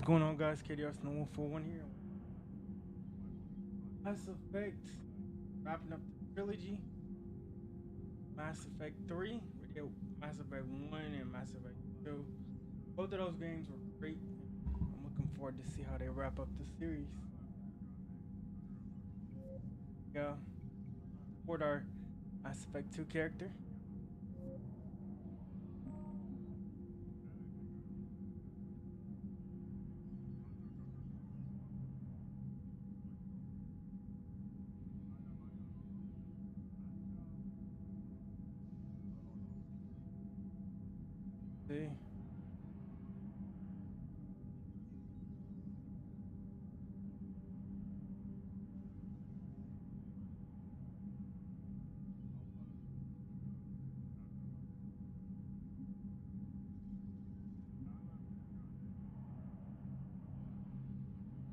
Going on, guys? KDR Snow 141 here. Mass Effect, wrapping up the trilogy. Mass Effect 3, we did Mass Effect 1 and Mass Effect 2. Both of those games were great. I'm looking forward to see how they wrap up the series. Yeah, support our Mass Effect 2 character. See.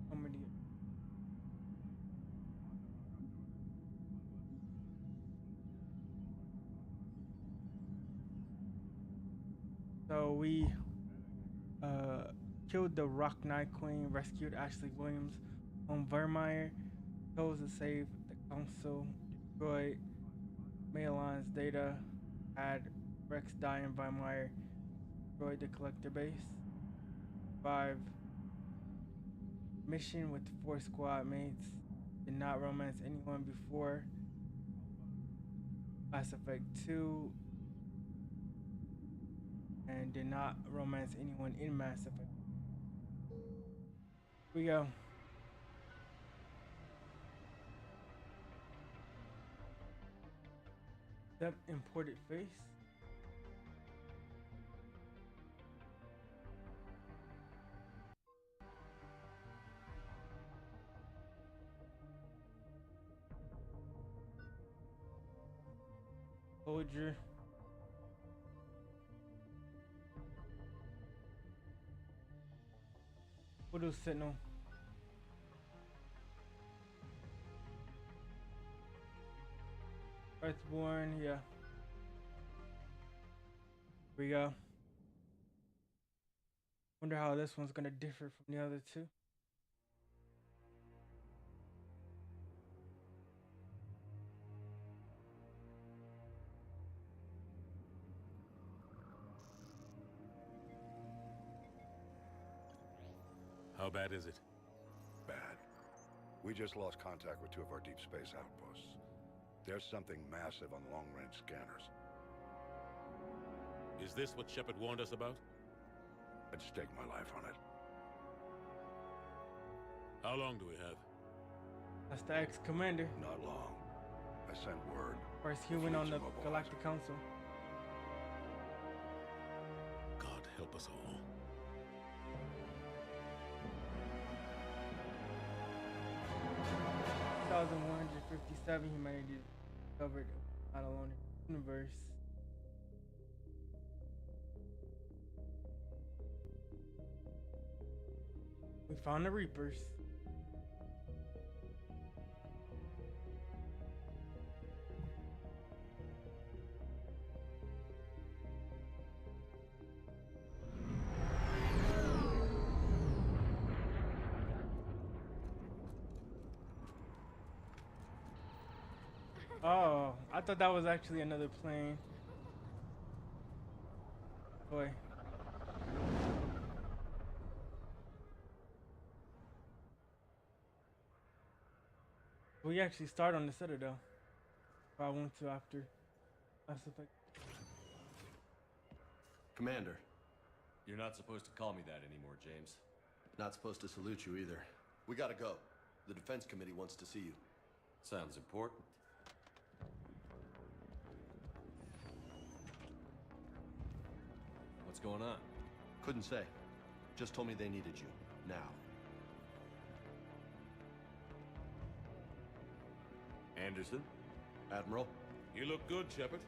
How many? So we killed the Rock Knight Queen, rescued Ashley Williams on Vermeer, chose to save the council, destroyed Malon's data, had Rex die in Vermeer, destroyed the collector base. 5. Mission with 4 squad mates. Did not romance anyone before Mass Effect 2. And did not romance anyone in Mass Effect. Here we go. Step imported face. Soldier. Photo Sentinel. Earthborn, yeah. Here we go. Wonder how this one's gonna differ from the other two. How bad is it? Bad. We just lost contact with 2 of our deep space outposts. There's something massive on long-range scanners. Is this what Shepard warned us about? I'd stake my life on it. How long do we have? That's the ex-commander. Not long. I sent word. First human on the Galactic Council. God help us all. Thousand 157 humanity discovered not alone in the universe. We found the Reapers. Oh, I thought that was actually another plane. Boy. We actually start on the Citadel. If I want to after Mass Effect. Commander. You're not supposed to call me that anymore, James. Not supposed to salute you either. We gotta go. The Defense Committee wants to see you. Sounds important. What's going on? Couldn't say. Just told me they needed you. Now. Anderson? Admiral? You look good, Shepard.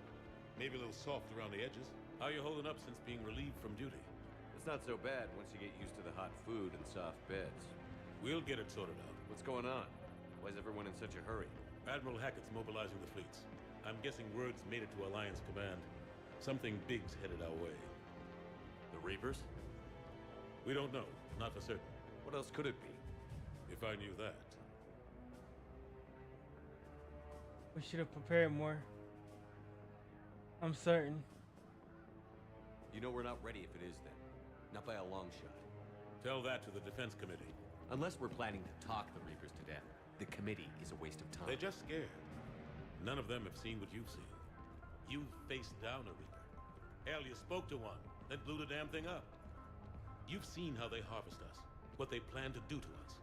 Maybe a little soft around the edges. How you holding up since being relieved from duty? It's not so bad once you get used to the hot food and soft beds. We'll get it sorted out. What's going on? Why is everyone in such a hurry? Admiral Hackett's mobilizing the fleets. I'm guessing word's made it to Alliance Command. Something big's headed our way. The Reapers? We don't know. Not for certain. What else could it be? If I knew that. We should have prepared more. I'm certain. You know we're not ready if it is then. Not by a long shot. Tell that to the Defense Committee. Unless we're planning to talk the Reapers to death, the committee is a waste of time. They're just scared. None of them have seen what you've seen. You faced down a Reaper. Hell, you spoke to one, then blew the damn thing up. You've seen how they harvest us, what they plan to do to us.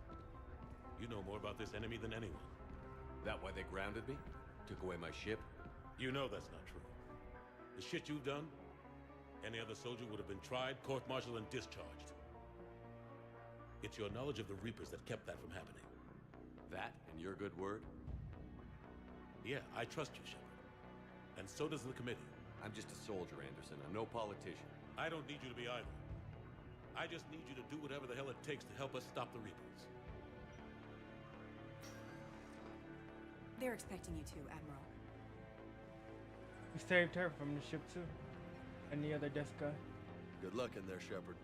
You know more about this enemy than anyone. That why they grounded me? Took away my ship? You know that's not true. The shit you've done, any other soldier would have been tried, court-martialed, and discharged. It's your knowledge of the Reapers that kept that from happening. That and your good word? Yeah, I trust you, Shepard. And so does the committee. I'm just a soldier, Anderson. I'm no politician. I don't need you to be either. I just need you to do whatever the hell it takes to help us stop the Reapers. They're expecting you to, Admiral. We saved her from the ship too. And the other desk guy. Good luck in there, Shepard.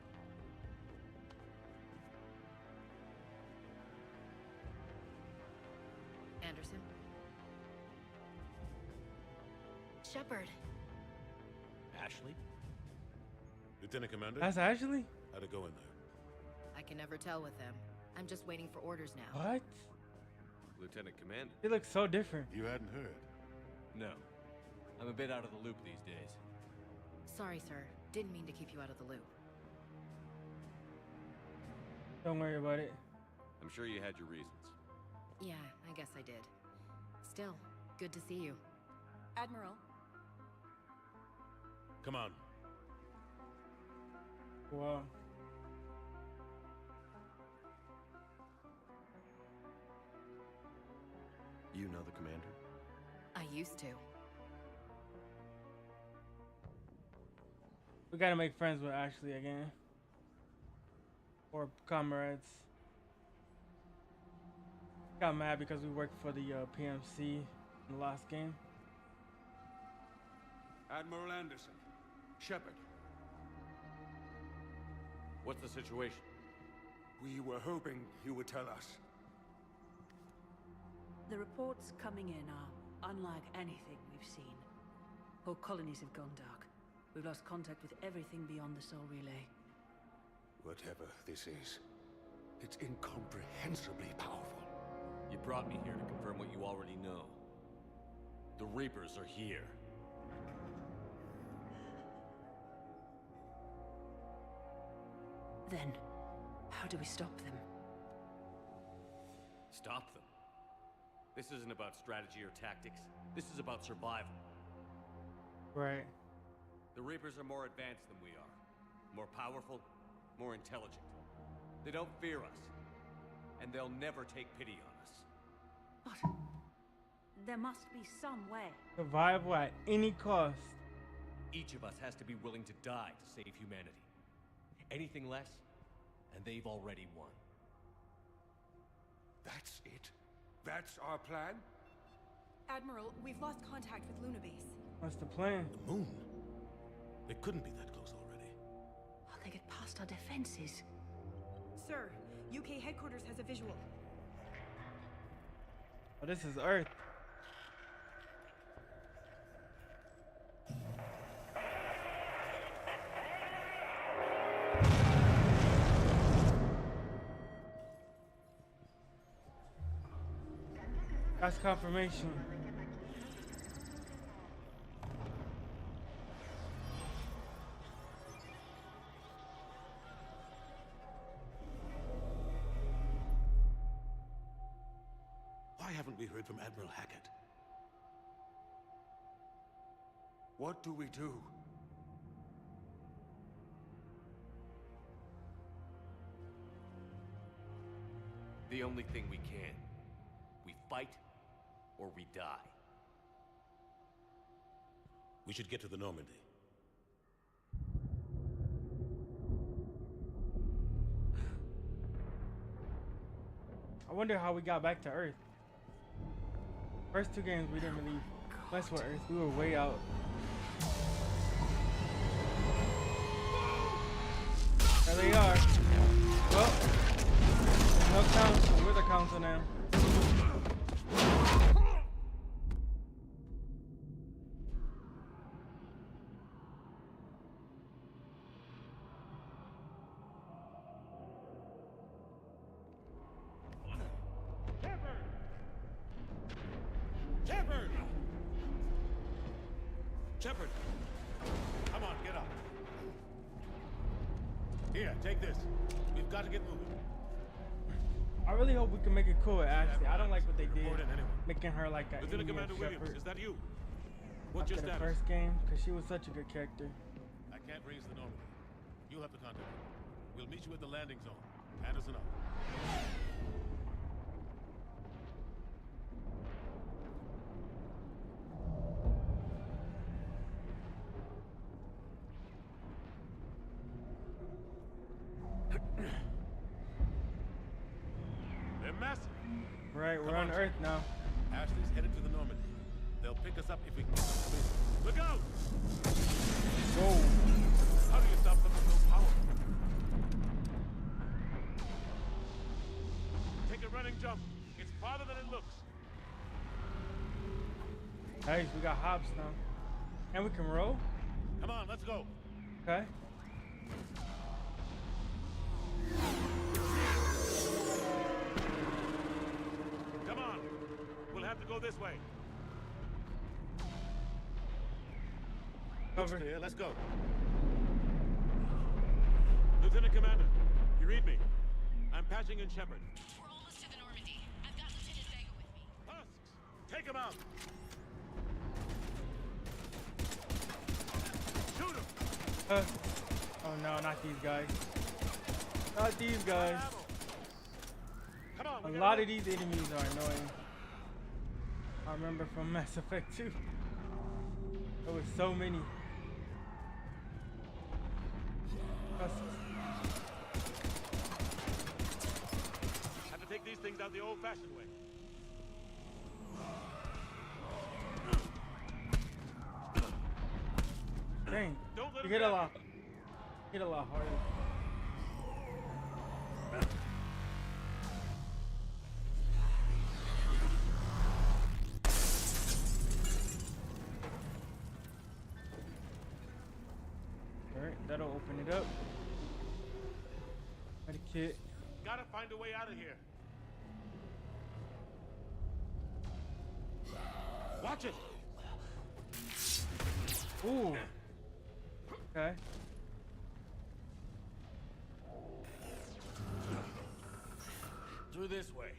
Anderson? Shepard. Ashley? Lieutenant Commander, That's Ashley? how'd it go in there? I can never tell with them. I'm just waiting for orders now. What? Lieutenant Commander? He looks so different. You hadn't heard. No. I'm a bit out of the loop these days. Sorry, sir. Didn't mean to keep you out of the loop. Don't worry about it. I'm sure you had your reasons. Yeah, I guess I did. Still, good to see you. Admiral. Come on. Wow. You know the commander? I used to. We gotta make friends with Ashley again. Or comrades. Got mad because we worked for the PMC in the last game. Admiral Anderson. Shepard. What's the situation? We were hoping you would tell us. The reports coming in are unlike anything we've seen. Whole colonies have gone dark. We've lost contact with everything beyond the Soul Relay. Whatever this is, it's incomprehensibly powerful. You brought me here to confirm what you already know. The Reapers are here. Then, how do we stop them? Stop them. This isn't about strategy or tactics. This is about survival. Right. The Reapers are more advanced than we are. More powerful, more intelligent. They don't fear us. And they'll never take pity on us. But there must be some way. Survival at any cost. Each of us has to be willing to die to save humanity. Anything less, and they've already won. That's it? That's our plan? Admiral, we've lost contact with Luna Base. What's the plan? The moon? They couldn't be that close already. How they get past our defenses? Sir, UK headquarters has a visual. Oh, this is Earth. That's confirmation. Why haven't we heard from Admiral Hackett? What do we do? The only thing we can. We fight, or we die. We should get to the Normandy. I wonder how we got back to Earth. First two games we didn't really mess with Earth. We were way out. There they are. Well, council now. Shepard! Shepard! Come on, get up. Here, take this. We've got to get moving. I really hope we can make it cool with Ashley. I don't like what they did, Report in anyway. making her like a Lieutenant Indian Commander Williams, shepherd is that you? What's after your the status? first game, because she was such a good character. I can't raise the Normandy. You'll have to contact me. We'll meet you at the landing zone. Anderson up. They're massive. Right, we're Come on on, Earth now. Ashley's headed to the Normandy. They'll pick us up if we can get them to base. Look out! Whoa. How do you stop something so powerful? Take a running jump. It's farther than it looks. Nice, we got hops now. And we can roll? Come on, let's go. Okay. Come on. We'll have to go this way. Looks Cover. clear. Let's go. Lieutenant Commander, you read me? I'm patching in Shepard. We're almost to the Normandy. I've got Lieutenant Vega with me. Husks, take him out. Shoot him. Oh no, not these guys. Not these guys. Come on. A lot of these enemies are annoying. I remember from Mass Effect 2. There was so many. Have to take these things out the old-fashioned way. Dang, Don't let you him get a get lot. Hit a lot harder. Alright, that'll open it up. Medikit. Gotta find a way out of here. Watch it. Ooh. Okay. Through this way.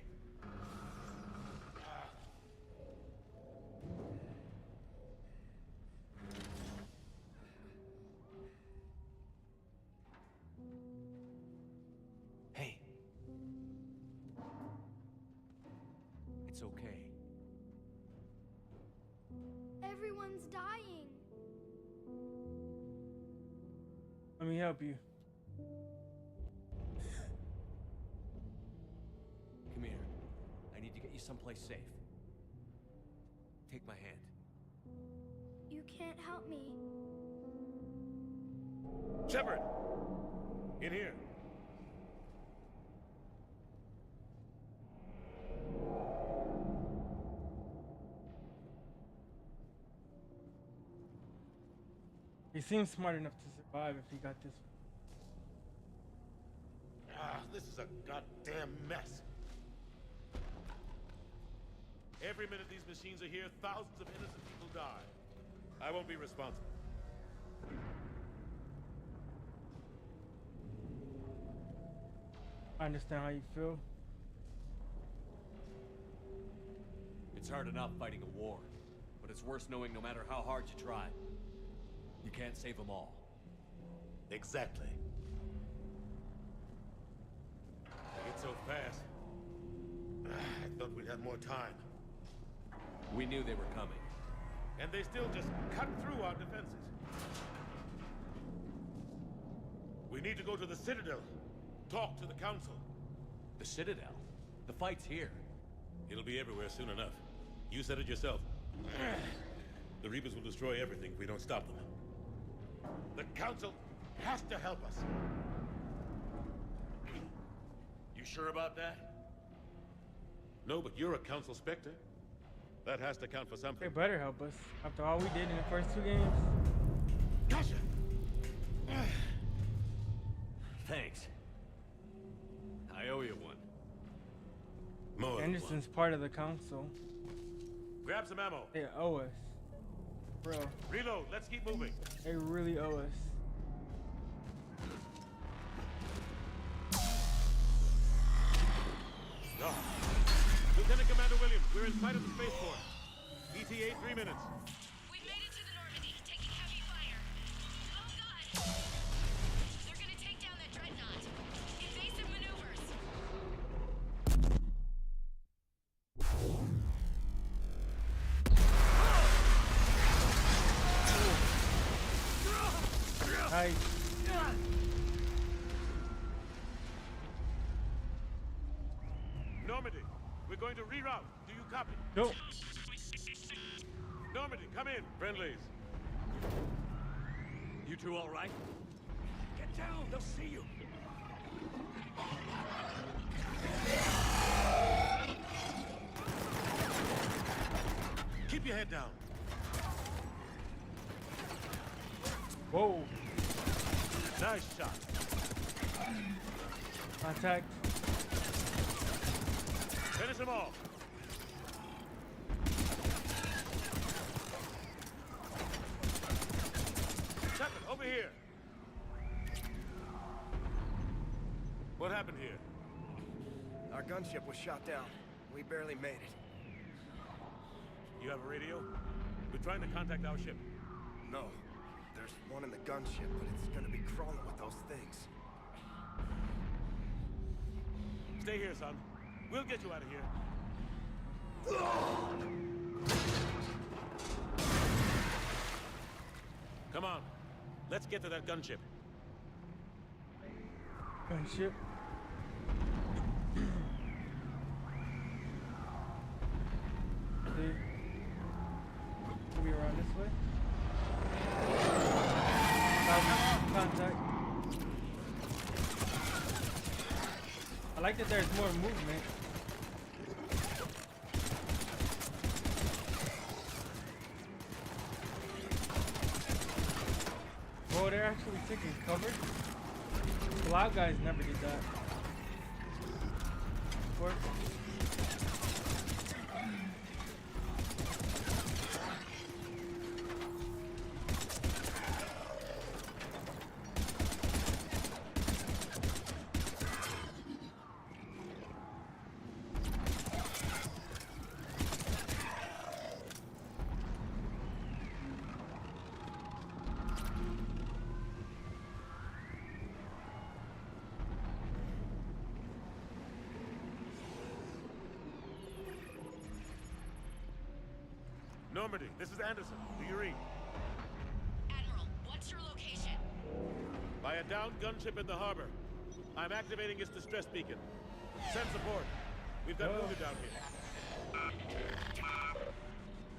Hey. It's okay. Everyone's dying. Let me help you. Come here. I need to get you someplace safe. Take my hand. You can't help me. Shepard! In here. He seems smart enough to survive if he got this. This is a goddamn mess. Every minute these machines are here, thousands of innocent people die. I won't be responsible. I understand how you feel. It's hard enough fighting a war, but it's worse knowing no matter how hard you try, you can't save them all. Exactly. It's so fast. I thought we'd have more time. We knew they were coming. And they still just cut through our defenses. We need to go to the Citadel. Talk to the Council. The Citadel? The fight's here. It'll be everywhere soon enough. You said it yourself. The Reapers will destroy everything if we don't stop them. The Council has to help us. You sure about that? No, but you're a Council Spectre. That has to count for something. They better help us. After all we did in the first 2 games. Gotcha! Thanks. I owe you one. More than Anderson's part of the council. one. Grab some ammo. They owe us. Bro, Reload. Let's keep moving. they really owe us. Oh. Lieutenant Commander Williams, we're in sight of the spaceport. ETA 3 minutes. We've made it to the Normandy, taking heavy fire. Oh god! They're gonna take down that dreadnought. Invasive maneuvers. Nice. Normandy, we're going to reroute. Do you copy? Nope. Normandy, come in. Friendlies. You two all right? Get down, they'll see you. Keep your head down. Whoa. Nice shot. Contact. Finish them all. Chapman, over here. What happened here? Our gunship was shot down. We barely made it. You have a radio? We're trying to contact our ship. No. There's one in the gunship, but it's gonna be crawling with those things. Stay here, son. We'll get you out of here. Come on. Let's get to that gunship. Gunship. See? Maybe around this way. Contact. I like that there's more movement. Oh, they're actually taking cover. A lot of guys never did that. Of course. Normandy, this is Anderson. Do you read? Admiral, what's your location? By a downed gunship in the harbor. I'm activating its distress beacon. Send support. We've got movement down here.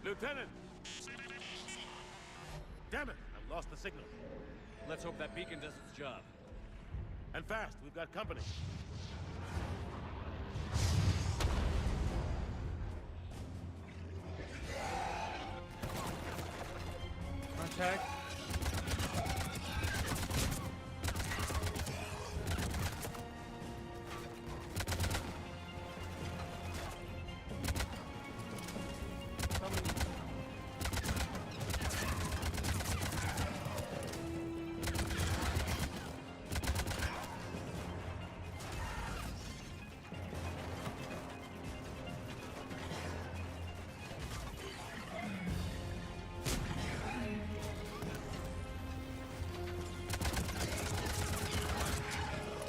Lieutenant! Damn it! I've lost the signal. Let's hope that beacon does its job. And fast. We've got company. Contact.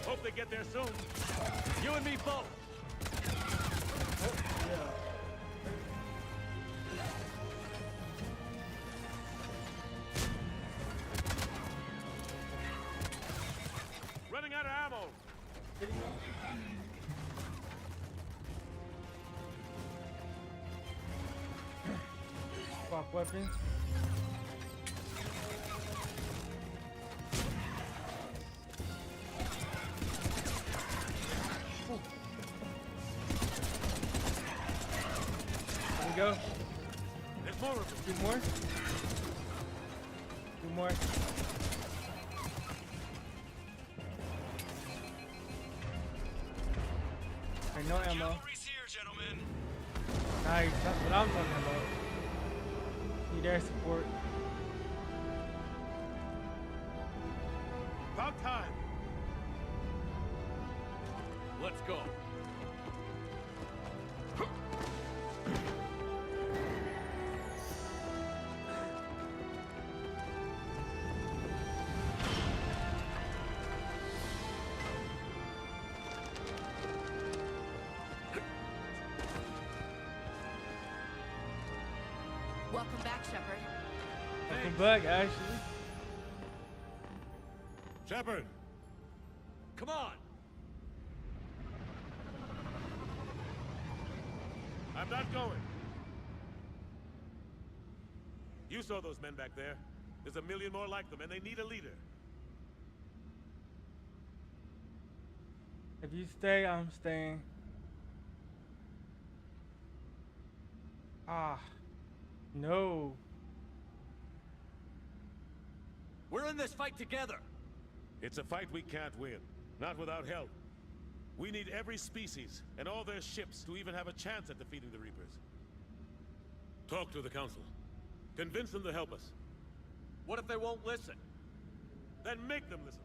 Hope they get there soon. You and me both! Running out of ammo. Swap weapons. go. There's more of them. Two more. Two more. Alright, no ammo. Here, gentlemen. Nice, that's what I'm talking about. Need air support. About time. Let's go. Welcome back, Shepard. Welcome back, Ashley. Shepard. Come on. I'm not going. You saw those men back there. There's a million more like them, and they need a leader. If you stay, I'm staying. Ah. No. We're in this fight together. It's a fight we can't win. Not without help. We need every species and all their ships to even have a chance at defeating the Reapers. Talk to the Council. Convince them to help us. What if they won't listen? Then make them listen.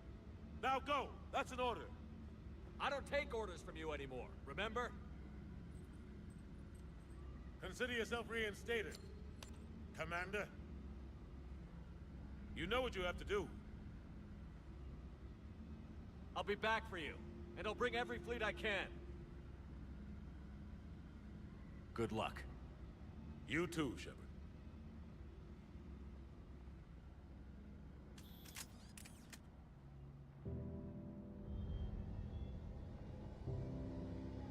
Now go! That's an order. I don't take orders from you anymore, remember? Consider yourself reinstated, Commander. You know what you have to do. I'll be back for you, and I'll bring every fleet I can. Good luck. You too, Shepard.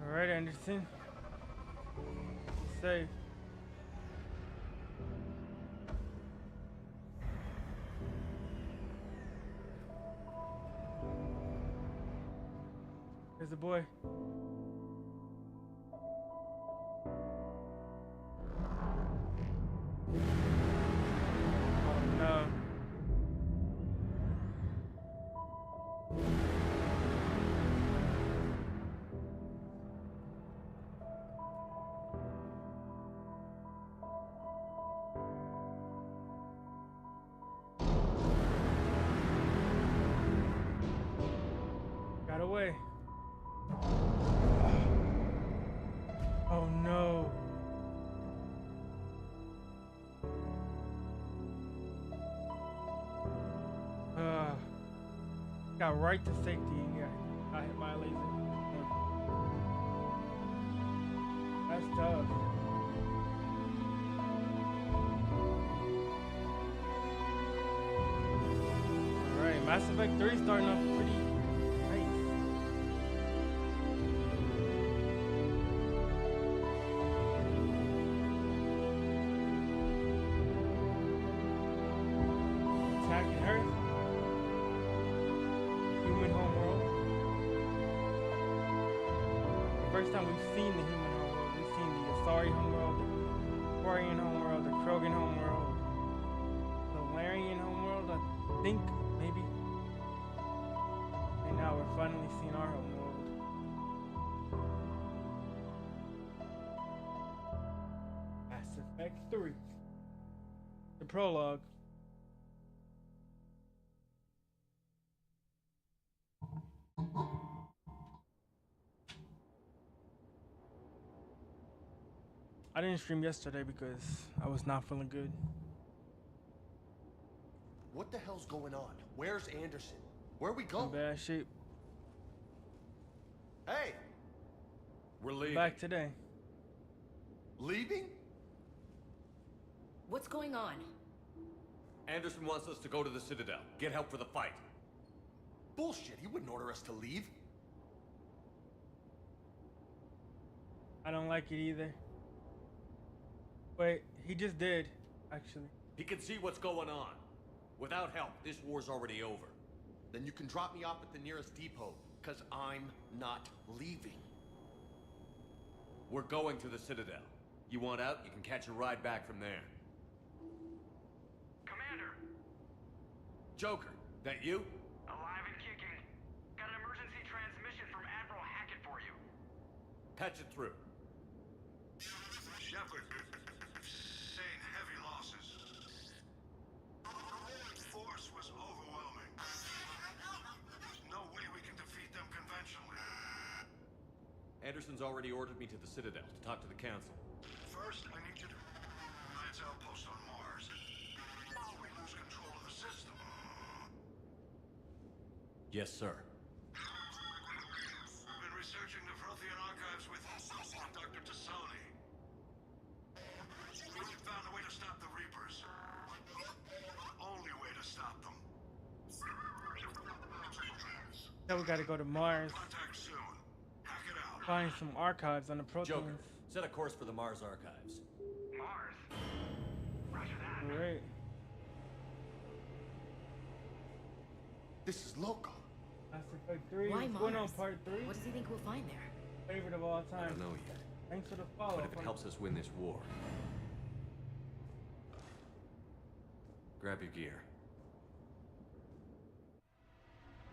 All right, Anderson. Safe. There's a boy. Oh no. Got away. Oh no. Got right to safety and got hit by a laser. That's tough. Alright, Mass Effect 3 starting off pretty nice. Attacking Earth. Human homeworld. The first time we've seen the human homeworld, we've seen the Asari homeworld, the Quarian homeworld, the Krogan homeworld, the Larian homeworld, I think, maybe. And now we're finally seeing our homeworld. Mass Effect 3. The prologue. I didn't stream yesterday because I was not feeling good. What the hell's going on? Where's Anderson? Where are we In going? bad shape. Hey! We're leaving. Back today. Leaving? What's going on? Anderson wants us to go to the Citadel. Get help for the fight. Bullshit, he wouldn't order us to leave. I don't like it either. Wait, he just did, actually. He can see what's going on. Without help, this war's already over. Then you can drop me off at the nearest depot, because I'm not leaving. We're going to the Citadel. You want out, you can catch a ride back from there. Commander, Joker, that you? alive and kicking. Got an emergency transmission from Admiral Hackett for you. Patch it through. Shepard, sustained heavy losses. The force was overwhelming. There's no way we can defeat them conventionally. Anderson's already ordered me to the Citadel to talk to the Council. First, I need you to Alliance outpost on Mars. We lose control of the system. Yes, sir. We've been researching the Frothian archives with Dr. Tassoni. We found a way to stop the Reapers. The only way to stop them. Now we gotta go to Mars. Contact soon. Hack it out. Find some archives on the Joker, proteins. set a course for the Mars archives. Mars. Roger that. Alright. This is local. Mass Effect 3. Why What's going on, Mars? part 3? What does he think we'll find there? Favorite of all I time. don't know yet. Thanks for the follow. But if it helps us win this war, grab your gear.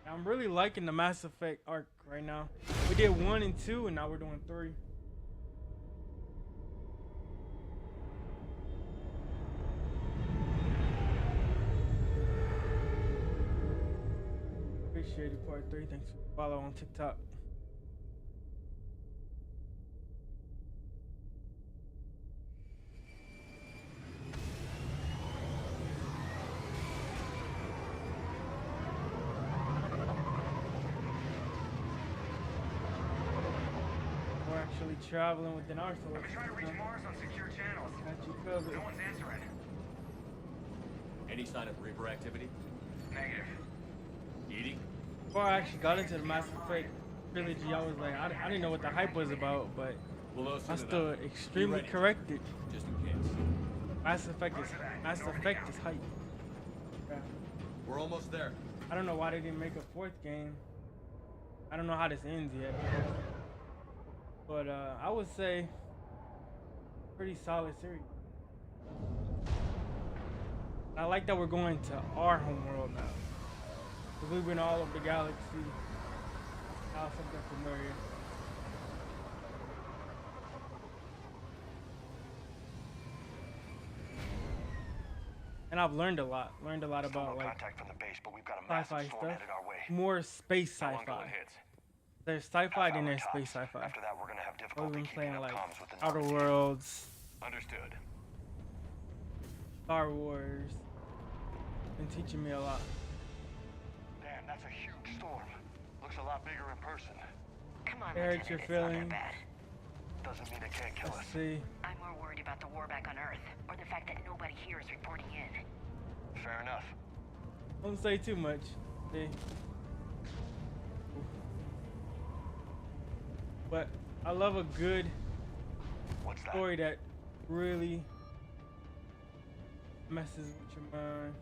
I'm really liking the Mass Effect arc right now. We did 1 and 2, and now we're doing 3. Appreciate it, part 3. Thanks for the follow on TikTok. We're actually traveling within our solar I've been trying to reach system. Mars on secure channels. Got you covered. No one's answering. Any sign of Reaper activity? Negative. Eating? Before I actually got into the Mass Effect trilogy, I was like, I didn't know what the hype was about, but We'll know soon I stood enough. Be extremely ready. corrected. Just in case. Mass Effect is hype. Yeah. We're almost there. I don't know why they didn't make a 4th game. I don't know how this ends yet. But I would say pretty solid series. I like that we're going to our homeworld now. 'Cause we've been all over the galaxy. Now something familiar. And I've learned a lot. Learned a lot Still about no like contact from the base, but we've got a sci-fi massive storm stuff. headed our way. More space How long till sci-fi. it hits? There's sci-fi, Half then hour there's tops. space sci-fi. After that, we're gonna have Or difficulty we've been keeping playing up like comms with the Outer North. Worlds, Understood. Star Wars. Been teaching me a lot. Damn, that's a huge storm. Looks a lot bigger in person. Come on, Hurt Lieutenant, your it's not that feelings. bad. Doesn't mean it can't kill Let's us. see. I'm more worried about the war back on Earth, or the fact that nobody here is reporting in. Fair enough. Don't say too much. See. But I love a good What's that? story that really messes with your mind.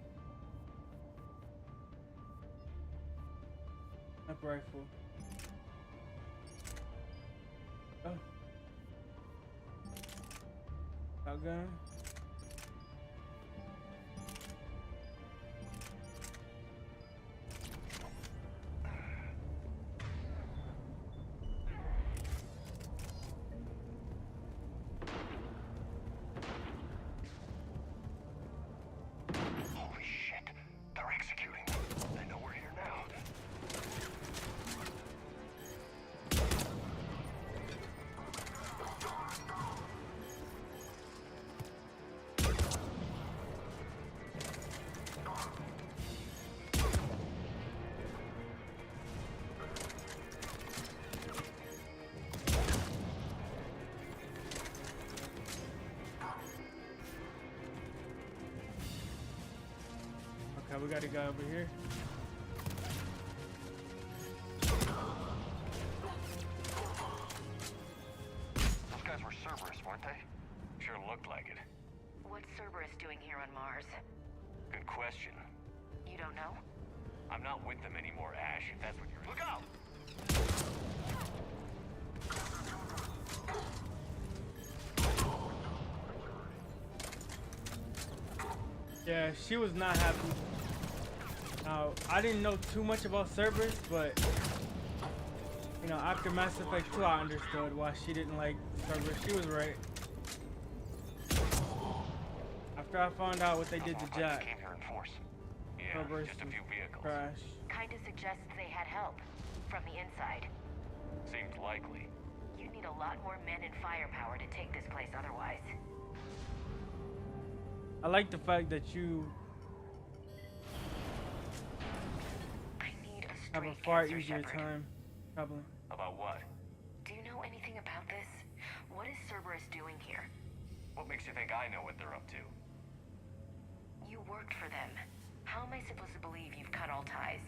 Sniper rifle. Oh. Shotgun. Holy shit. They're executing. They know we're here now. Okay, we gotta go over here. Those guys were Cerberus, weren't they? Sure looked like it. What's Cerberus doing here on Mars? Good question. You don't know? I'm not with them anymore, Ash, if that's what you're... Look out! Yeah, she was not happy. Now, I didn't know too much about Cerberus, but you know, after Mass Effect 2, I understood why she didn't like Cerberus. She was right. After I found out what they did to Jack, Cerberus just a few vehicles. Crash. Kinda suggests they had help from the inside. Seems likely. You need a lot more men and firepower to take this place otherwise. I like the fact that you I need a have a straight far answer, easier Shepard. time traveling. About what? Do you know anything about this? What is Cerberus doing here? What makes you think I know what they're up to? You worked for them. How am I supposed to believe you've cut all ties?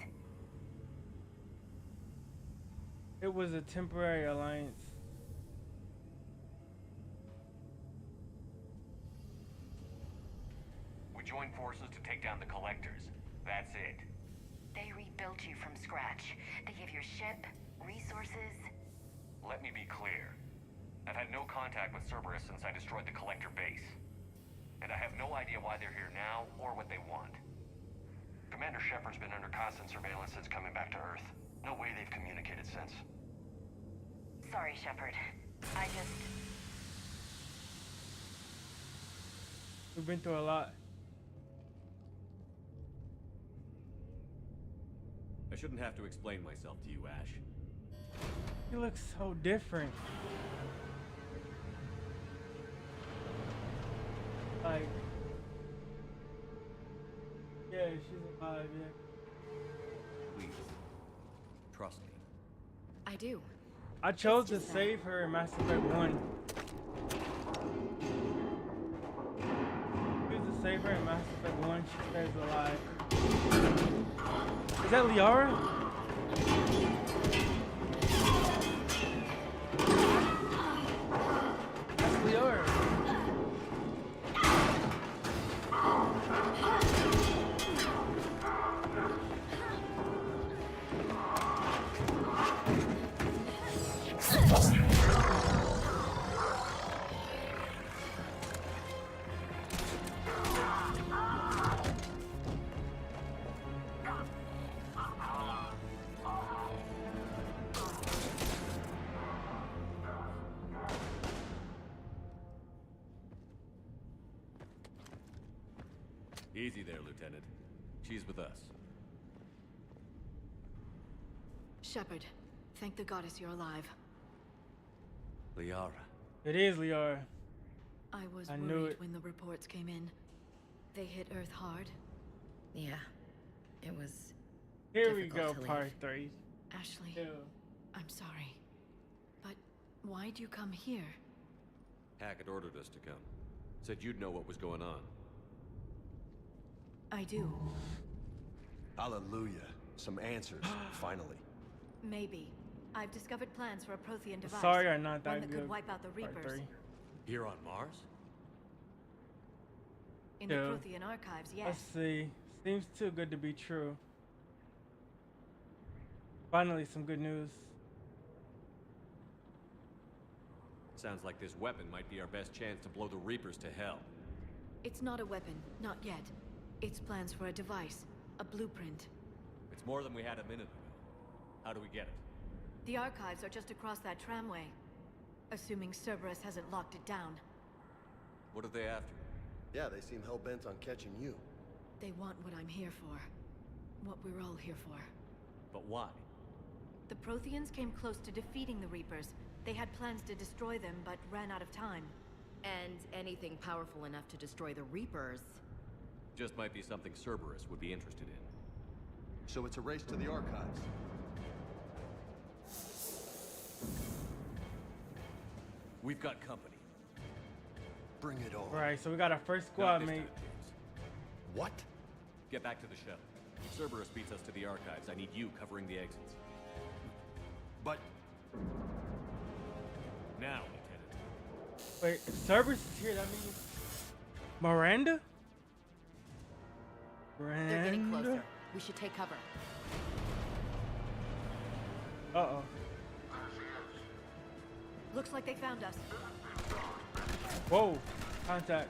It was a temporary alliance. We joined forces to take down the Collectors. That's it. They rebuilt you from scratch. They gave your ship, resources. Let me be clear. I've had no contact with Cerberus since I destroyed the Collector base. And I have no idea why they're here now or what they want. Commander Shepard's been under constant surveillance since coming back to Earth. No way they've communicated since. Sorry, Shepard. I just... We've been through a lot. I shouldn't have to explain myself to you, Ash. He looks so different. Like, yeah, she's alive, yeah. Please, trust me. I do. I chose to save her in Mass Effect 1. I chose to save her in Mass Effect 1, she stays alive. Is that Liara? That's Liara. Easy there, Lieutenant. She's with us. Shepard, thank the goddess you're alive. Liara. It is Liara. I was I knew worried it. when the reports came in. They hit Earth hard. Yeah, it was Here we difficult go, to leave. part 3. Ashley, Ew. I'm sorry. But why'd you come here? Hackett ordered us to come. Said you'd know what was going on. I do. Hallelujah. Some answers, finally. Maybe. I've discovered plans for a Prothean device. Sorry, I'm not that one that good. could wipe out the Part Reapers. 3. Here on Mars? In the Yeah. Prothean archives, yes. Let's see. Seems too good to be true. Finally, some good news. Sounds like this weapon might be our best chance to blow the Reapers to hell. It's not a weapon, not yet. It's plans for a device, a blueprint. It's more than we had a minute ago. How do we get it? The archives are just across that tramway. Assuming Cerberus hasn't locked it down. What are they after? Yeah, they seem hell-bent on catching you. They want what I'm here for. What we're all here for. But why? The Protheans came close to defeating the Reapers. They had plans to destroy them, but ran out of time. And anything powerful enough to destroy the Reapers. Just might be something Cerberus would be interested in. So it's a race to the archives. We've got company. Bring it on. Right, so we got our first Not squad this mate. time, James. What? Get back to the shuttle. If Cerberus beats us to the archives, I need you covering the exits. But... Now, Lieutenant. Wait, if Cerberus is here, that means Miranda? They're getting Miranda? closer. We should take cover. Uh-oh. Looks like they found us. Whoa. Contact.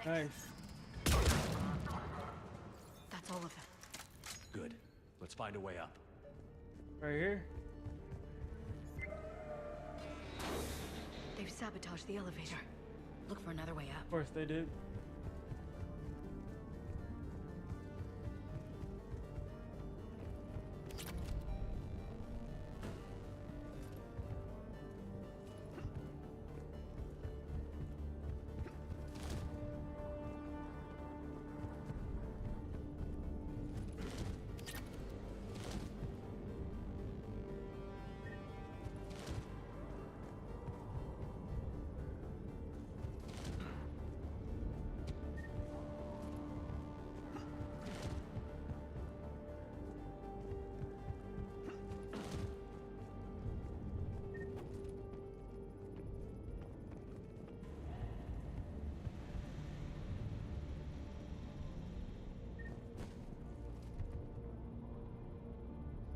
robotics. Nice. That's all of them. Good. Let's find a way up. Right here. They've sabotaged the elevator. Look for another way up. Of course they did.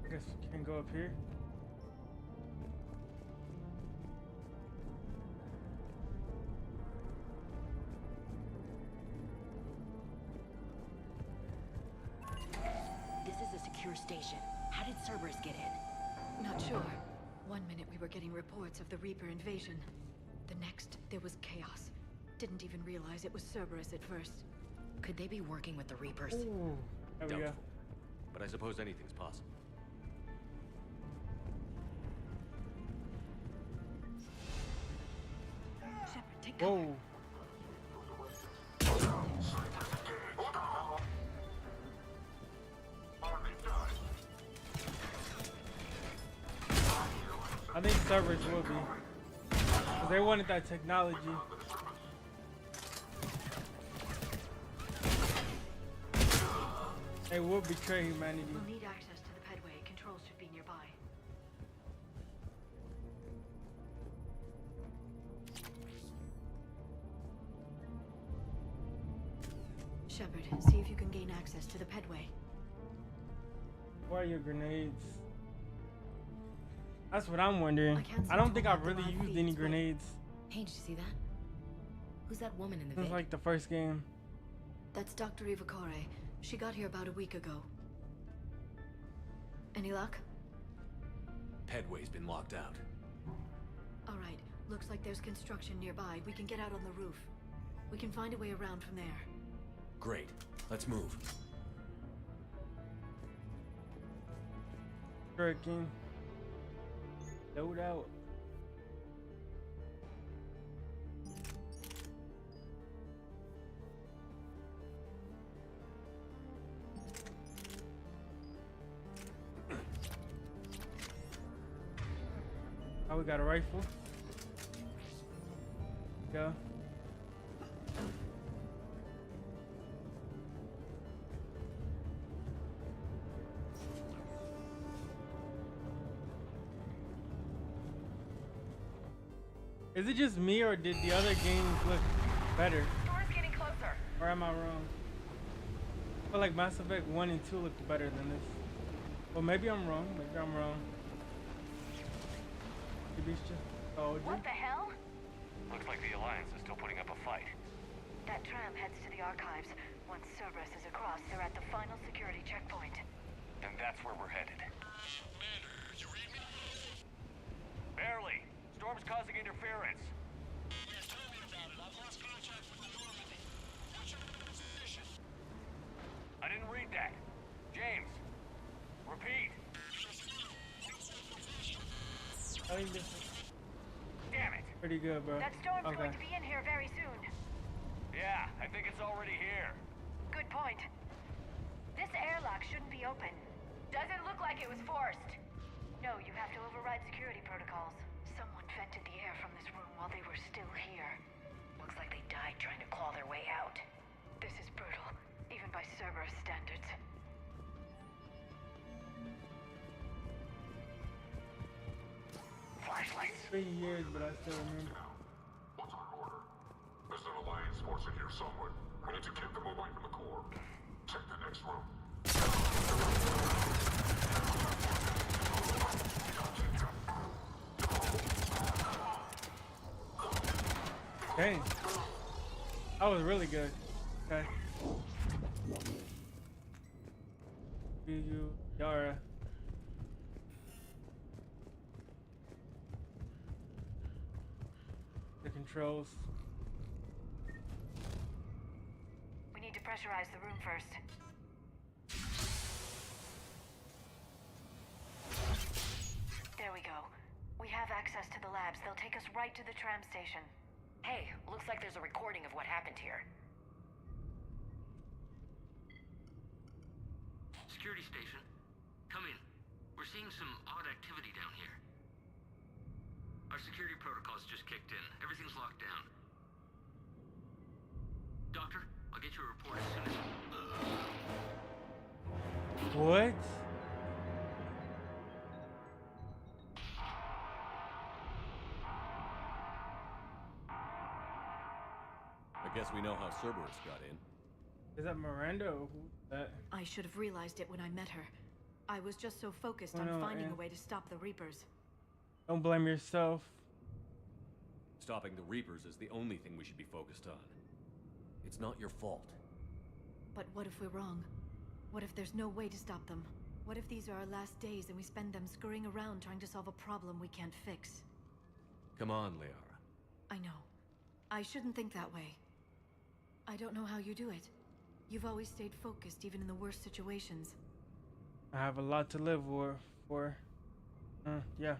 I guess we can go up here. This is a secure station. How did Cerberus get in? Not sure. One minute we were getting reports of the Reaper invasion. The next, there was chaos. Didn't even realize it was Cerberus at first. Could they be working with the Reapers? Ooh, there we go. Doubtful. But I suppose anything's possible. Shepard, take cover. Whoa. I think Cerberus will be. Because they wanted that technology. They will betray humanity. We'll need access to the pedway. Controls should be nearby. Shepard, see if you can gain access to the pedway. Where are your grenades? That's what I'm wondering. can't I don't seem think to I've unlock the really live used any feeds, but- grenades Hey, did you see that? Who's that woman in the since vid? like the first game. That's Dr. Ivakore. She got here about a week ago. Any luck? Pedway's been locked out. All right. Looks like there's construction nearby. We can get out on the roof. We can find a way around from there. Great. Let's move. Hurricane. Load out. Oh, we got a rifle. Go. Is it just me, or did the other games look better? Storm's getting closer. Or am I wrong? I feel like Mass Effect 1 and 2 looked better than this. Well, maybe I'm wrong. Maybe I'm wrong. Maybe it's just nostalgia. What the hell? Looks like the Alliance is still putting up a fight. That tram heads to the archives. Once Cerberus is across, they're at the final security checkpoint. And that's where we're headed. Commander, you read me? Barely. Storm's causing interference. Yeah, tell me about it. I've lost contact with the Normandy. What's your position? I didn't read that. James. Repeat. I think this is Damn it. pretty good, bro. That storm's Okay. going to be in here very soon. Yeah, I think it's already here. Good point. This airlock shouldn't be open. Doesn't look like it was forced. No, you have to override security protocols. Someone vented the air from this room while they were still here. Looks like they died trying to claw their way out. This is brutal, even by Cerberus standards. Flashlights. 3 years, but I still remember. What's our order? There's an Alliance force in here somewhere. We need to keep them away from the core. Check the next room. Dang. That was really good. Okay. You, Yara. The controls. We need to pressurize the room first. There we go. We have access to the labs. They'll take us right to the tram station. Hey, looks like there's a recording of what happened here. Security station. Come in. We're seeing some odd activity down here. Our security protocols just kicked in. Everything's locked down. Doctor, I'll get you a report as soon as... What? I guess we know how Cerberus got in. Is that Miranda or who's that? I should have realized it when I met her. I was just so focused on finding a way to stop the Reapers. Don't blame yourself. Stopping the Reapers is the only thing we should be focused on. It's not your fault. But what if we're wrong? What if there's no way to stop them? What if these are our last days and we spend them scurrying around trying to solve a problem we can't fix? Come on, Liara. I know. I shouldn't think that way. I don't know how you do it. You've always stayed focused even in the worst situations. I have a lot to live for. Yeah.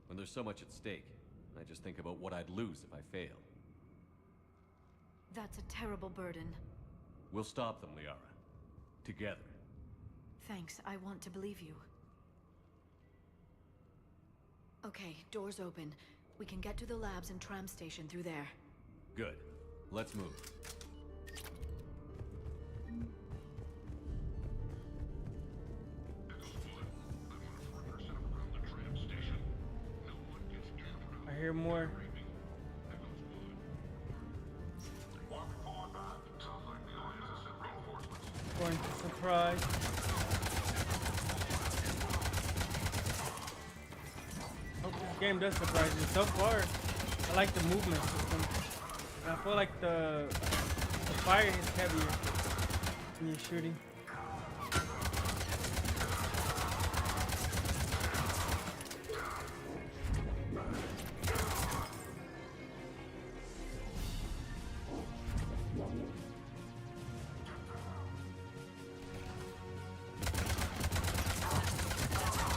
When there's so much at stake, I just think about what I'd lose if I fail. That's a terrible burden. We'll stop them, Liara. Together. Thanks, I want to believe you. Okay, doors open. We can get to the labs and tram station through there. Good. Let's move. I hear more. Going to surprise. Hope this game does surprise me. So far, I like the movement system. And I feel like the fire is heavier when you're shooting.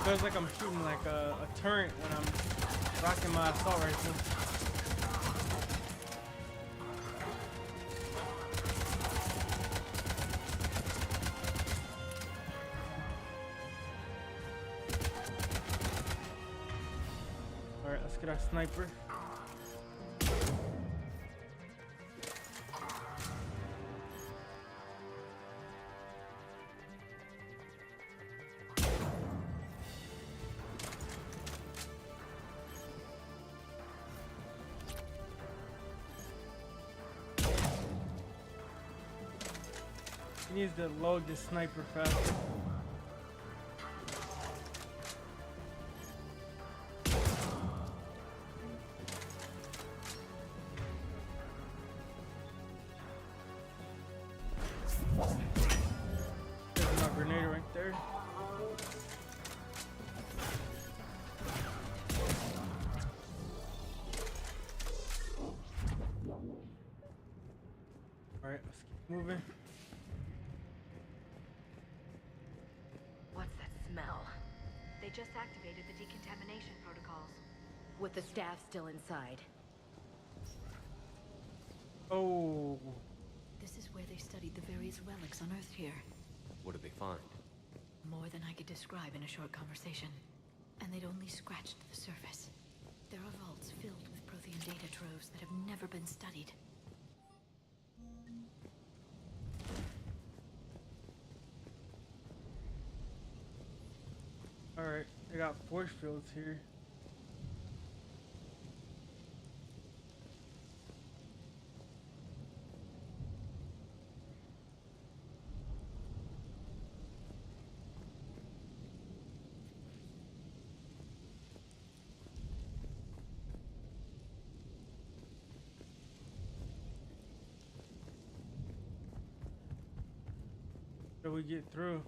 Feels like I'm shooting like a turret when I'm rocking my assault rifle. Alright, let's get our sniper. He needs to load this sniper fast. There's my grenade right there. Alright, let's keep moving. What's that smell? They just activated the decontamination protocols. With the staff still inside. Oh. This is where they studied the various relics unearthed here. What did they find? More than I could describe in a short conversation. And they'd only scratched the surface. There are vaults filled with Prothean data troves that have never been studied. Alright, I got force fields here. till we get through.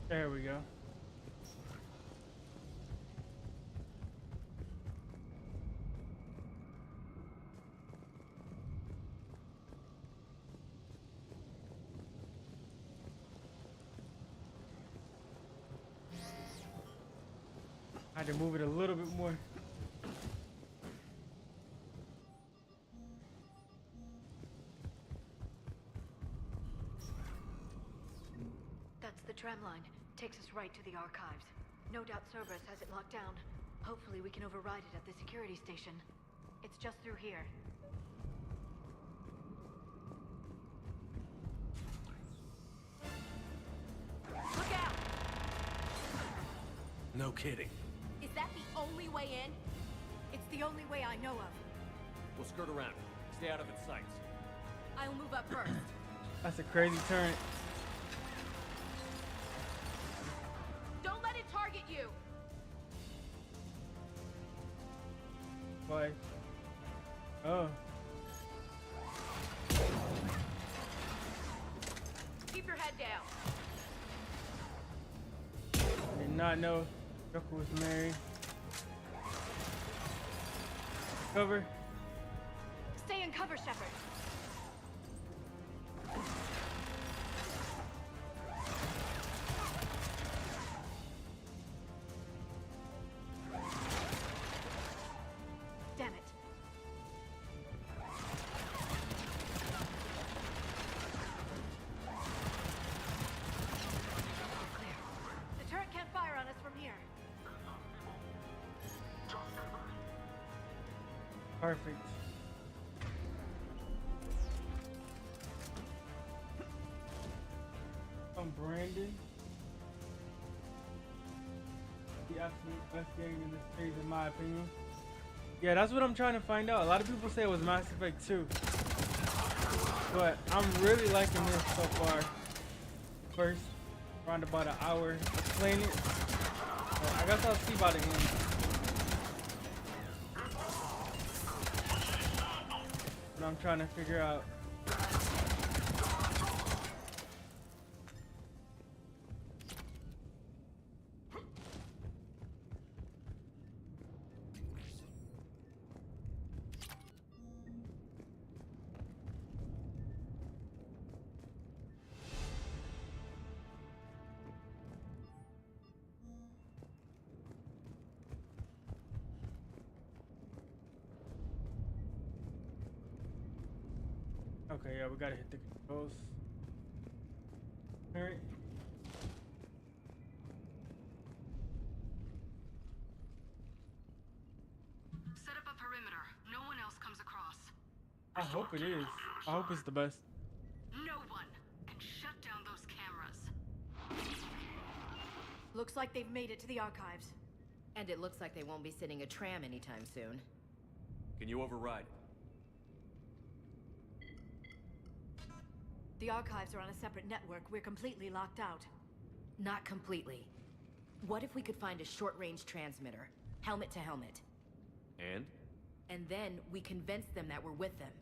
There we go. I had to move it a little bit more. That's the tram line. Takes us right to the archives. No doubt Cerberus has it locked down. Hopefully we can override it at the security station. It's just through here. Look out! No kidding. Is that the only way in? It's the only way I know of. We'll skirt around. Stay out of its sights. I'll move up first. That's a crazy turn. Don't let it target you! Boy. Oh. Keep your head down. I did not know Joker was married. Cover. Stay in cover, Shepard. Damn it. Clear. The turret can't fire on us from here. Perfect. I'm Brandon. The absolute best game in this series, in my opinion. Yeah, that's what I'm trying to find out. A lot of people say it was Mass Effect 2. But I'm really liking this so far. First, around about an hour of playing it. But I guess I'll see by the end. But I'm trying to figure out. Okay, yeah, we gotta hit the controls. Alright. Set up a perimeter. No one else comes across. I hope it is. I hope it's the best. No one. And shut down those cameras. Looks like they've made it to the archives. And it looks like they won't be sitting a tram anytime soon. Can you override it? The archives are on a separate network. We're completely locked out. Not completely. What if we could find a short-range transmitter? Helmet to helmet. And? And then we convince them that we're with them.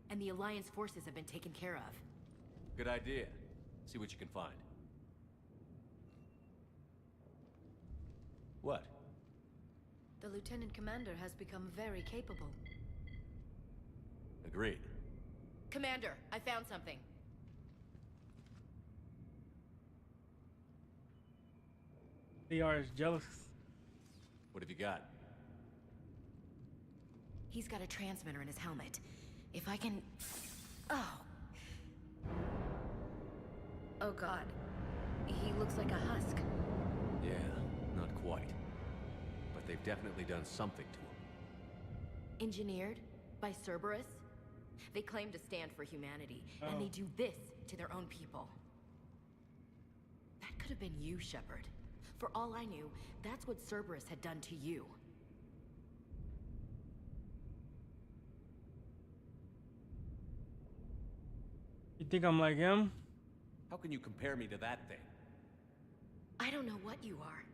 And the Alliance forces have been taken care of. Good idea. See what you can find. What? The Lieutenant Commander has become very capable. Agreed. Commander, I found something. DR is jealous. What have you got? He's got a transmitter in his helmet. If I can... Oh. Oh god. He looks like a husk. Yeah, not quite. But they've definitely done something to him. Engineered? By Cerberus? They claim to stand for humanity, Oh. and they do this to their own people. That could have been you, Shepard. For all I knew, that's what Cerberus had done to you. You think I'm like him? How can you compare me to that thing? I don't know what you are.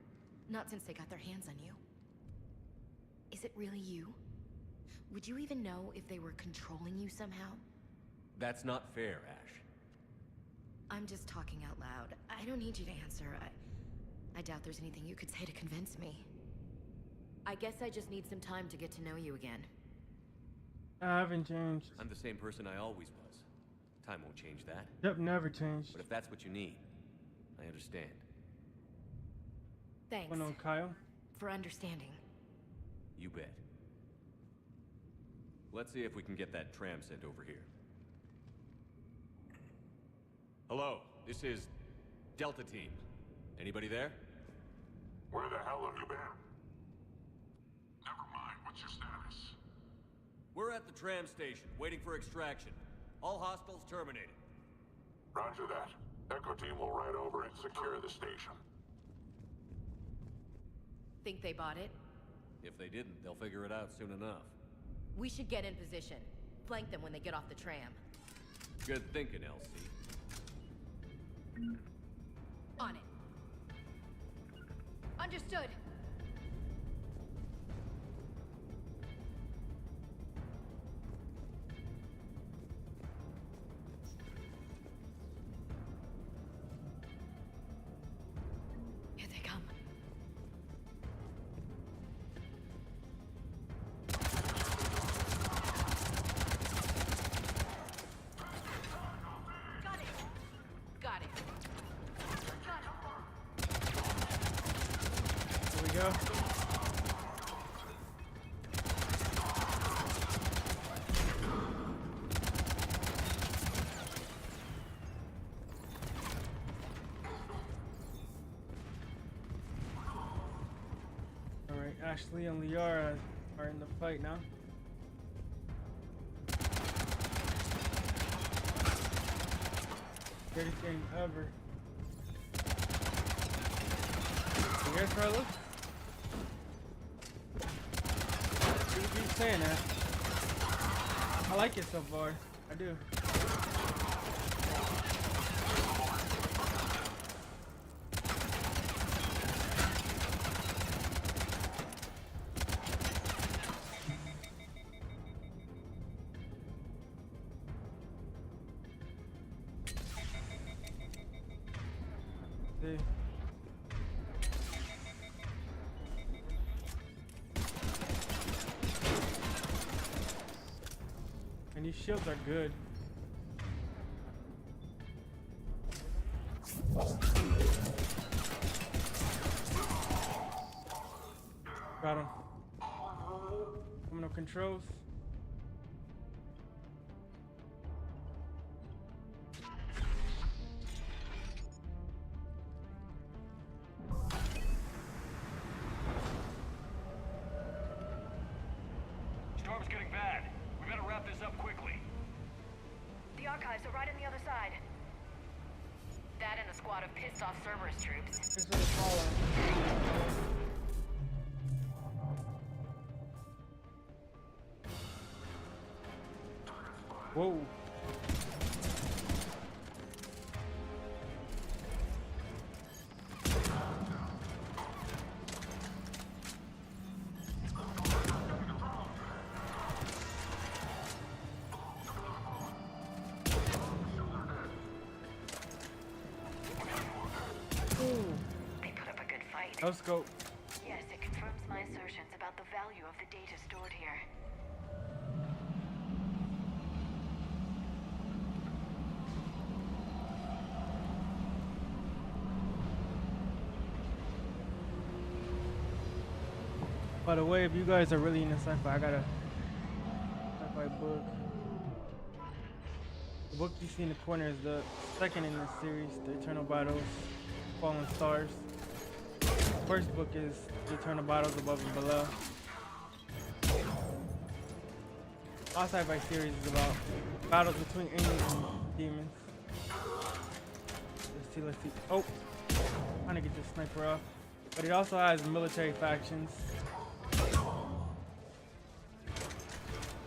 Not since they got their hands on you. Is it really you? Would you even know if they were controlling you somehow? That's not fair, Ash. I'm just talking out loud. I don't need you to answer. I doubt there's anything you could say to convince me. I guess I just need some time to get to know you again. I haven't changed. I'm the same person I always was. Time won't change that. Yep, never changed. But if that's what you need, I understand. Thanks. Went on Kyle. For understanding. You bet. Let's see if we can get that tram sent over here. Hello, this is Delta Team. Anybody there? Where the hell have you been? Never mind, what's your status? We're at the tram station, waiting for extraction. All hostiles terminated. Roger that. Echo Team will ride over and secure the station. Think they bought it? If they didn't, they'll figure it out soon enough. We should get in position. Flank them when they get off the tram. Good thinking, LC. On it. Understood. Here they come. Got it. Here we go. Alright, Ashley and Liara are in the fight now. Greatest game ever. You guys, Carlos? You keep saying that. I like it so far. I do. See. And these shields are good. Got him. Terminal controls. Storm's getting bad. We better wrap this up quickly. The archives are right on the other side. That and a squad of pissed off Cerberus troops. This is the follow. Whoa. They put up a good fight. No scope. Yes, it confirms my assertions about the value of the data stored here. By the way, if you guys are really into sci-fi, I got a sci-fi book. The book you see in the corner is the second in this series, The Eternal Battles, Fallen Stars. The first book is The Eternal Battles Above and Below. All sci-fi series is about battles between angels and demons. Let's see. Oh, trying to get this sniper off. But it also has military factions,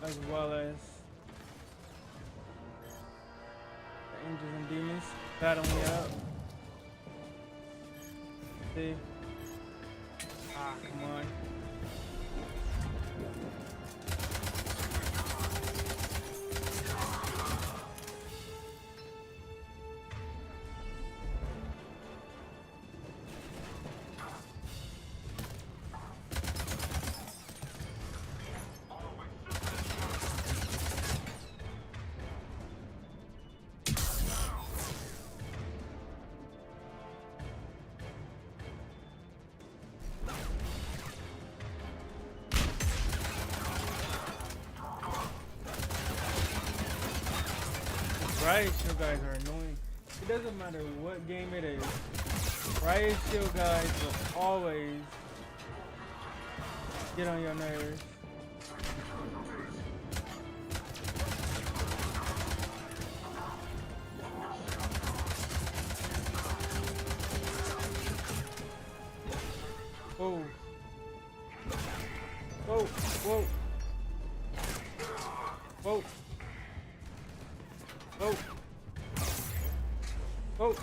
as well as the angels and demons battling it out. See? Ah, come on. Riot Shield guys are annoying. It doesn't matter what game it is. Riot Shield guys will always get on your nerves. Whoa. Whoa, whoa. Whoa. Whoa. Whoa.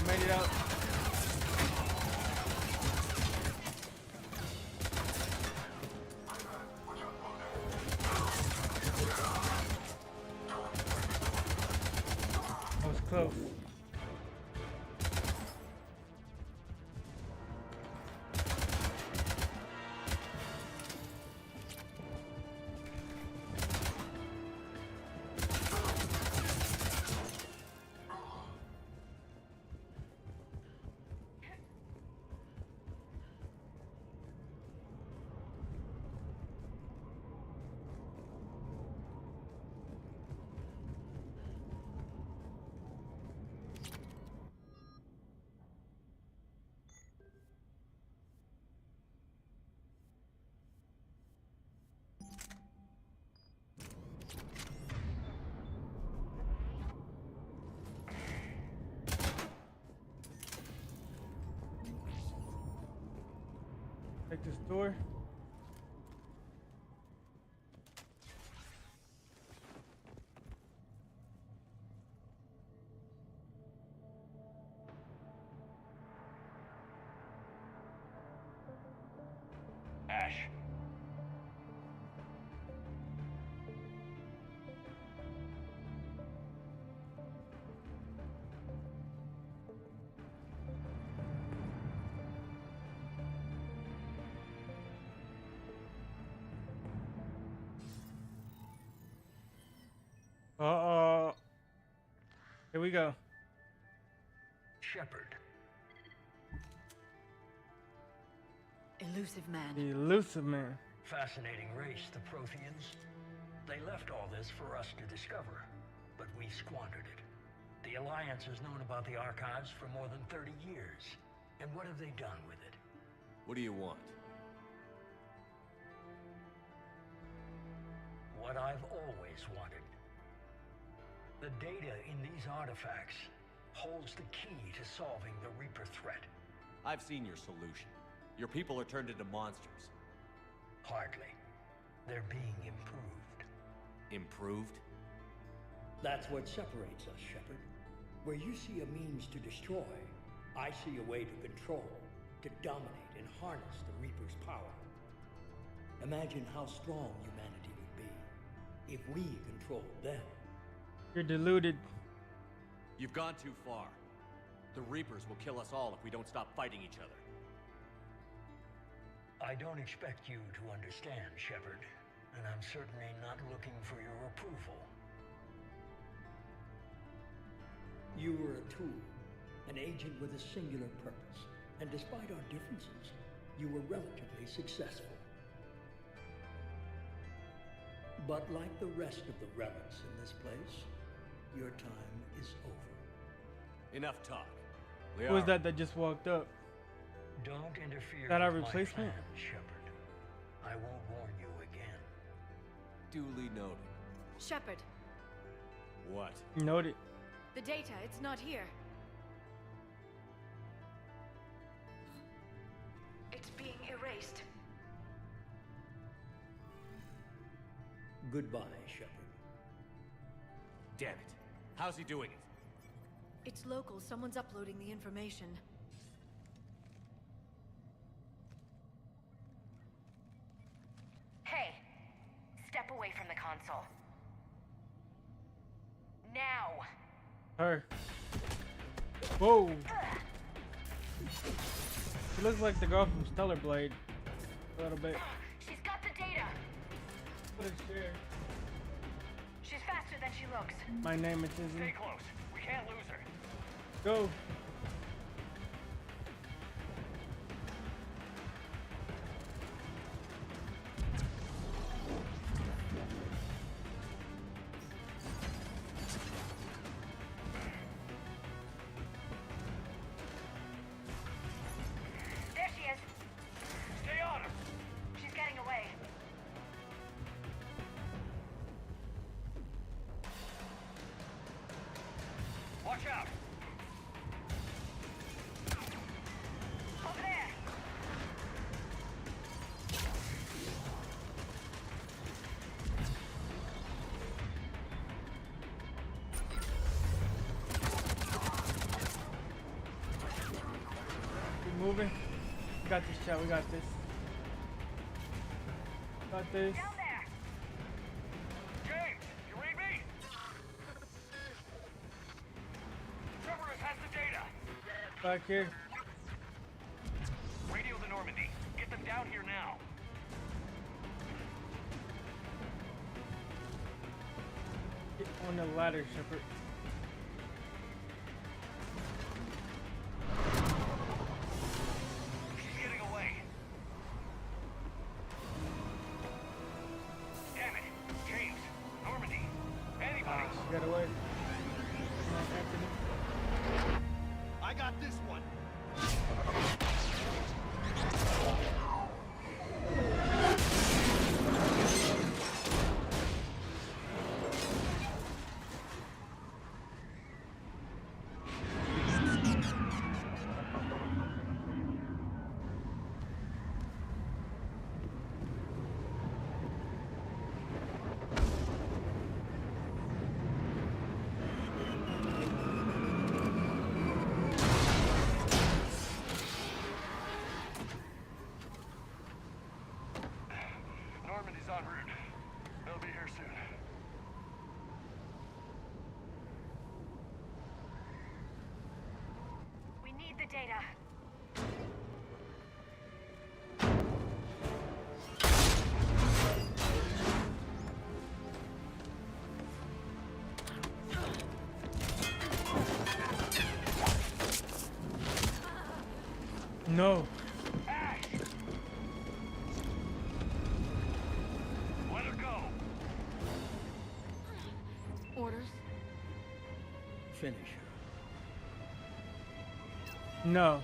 Made it out. That was close. Take this door. Ash. Uh-oh. Here we go. Shepard. Elusive man. The elusive man. Fascinating race, the Protheans. They left all this for us to discover, but we squandered it. The Alliance has known about the archives for more than 30 years. And what have they done with it? What do you want? What I've always wanted. The data in these artifacts holds the key to solving the Reaper threat. I've seen your solution. Your people are turned into monsters. Hardly. They're being improved. Improved? That's what separates us, Shepard. Where you see a means to destroy, I see a way to control, to dominate and harness the Reaper's power. Imagine how strong humanity would be if we controlled them. You're deluded. You've gone too far. The Reapers will kill us all if we don't stop fighting each other. I don't expect you to understand, Shepard, and I'm certainly not looking for your approval. You were a tool, an agent with a singular purpose, and despite our differences, you were relatively successful. But like the rest of the relics in this place, your time is over. Enough talk. Who was that just walked up? Don't interfere That our with my replacement? plans, Shepard. I won't warn you again. Duly noted. Shepard, What? Noted. the data, it's not here. It's being erased. Goodbye, Shepard. Damn it. How's he doing it? It's local. Someone's uploading the information. Hey, step away from the console. Now. Her. Whoa. She looks like the girl from Stellar Blade. A little bit. She's got the data. What is share? She's faster than she looks. My name is Stay Izzy. close. We can't lose her. Go. There she is. Stay on her. She's getting away. Watch out. Over there. Keep moving. We got this, chat. We got this. Got this. Down there. James, you read me? Cerberus has the data. Back here. Radio the Normandy. Get them down here now. Get on the ladder, Shepard. She's getting away. Damn it. James, Normandy, anybody. She got away. Come on, Anthony. I got this one. Normandy's en route. They'll be here soon. We need the data. No. Ash! Let her go. Orders? Finish her. No.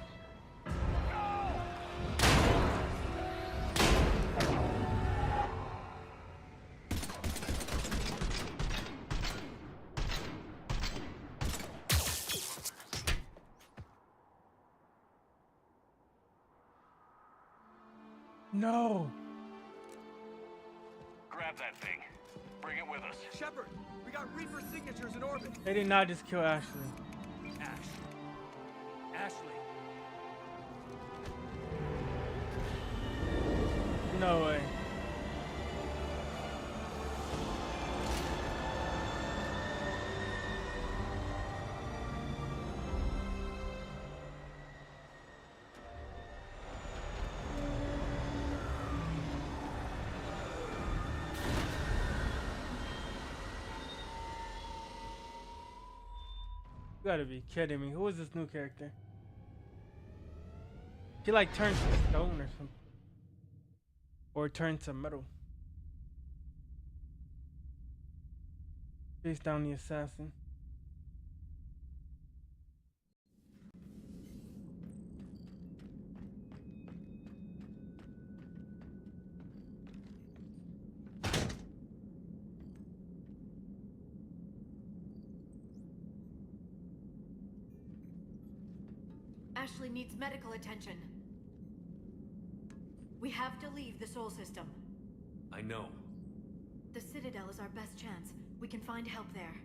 No. Grab that thing. Bring it with us. Shepard, we got Reaper signatures in orbit. They did not just kill Ashley. Ashley. No way. You gotta be kidding me. Who is this new character? He like turns to stone or something. Or turns to metal. Face down the assassin. Ashley needs medical attention. We have to leave the Sol system. I know. The Citadel is our best chance. We can find help there.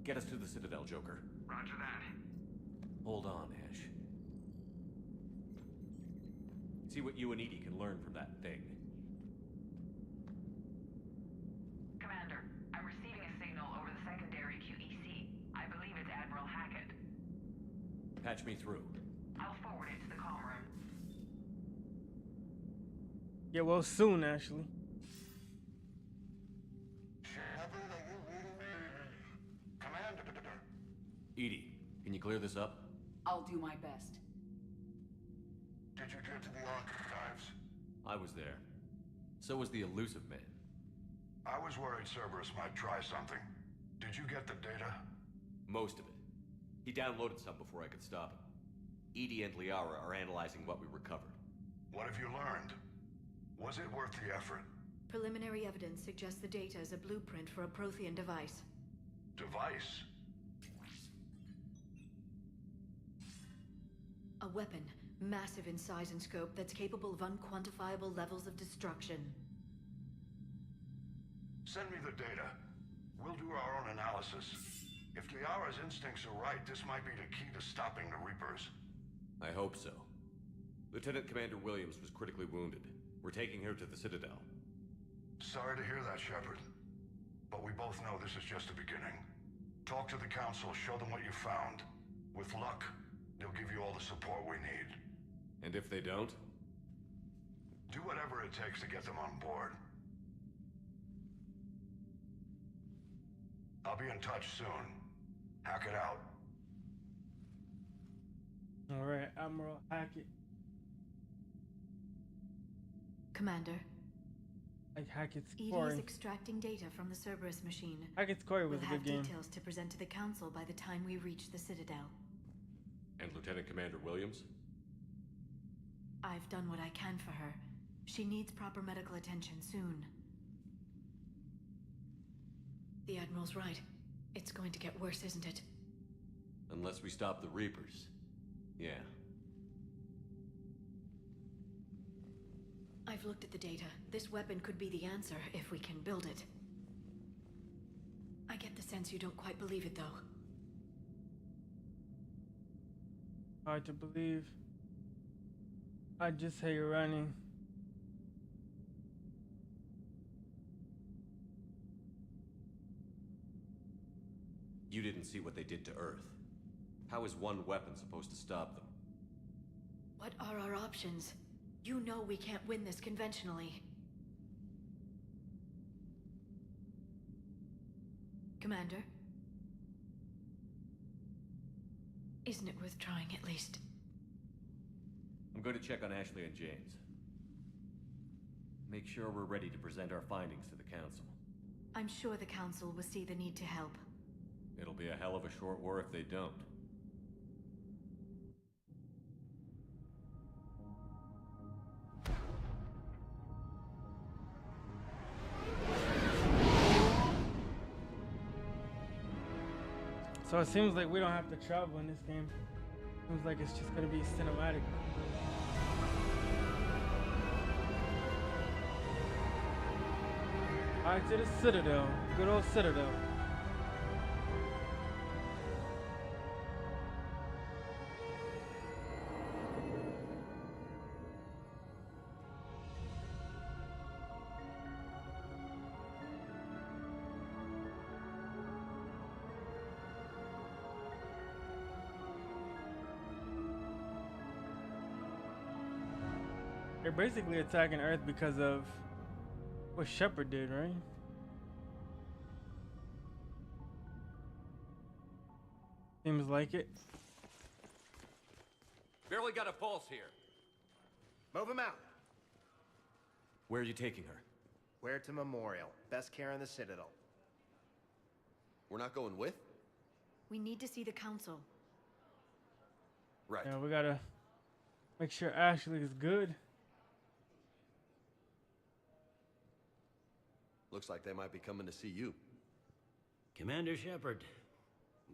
Get us to the Citadel, Joker. Roger that. Hold on, Ash. See what you and Edie can learn from that thing. Commander, I'm receiving a signal over the secondary QEC. I believe it's Admiral Hackett. Patch me through. I'll forward it to the comm room. Yeah, well, soon, Ashley. Edie, can you clear this up? I'll do my best. Did you get to the archives? I was there. So was the elusive man. I was worried Cerberus might try something. Did you get the data? Most of it. He downloaded some before I could stop him. Edie and Liara are analyzing what we recovered. What have you learned? Was it worth the effort? Preliminary evidence suggests the data is a blueprint for a Prothean device. Device? A weapon, massive in size and scope, that's capable of unquantifiable levels of destruction. Send me the data. We'll do our own analysis. If Liara's instincts are right, this might be the key to stopping the Reapers. I hope so. Lieutenant Commander Williams was critically wounded. We're taking her to the Citadel. Sorry to hear that, Shepard. But we both know this is just the beginning. Talk to the Council, show them what you found. With luck, they'll give you all the support we need. And if they don't? Do whatever it takes to get them on board. I'll be in touch soon. Hack it out. Alright, Admiral Hackett. Commander. Like Hackett's Edie Quarry. is extracting data from the Cerberus machine. Hackett's Quarry was we'll a good game. have details to present to the Council by the time we reach the Citadel. And Lieutenant Commander Williams? I've done what I can for her. She needs proper medical attention soon. The Admiral's right. It's going to get worse, isn't it? Unless we stop the Reapers. Yeah. I've looked at the data. This weapon could be the answer if we can build it. I get the sense you don't quite believe it, though. Hard to believe. I just hate running. You didn't see what they did to Earth. How is one weapon supposed to stop them? What are our options? You know we can't win this conventionally. Commander? Isn't it worth trying at least? I'm going to check on Ashley and James. Make sure we're ready to present our findings to the Council. I'm sure the Council will see the need to help. It'll be a hell of a short war if they don't. So it seems like we don't have to travel in this game. Seems like it's just gonna be cinematic. Alright, to the Citadel. Good old Citadel. They're basically attacking Earth because of what Shepard did, right? Seems like it. Barely got a pulse here. Move him out. Where are you taking her? Where to Memorial. Best care in the Citadel. We're not going with? We need to see the Council. Right. Yeah, we gotta make sure Ashley is good. Looks like they might be coming to see you. Commander Shepard,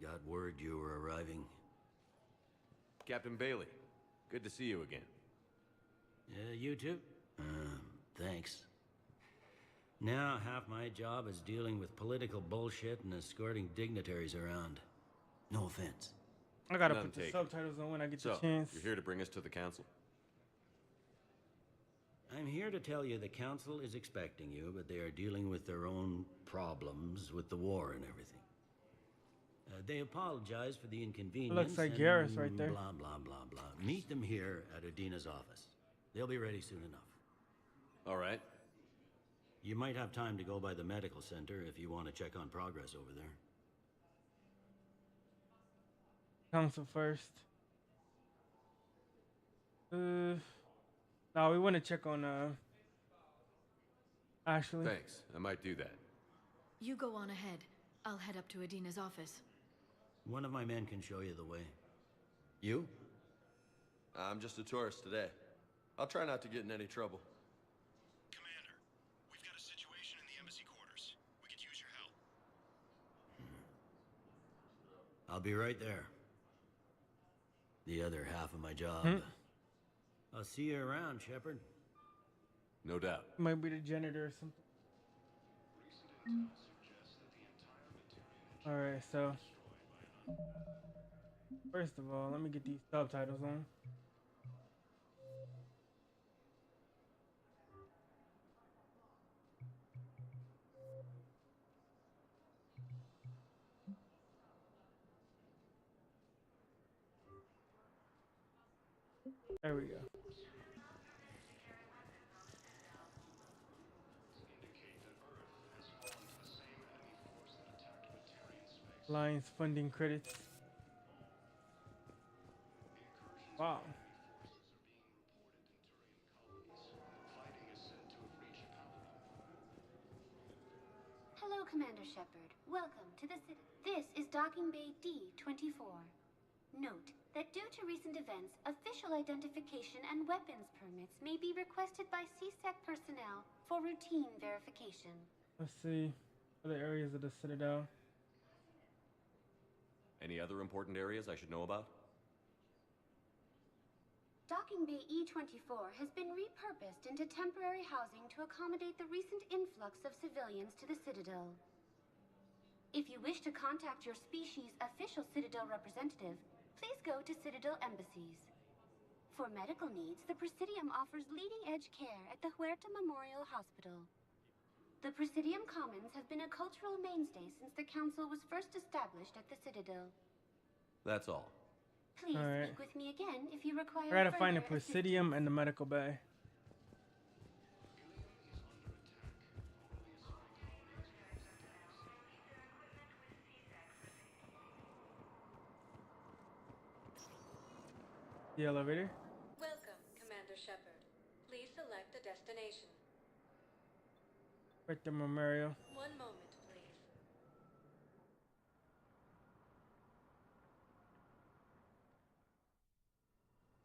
got word you were arriving. Captain Bailey. Good to see you again. You too? Thanks. Now half my job is dealing with political bullshit and escorting dignitaries around. No offense. I gotta None put the taken. subtitles on when I get the So, chance. you're here to bring us to the council? I'm here to tell you the council is expecting you, but they are dealing with their own problems with the war and everything. They apologize for the inconvenience. Looks like and Garrus right there. Blah, blah, blah, blah. Meet them here at Adina's office. They'll be ready soon enough. All right. You might have time to go by the medical center if you want to check on progress over there. Council first. No, we want to check on Ashley. Thanks. I might do that. You go on ahead. I'll head up to Adina's office. One of my men can show you the way. You? I'm just a tourist today. I'll try not to get in any trouble. Commander, we've got a situation in the embassy quarters. We could use your help. I'll be right there. The other half of my job. I'll see you around, Shepard. No doubt. Might be the janitor or something. Alright, so first of all, let me get these subtitles on. There we go. Alliance funding credits. Wow. Hello, Commander Shepard. Welcome to the city. This is Docking Bay D-24. Note that due to recent events, official identification and weapons permits may be requested by CSEC personnel for routine verification. Let's see other areas of the Citadel. Any other important areas I should know about? Docking Bay E-24 has been repurposed into temporary housing to accommodate the recent influx of civilians to the Citadel. If you wish to contact your species' official Citadel representative, please go to Citadel embassies. For medical needs, the Presidium offers leading-edge care at the Huerta Memorial Hospital. The Presidium Commons have been a cultural mainstay since the Council was first established at the Citadel. That's all. Please All right. speak with me again if you require I gotta find the further Presidium and the medical bay. The elevator. Welcome, Commander Shepard. Please select a destination. Right there, Memorial. One moment, please.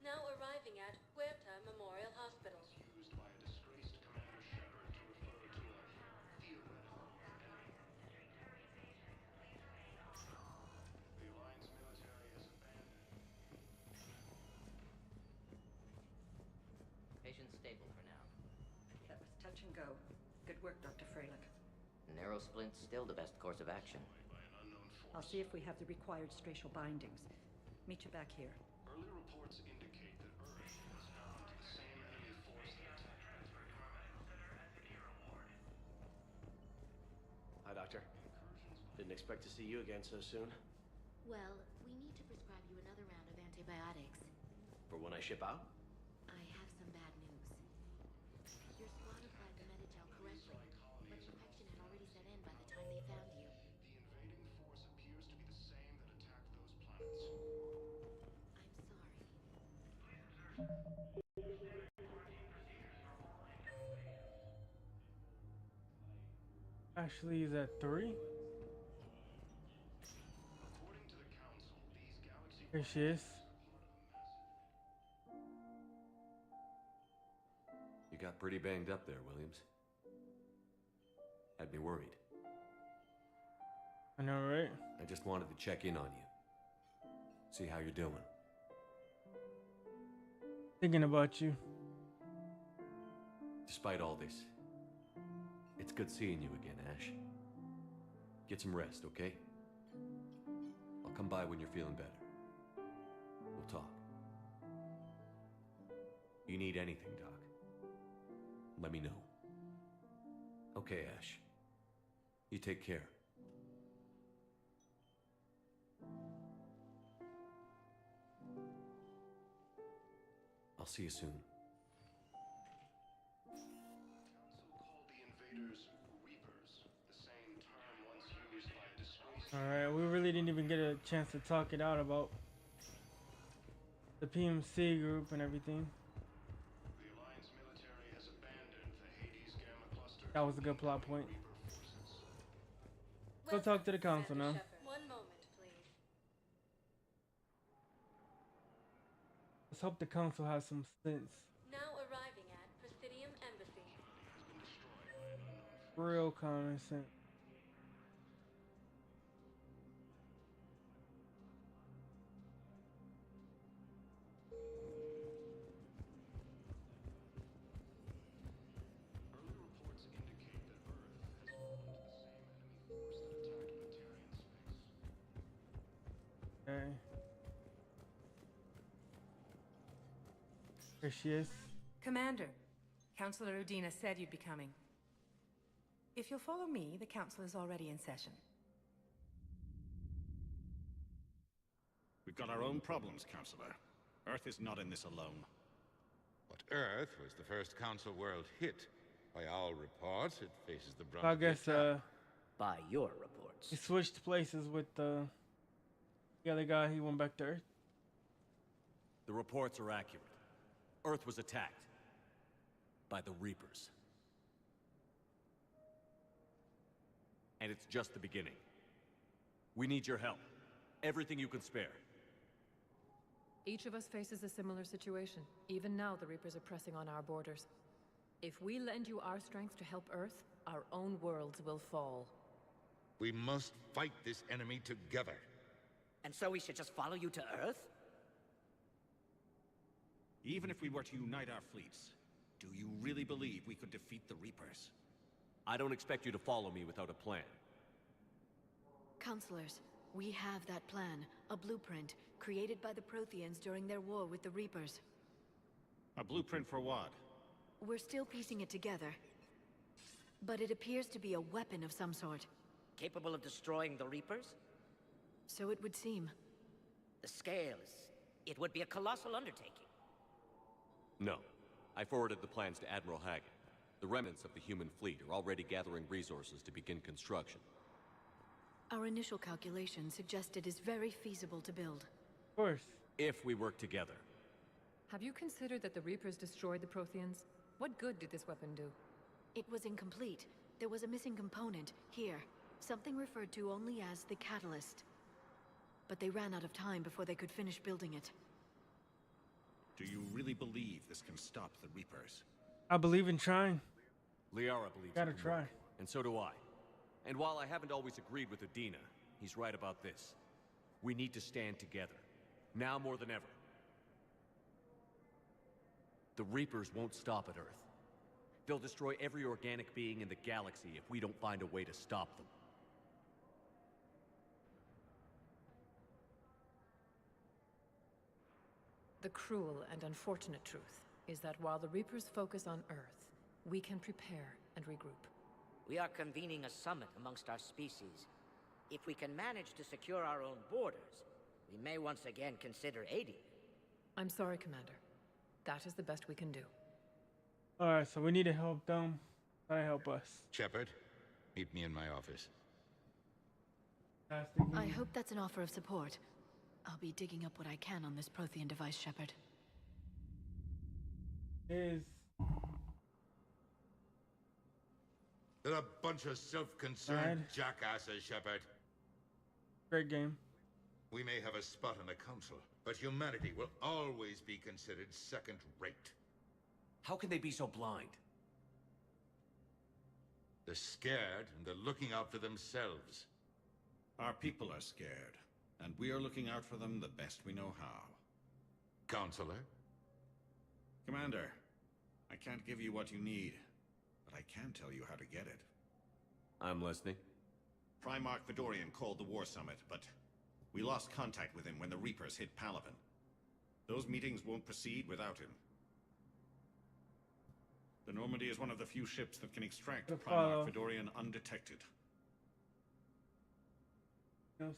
Now arriving at Huerta Memorial Hospital. Used by a disgraced Commander Shepard to refer to a theoretical enemy. The Alliance military has abandoned. Patient stable for now. That was touch and go. Good work, Dr. Freilich. Narrow splint's still the best course of action. I'll see if we have the required spatial bindings. Meet you back here. Early reports indicate that Earth was bound to the same enemy force that attacked. Hi, Doctor. Didn't expect to see you again so soon. Well, we need to prescribe you another round of antibiotics. For when I ship out? I have some bad news. Your squad applied the Metagel correctly, but infection had already set in by the time they found you. The invading force appears to be the same that attacked those planets. Ashley is at 3. According to the Council, these galaxy Here she is. You got pretty banged up there, Williams. Had me worried. I know, right? I just wanted to check in on you. See how you're doing. Thinking about you. Despite all this, it's good seeing you again, Ash. Get some rest, okay? I'll come by when you're feeling better. We'll talk. You need anything, Doc, let me know. Okay, Ash. You take care. I'll see you soon. Alright, we really didn't even get a chance to talk it out about the PMC group and everything. That was a good plot point. Go talk to the council now. One moment, please. Let's hope the council has some sense. Now arriving at Presidium Embassy. Real common sense. Okay. Here she is. Commander, Councilor Udina said you'd be coming. If you'll follow me, the council is already in session. We've got our own problems, Councilor. Earth is not in this alone. But Earth was the first Council world hit. By all reports, it faces the brunt I of the guess attack. By your reports. He switched places with the other guy. He went back to Earth. The reports are accurate. Earth was attacked by the Reapers. And it's just the beginning. We need your help. Everything you can spare. Each of us faces a similar situation. Even now, the Reapers are pressing on our borders. If we lend you our strength to help Earth, our own worlds will fall. We must fight this enemy together. And so we should just follow you to Earth? Even if we were to unite our fleets, do you really believe we could defeat the Reapers? I don't expect you to follow me without a plan. Counselors, we have that plan, a blueprint, created by the Protheans during their war with the Reapers. A blueprint for what? We're still piecing it together. But it appears to be a weapon of some sort. Capable of destroying the Reapers? So it would seem. The scale is... it would be a colossal undertaking. No. I forwarded the plans to Admiral Hagen. The remnants of the human fleet are already gathering resources to begin construction. Our initial calculations suggest it is very feasible to build. Of course. If we work together. Have you considered that the Reapers destroyed the Protheans? What good did this weapon do? It was incomplete. There was a missing component, here. Something referred to only as the catalyst. But they ran out of time before they could finish building it. Do you really believe this can stop the Reapers? I believe in trying. Liara believes Gotta it can try. work, and so do I. And while I haven't always agreed with Udina, he's right about this. We need to stand together. Now more than ever. The Reapers won't stop at Earth. They'll destroy every organic being in the galaxy if we don't find a way to stop them. The cruel and unfortunate truth is that while the Reapers focus on Earth, we can prepare and regroup. We are convening a summit amongst our species. If we can manage to secure our own borders, we may once again consider aiding. I'm sorry, Commander. That is the best we can do. Alright, so we need to help them. Try to help us. Shepard, meet me in my office. I hope that's an offer of support. I'll be digging up what I can on this Prothean device, Shepard. Is They're a bunch of self-concerned jackasses, Shepard. Great game. We may have a spot on the council, but humanity will always be considered second-rate. How can they be so blind? They're scared, and they're looking out for themselves. Our people are scared, and we are looking out for them the best we know how. Counselor? Commander, I can't give you what you need, but I can tell you how to get it. I'm listening. Primarch Fedorian called the War Summit, but we lost contact with him when the Reapers hit Palaven. Those meetings won't proceed without him. The Normandy is one of the few ships that can extract Primarch Fedorian undetected. Yes.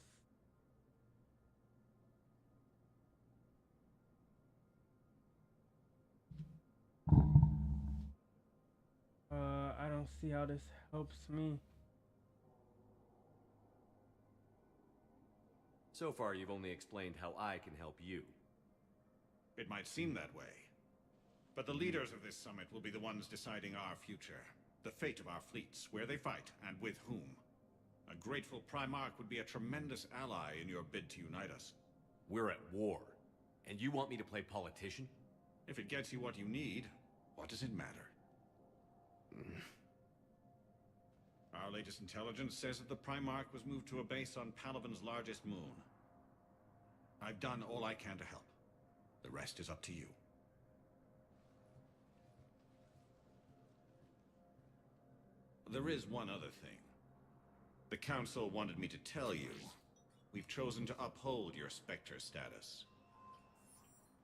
I don't see how this helps me. So far, you've only explained how I can help you. It might seem that way. But the leaders of this summit will be the ones deciding our future. The fate of our fleets, where they fight, and with whom. A grateful Primarch would be a tremendous ally in your bid to unite us. We're at war. And you want me to play politician? If it gets you what you need, what does it matter? Our latest intelligence says that the Primarch was moved to a base on Palaven's largest moon. I've done all I can to help. The rest is up to you. There is one other thing. The Council wanted me to tell you, we've chosen to uphold your Spectre status.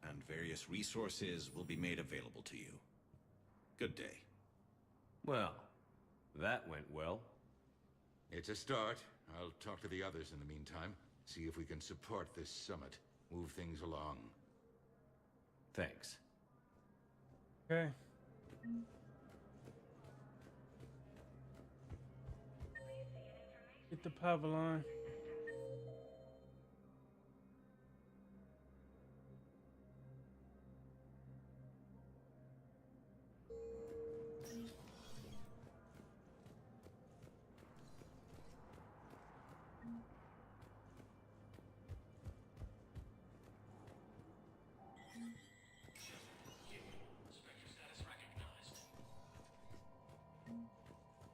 And various resources will be made available to you. Good day. Well, that went well. It's a start. I'll talk to the others in the meantime. See if we can support this summit. Move things along. Thanks. Okay. Get the pavilion.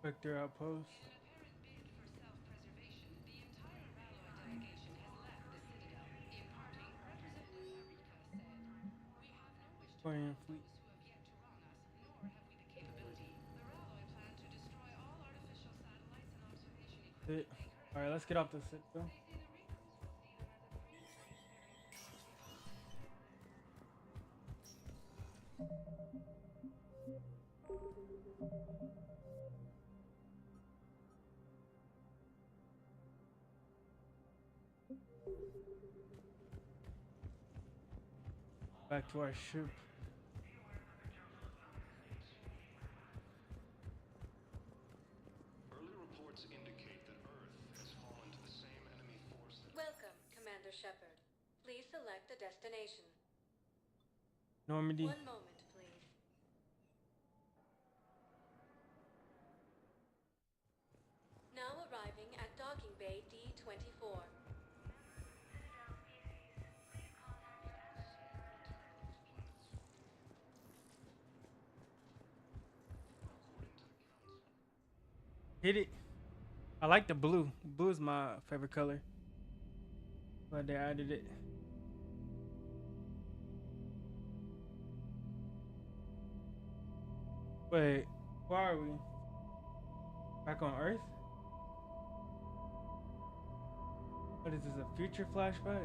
Spectre outpost. Korean fleet. Alright, let's get off the citadel. Back to our ship. Early reports indicate that Earth has fallen to the same enemy force that... Welcome, Commander Shepard. Please select a destination. Normandy. One moment, please. Now arriving at Docking Bay D-24. Hit it. I like the blue. Blue is my favorite color. But they added it. Wait, where are we? Back on Earth? What is this, a future flashback?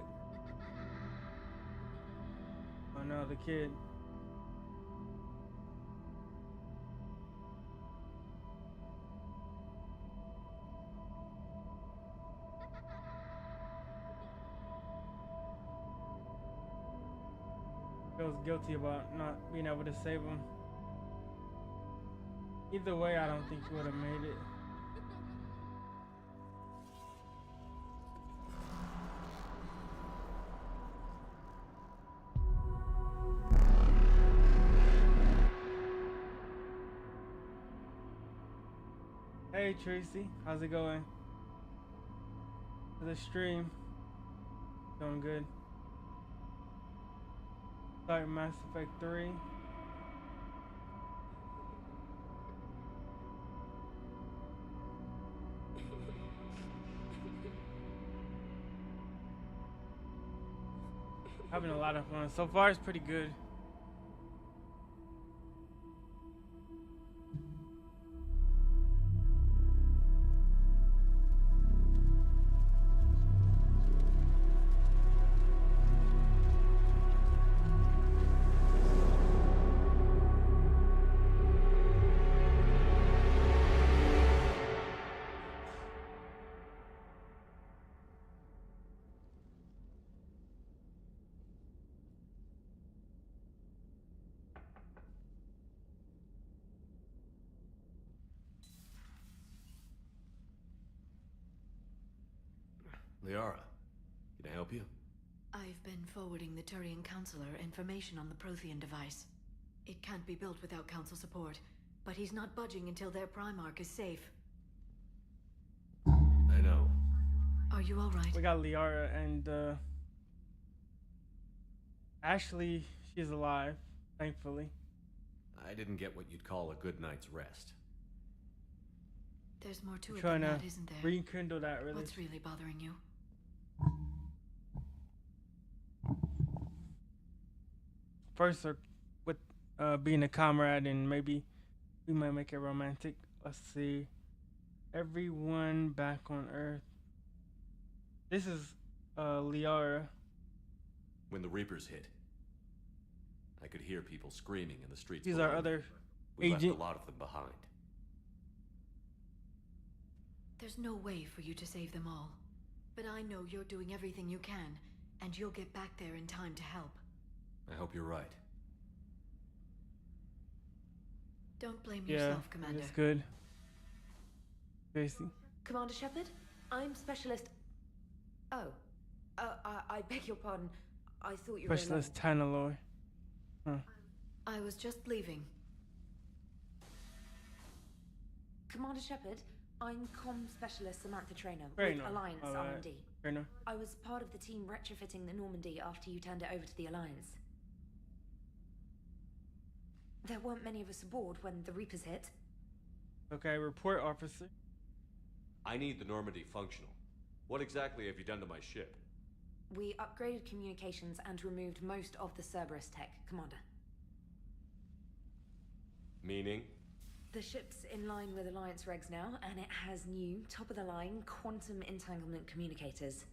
Oh no, the kid. Feels guilty about not being able to save him. Either way, I don't think he would have made it. Hey Tracy, how's it going? The stream. Going good. Start Mass Effect 3. Having a lot of fun. So far it's pretty good. Liara, can I help you? I've been forwarding the Turian Counselor information on the Prothean device. It can't be built without Council support, but he's not budging until their Primarch is safe. I know. Are you alright? We got Liara and Ashley, she's alive, thankfully. I didn't get what you'd call a good night's rest. There's more to it Trying than to that, isn't there? rekindle that relationship. What's really bothering you? First, with being a comrade, and maybe we might make it romantic. Let's see. Everyone back on Earth. This is Liara. When the Reapers hit, I could hear people screaming in the streets. These below are me. other We left agent. a lot of them behind. There's no way for you to save them all. But I know you're doing everything you can, and you'll get back there in time to help. I hope you're right. Don't blame Yeah, yourself, Commander. it's good. Tracy. Commander Shepard, I'm Specialist... Oh. I beg your pardon. I thought you were Specialist Tanaloy. Huh. I was just leaving. Commander Shepard, I'm Comm Specialist Samantha Traynor Traynor. with Alliance Alright. R&D. Traynor. I was part of the team retrofitting the Normandy after you turned it over to the Alliance. There weren't many of us aboard when the Reapers hit. Okay, report officer. I need the Normandy functional. What exactly have you done to my ship? We upgraded communications and removed most of the Cerberus tech, Commander. Meaning? The ship's in line with Alliance regs now, and it has new, top-of-the-line quantum entanglement communicators.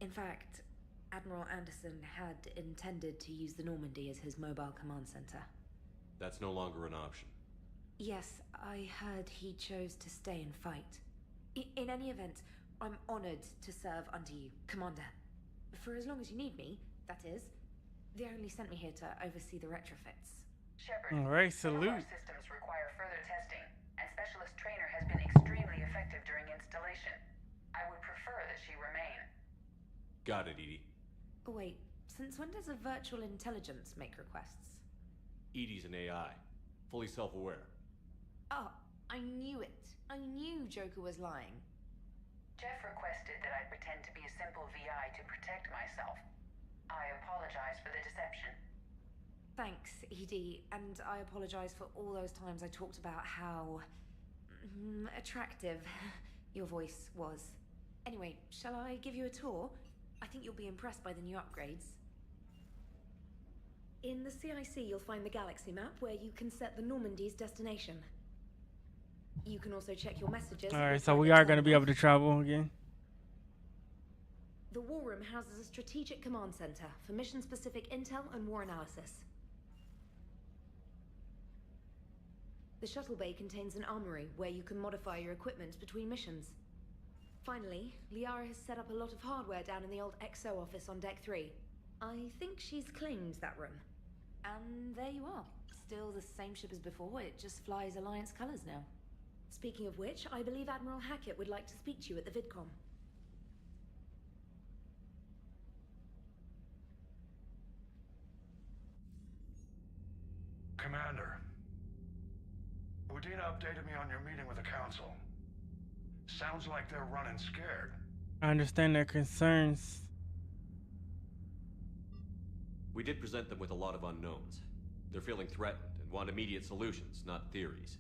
In fact, Admiral Anderson had intended to use the Normandy as his mobile command center. That's no longer an option. Yes, I heard he chose to stay and fight. In any event, I'm honored to serve under you, Commander. For as long as you need me, that is. They only sent me here to oversee the retrofits. Shepard, Alright, some of our salute. systems require further testing, and Specialist Traynor has been extremely effective during installation. I would prefer that she remain. Got it, Edie. Oh, wait, since when does a virtual intelligence make requests? Edie's an AI, fully self-aware. Oh, I knew it. I knew Joker was lying. Jeff requested that I pretend to be a simple VI to protect myself. I apologize for the deception. Thanks, Edie, and I apologize for all those times I talked about how... attractive your voice was. Anyway, shall I give you a tour? I think you'll be impressed by the new upgrades. In the CIC, you'll find the galaxy map where you can set the Normandy's destination. You can also check your messages. Alright, so we are going to be able to travel again. The War Room houses a strategic command center for mission-specific intel and war analysis. The shuttle bay contains an armory where you can modify your equipment between missions. Finally, Liara has set up a lot of hardware down in the old XO office on Deck 3. I think she's claimed that room. And there you are. Still the same ship as before, it just flies Alliance colors now. Speaking of which, I believe Admiral Hackett would like to speak to you at the VidCom. Commander, Udina updated me on your meeting with the Council. Sounds like they're running scared. I understand their concerns. We did present them with a lot of unknowns. They're feeling threatened and want immediate solutions, not theories.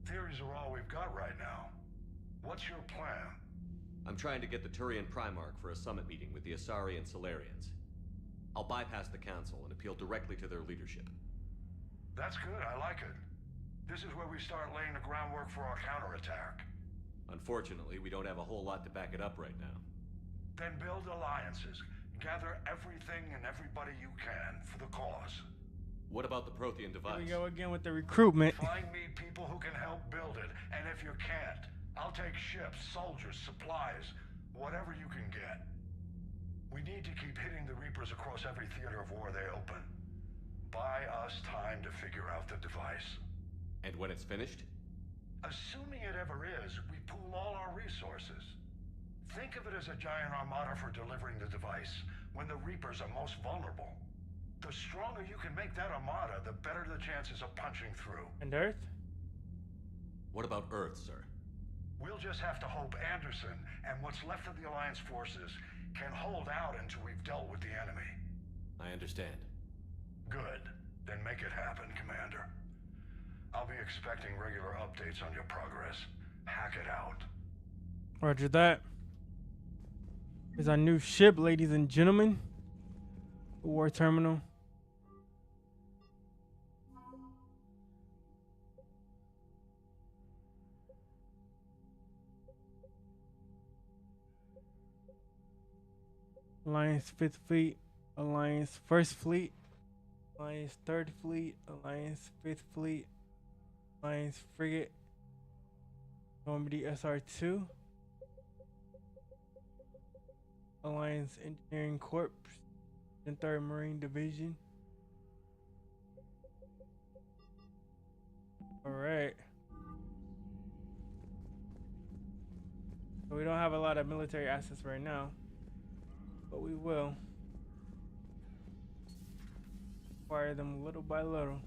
Theories are all we've got right now. What's your plan? I'm trying to get the Turian Primarch for a summit meeting with the Asari and Solarians. I'll bypass the Council and appeal directly to their leadership. That's good, I like it. This is where we start laying the groundwork for our counterattack. Unfortunately, we don't have a whole lot to back it up right now. Then build alliances. Gather everything and everybody you can for the cause. What about the Prothean device? Here we go again with the recruitment. Find me people who can help build it, and if you can't, I'll take ships, soldiers, supplies, whatever you can get. We need to keep hitting the Reapers across every theater of war they open. Buy us time to figure out the device. And when it's finished? Assuming it ever is, we pool all our resources. Think of it as a giant armada for delivering the device when the Reapers are most vulnerable. The stronger you can make that armada, the better the chances of punching through. And Earth? What about Earth, sir? We'll just have to hope Anderson and what's left of the Alliance forces can hold out until we've dealt with the enemy. I understand. Good. Then make it happen, Commander. I'll be expecting regular updates on your progress. Hack it out. Roger that. Here's our new ship, ladies and gentlemen. War terminal. Alliance 5th Fleet, Alliance 1st Fleet, Alliance 3rd Fleet, Alliance 5th Fleet, Alliance Frigate, Normandy SR2, Alliance Engineering Corps, and 3rd Marine Division. Alright. So we don't have a lot of military assets right now, but we will acquire them little by little.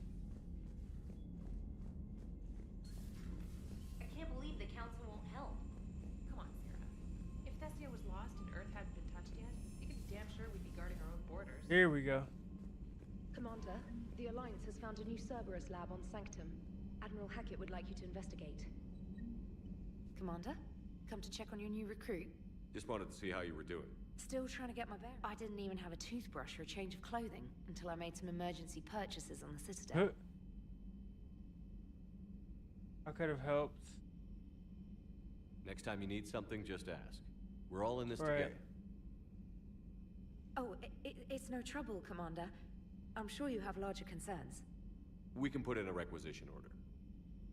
I can't believe the council won't help. Come on, Sarah. If Thessia was lost and Earth hadn't been touched yet, you can be damn sure we'd be guarding our own borders. Here we go. Commander, the Alliance has found a new Cerberus lab on Sanctum. Admiral Hackett would like you to investigate. Commander, come to check on your new recruit. Just wanted to see how you were doing. Still trying to get my bearings. I didn't even have a toothbrush or a change of clothing until I made some emergency purchases on the Citadel. I could have helped. Next time you need something, just ask. We're all in this Right. together. Oh, it's no trouble, Commander. I'm sure you have larger concerns. We can put in a requisition order.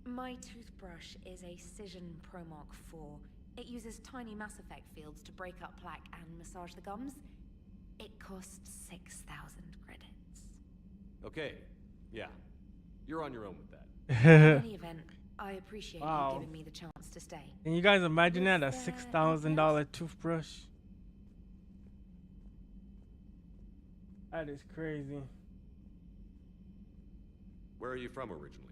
My toothbrush is a Cision Pro Mark 4. It uses tiny Mass Effect fields to break up plaque and massage the gums. It costs 6,000 credits. Okay, yeah. You're on your own with that. In any event, I appreciate Wow. you giving me the chance to stay. Can you guys imagine that? A $6,000 toothbrush? That is crazy. Where are you from originally?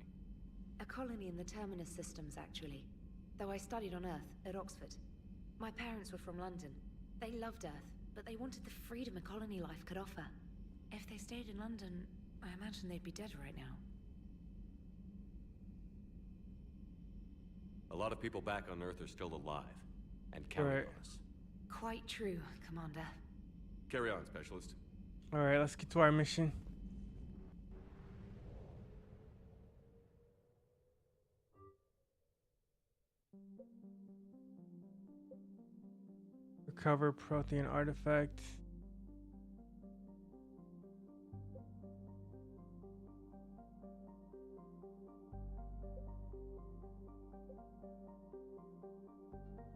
A colony in the Terminus systems, actually. Though I studied on Earth, at Oxford. My parents were from London. They loved Earth, but they wanted the freedom a colony life could offer. If they stayed in London, I imagine they'd be dead right now. A lot of people back on Earth are still alive, and counting Right. on us. Quite true, Commander. Carry on, Specialist. Alright, let's get to our mission. Recover Prothean artifact.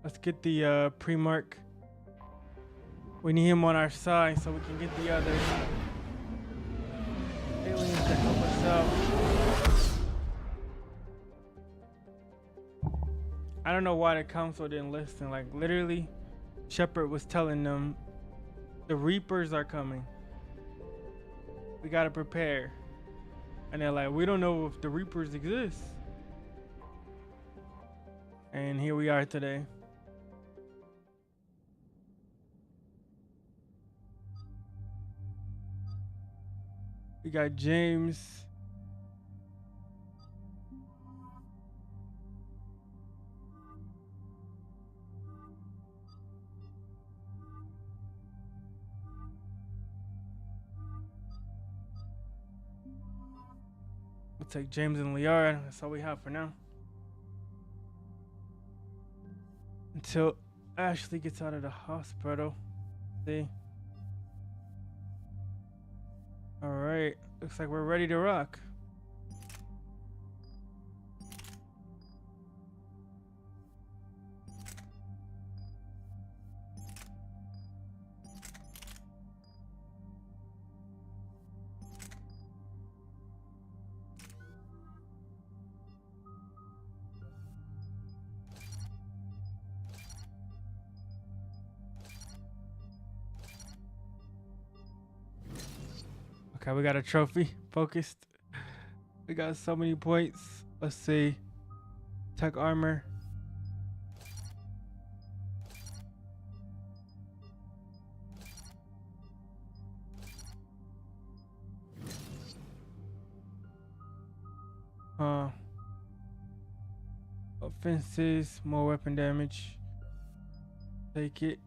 Let's get the Primarch. We need him on our side so we can get the other aliens to help us out. I don't know why the council didn't listen. Like, literally, Shepard was telling them the Reapers are coming. We gotta prepare. And they're like, we don't know if the Reapers exist. And here we are today. We got James. We'll take James and Liara. That's all we have for now. Until Ashley gets out of the hospital. See? Alright, looks like we're ready to rock. Okay, we got a trophy. Focused. We got so many points. Let's see. Tech armor. Offenses, more weapon damage. Take it.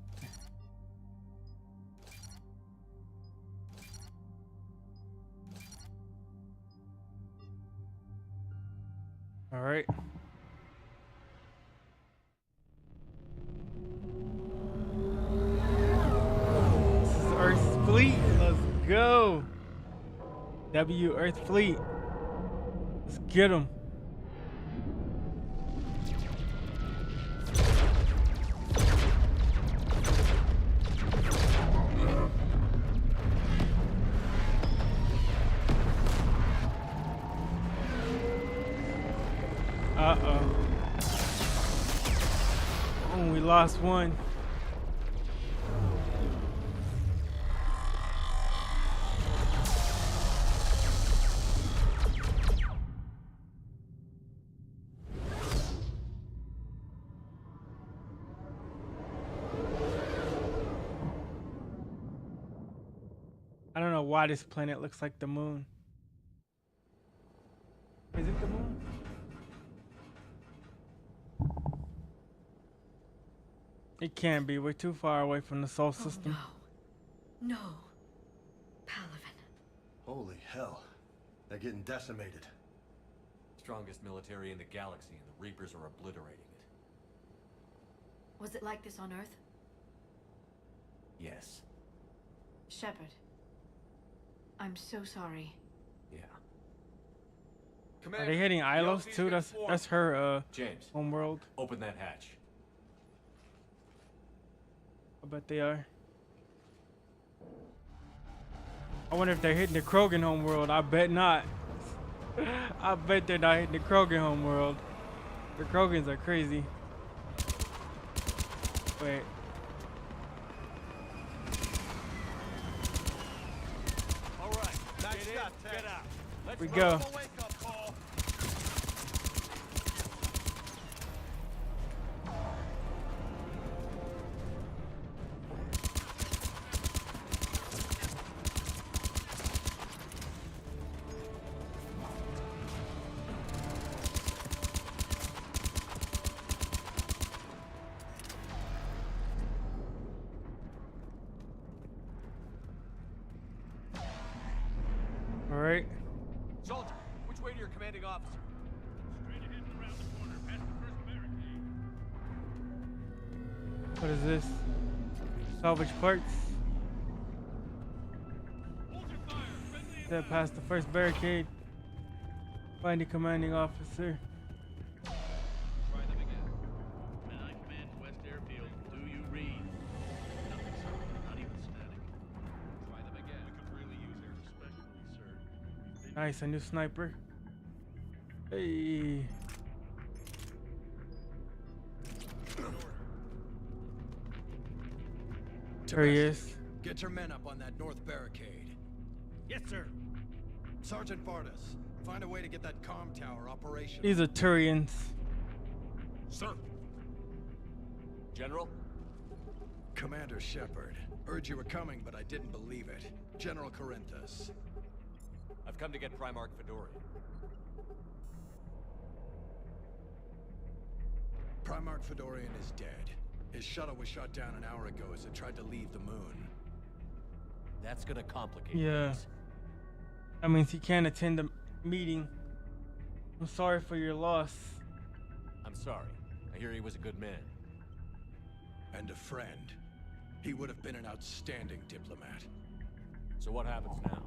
All right. This is Earth's fleet. Let's go. W Earth fleet. Let's get them. Oh, we lost one. I don't know why this planet looks like the moon. Is it the moon? It can't be. We're too far away from the solar system. No. Palaven. Holy hell. They're getting decimated. Strongest military in the galaxy, and the Reapers are obliterating it. Was it like this on Earth? Yes. Shepard. I'm so sorry. Yeah. Are they hitting Ilos too? That's her James, homeworld. Open that hatch. I bet they are. I wonder if they're hitting the Krogan homeworld. I bet not. I bet they're not hitting the Krogan homeworld. The Krogans are crazy. Wait. All right, nice shot, Tex. Get out. Let's We go. a wake-up call. All right. Soldier, which way to your commanding officer? Straight ahead and around the corner, past the first barricade. What is this? Salvage parts. Step past the first barricade. Find the commanding officer. Try them again. And I command West Airfield. Do you read? Nothing, sir. Not even static. Try them again. We could really use air, especially, sir. Nice, a new sniper. Hey. There he is. Get your men up on that north barricade. Yes, sir. Sergeant Vardas, find a way to get that comm tower operational. These are Turians. Sir. General? Commander Shepard. Heard you were coming, but I didn't believe it. General Corinthus. I've come to get Primarch Fedorian. Primarch Fedorian is dead. His shuttle was shot down an hour ago as it tried to leave the moon. That's gonna complicate Yeah. things. That means he can't attend the meeting. I'm sorry for your loss. I'm sorry. I hear he was a good man. And a friend. He would have been an outstanding diplomat. So what happens now?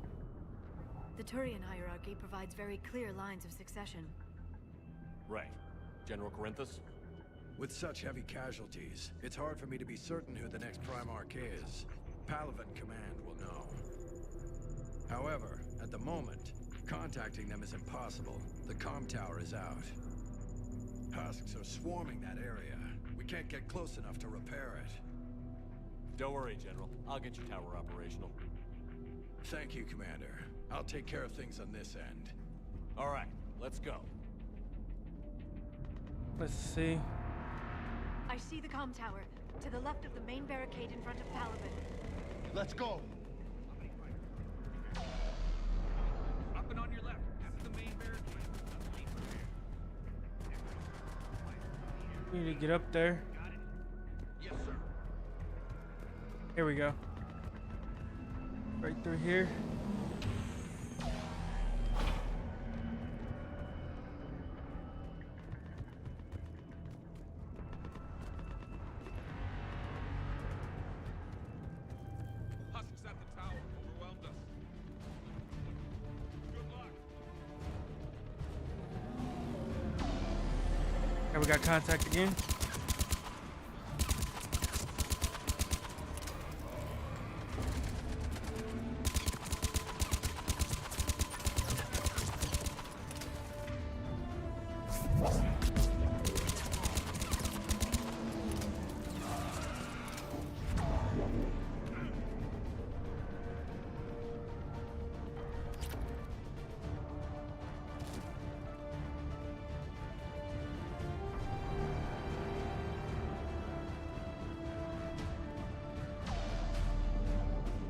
The Turian hierarchy provides very clear lines of succession. Right. General Corinthus? With such heavy casualties, it's hard for me to be certain who the next Primarch is. Palaven Command will know. However, at the moment, contacting them is impossible. The comm tower is out. Husks are swarming that area. We can't get close enough to repair it. Don't worry, General. I'll get your tower operational. Thank you, Commander. I'll take care of things on this end. All right, let's go. Let's see. I see the comm tower. To the left of the main barricade in front of Palaven. Let's go. Up and on your left, after the main barricade. We need to get up there. Yes, sir. Here we go. Right through here. Huskies at the tower overwhelmed us. Good luck. Okay, we got contact again.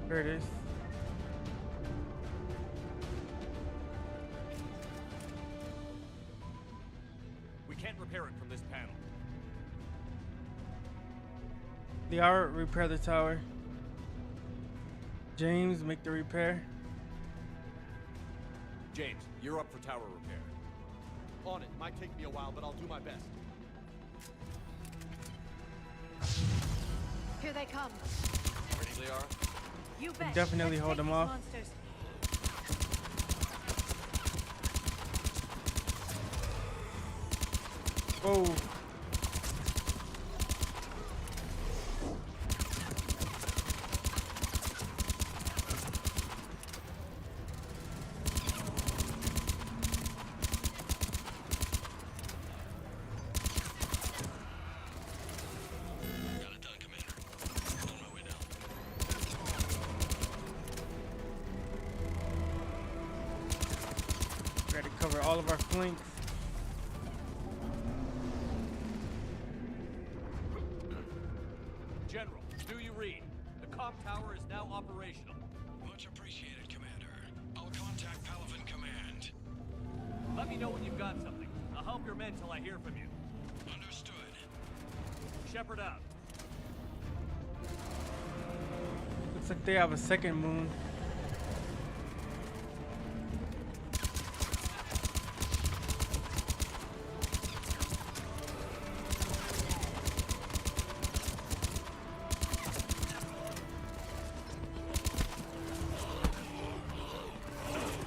There it is. We can't repair it from this panel. Liara, repair the tower. James, make the repair. James, you're up for tower repair. On it. Might take me a while, but I'll do my best. Here they come. Ready, Liara? You bet. Definitely Let's hold take them these off. monsters. Whoa. Got it done, Commander. On my way down. We got to cover all of our flanks. General, do you read? The comm tower is now operational. Much appreciated, Commander. I'll contact Palaven Command. Let me know when you've got something. I'll help your men till I hear from you. Understood. Shepard out. Looks like they have a second moon.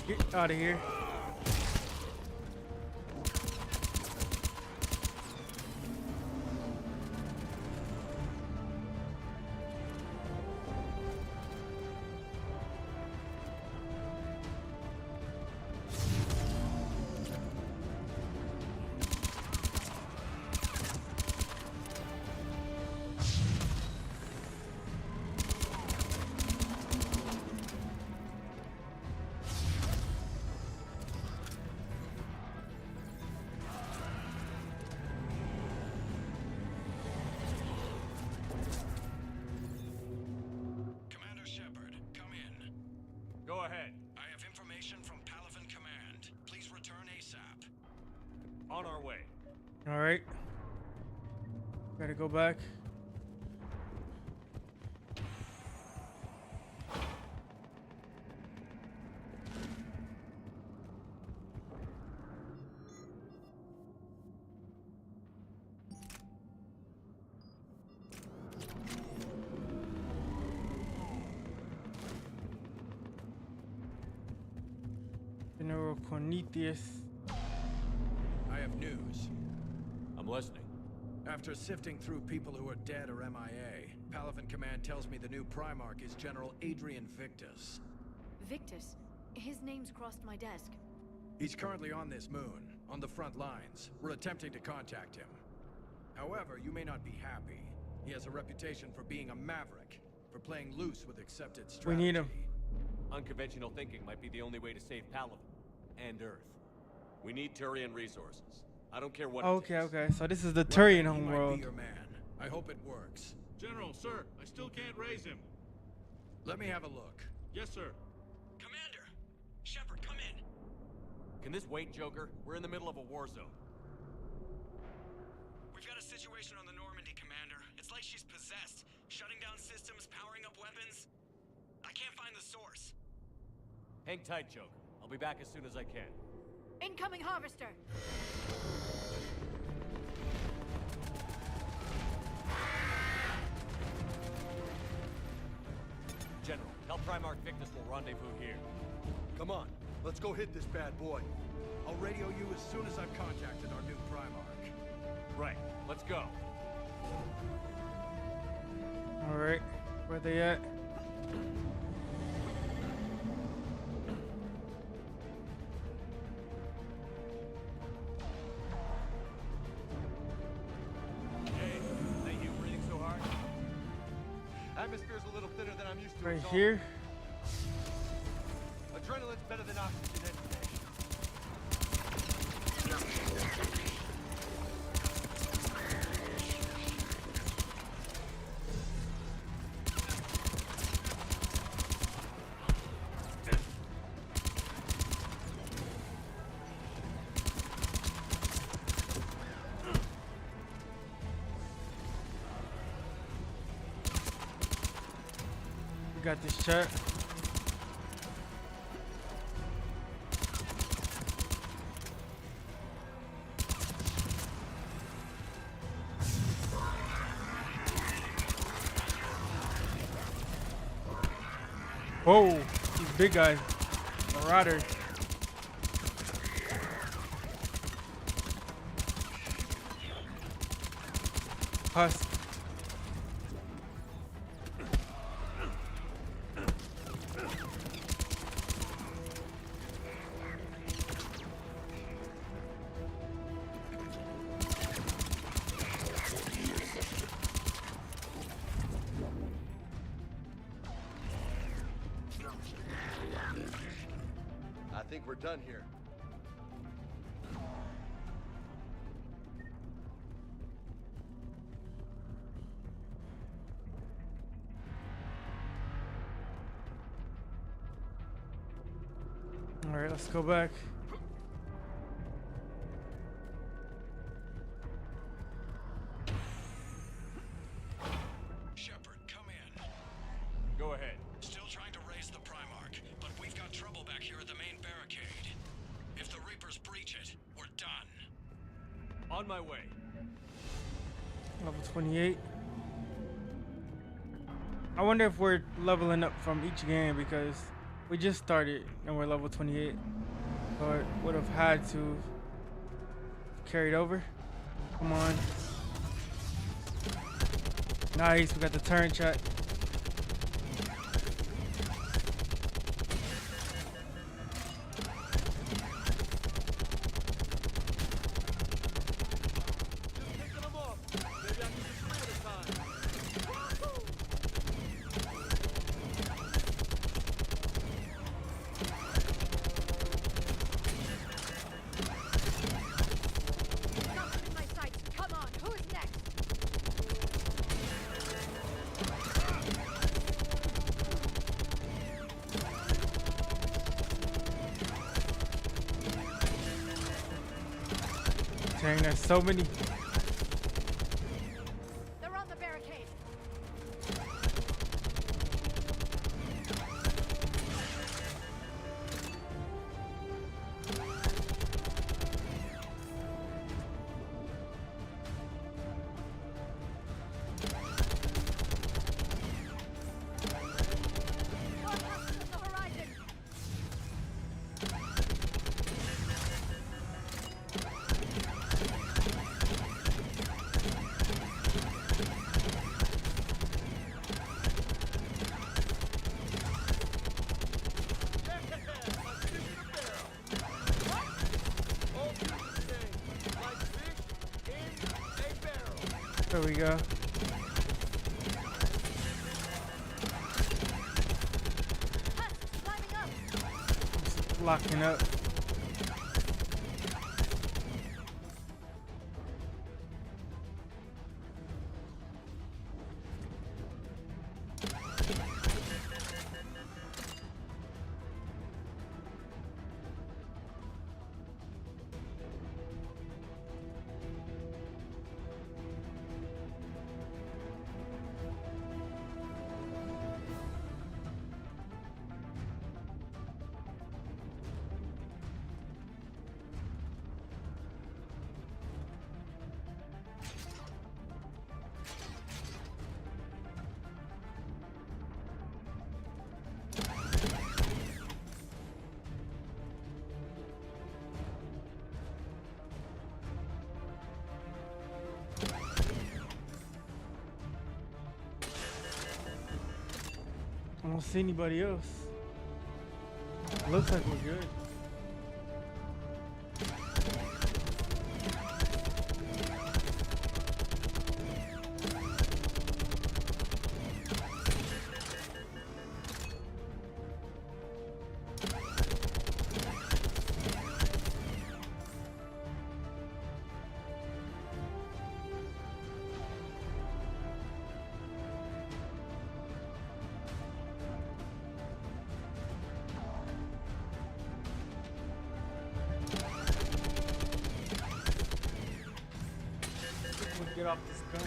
Get out of here. Commander Shepard, come in. Go ahead. I have information from Palaven Command. Please return ASAP. On our way. All right. Gotta go back. General Cornelius. I have news. I'm listening. After sifting through people who are dead or MIA, Palaven Command tells me the new Primarch is General Adrian Victus. Victus. His name's crossed my desk. He's currently on this moon, on the front lines. We're attempting to contact him. However, you may not be happy. He has a reputation for being a maverick, for playing loose with accepted strategy. We need him. Unconventional thinking might be the only way to save Palaven and Earth. We need Turian resources. I don't care what. Okay, okay. So this is the Turian homeworld. Be your man. I hope it works. General, sir, I still can't raise him. Let me have a look. Yes, sir. Commander! Shepard, come in. Can this wait, Joker? We're in the middle of a war zone. We've got a situation on the Normandy, Commander. It's like she's possessed. Shutting down systems, powering up weapons. I can't find the source. Hang tight, Joker. I'll be back as soon as I can. Incoming harvester! General, tell Primarch Victus we'll rendezvous here. Come on, let's go hit this bad boy. I'll radio you as soon as I've contacted our new Primarch. Right, let's go. Alright, where they at? Atmosphere's a little thinner than I'm used to. Right here. Adrenaline's better than oxygen any day. We got this chat. Whoa, these big guys. Marauders. Husk. I think we're done here. All right, let's go back. Shepard, come in. Go ahead. Still trying to raise the Primarch, but we've got trouble back here at the main barricade. If the Reapers breach it, we're done. On my way. Level 28. I wonder if we're leveling up from each game because we just started and we're level 28. So it would have had to carried over. Come on. Nice, we got the turn chat. Dang, there's so many. They're on the barricade. More husks on the horizon. There we go. Husks climbing locking up. I don't see anybody else. Looks like we're good. Get off this gun.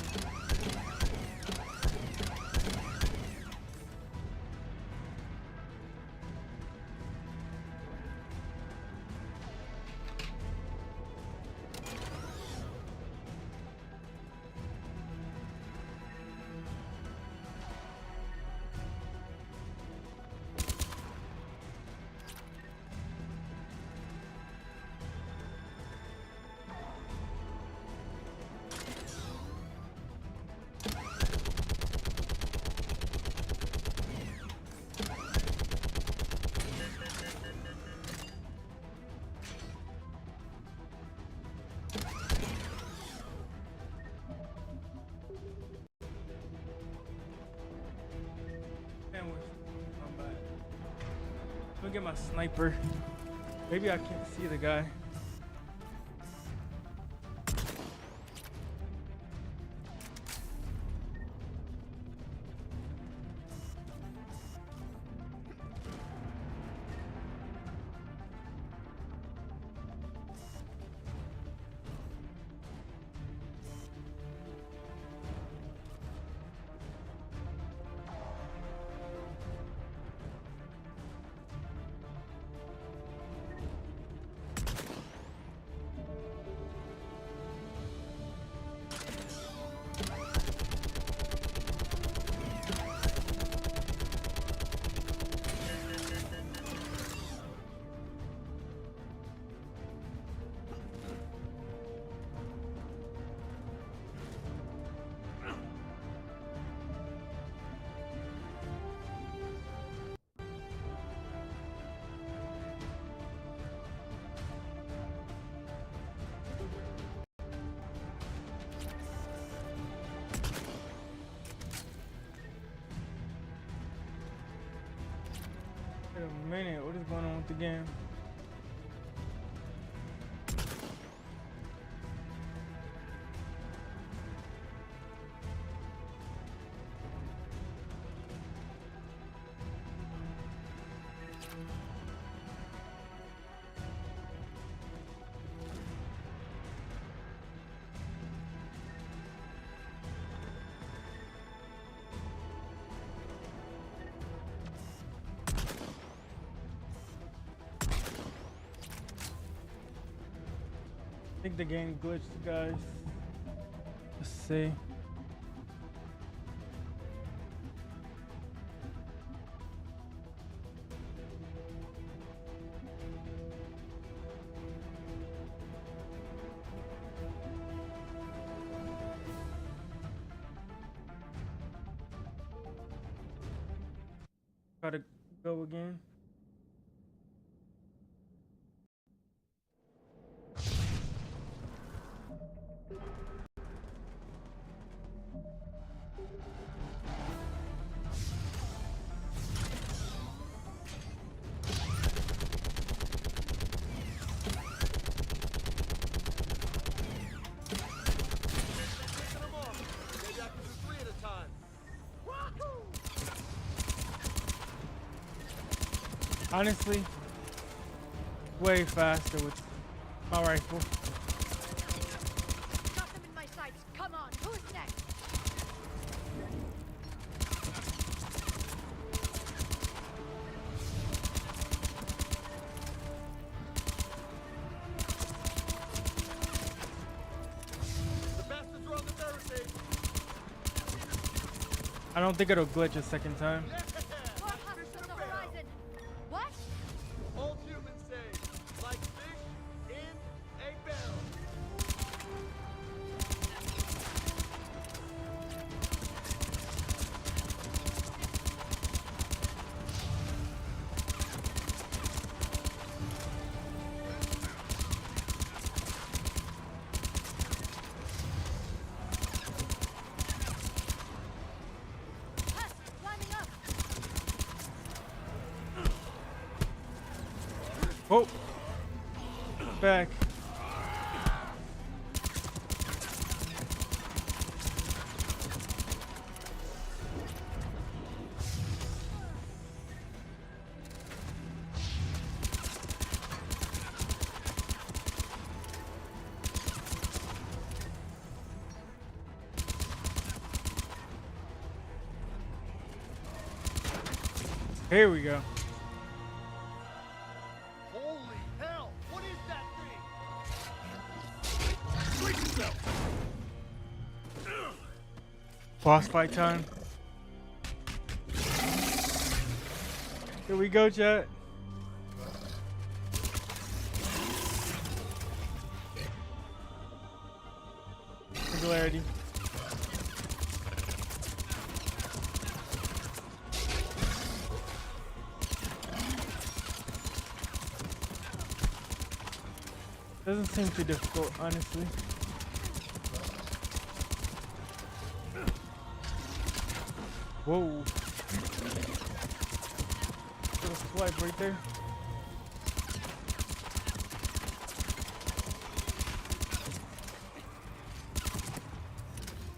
Let me get my sniper. Maybe I can't see the guy. Wait a minute, what is going on with the game? I think the game glitched, guys. Let's see. Try to go again. Honestly, way faster with my rifle. Got them in my sights. Come on, who's next? The bastards are on the barricade. I don't think it'll glitch a second time. More hunters on the horizon. What? Old humans say, like fish in a barrel. Climbing up. Oh, back. Here we go. Holy hell! What is that thing? Brace yourself! Boss fight time. Here we go, chat. Singularity. Doesn't seem too difficult, honestly. Whoa. Little swipe right there.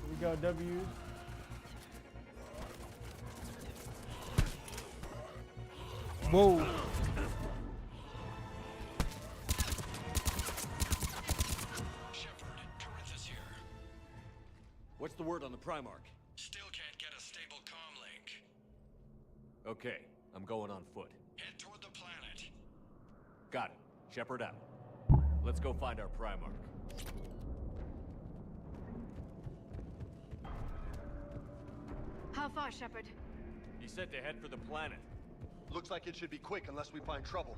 Here we go, W. Whoa. What's the word on the Primarch? Still can't get a stable comm link. Okay, I'm going on foot. Head toward the planet. Got it. Shepard out. Let's go find our Primarch. How far, Shepard? He said to head for the planet. Looks like it should be quick unless we find trouble.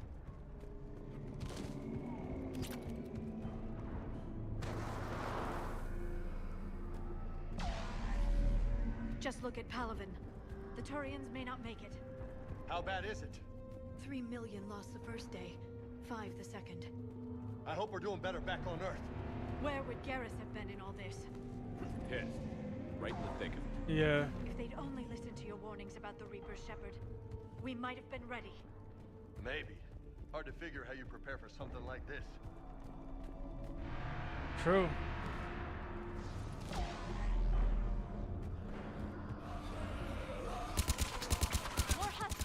Just look at Palaven. The Turians may not make it. How bad is it? 3 million lost the first day, 5 the second. I hope we're doing better back on Earth. Where would Garrus have been in all this? Pissed. Right in the thick of it. Yeah. If they'd only listened to your warnings about the Reapers, Shepard, we might have been ready. Maybe. Hard to figure how you prepare for something like this. True.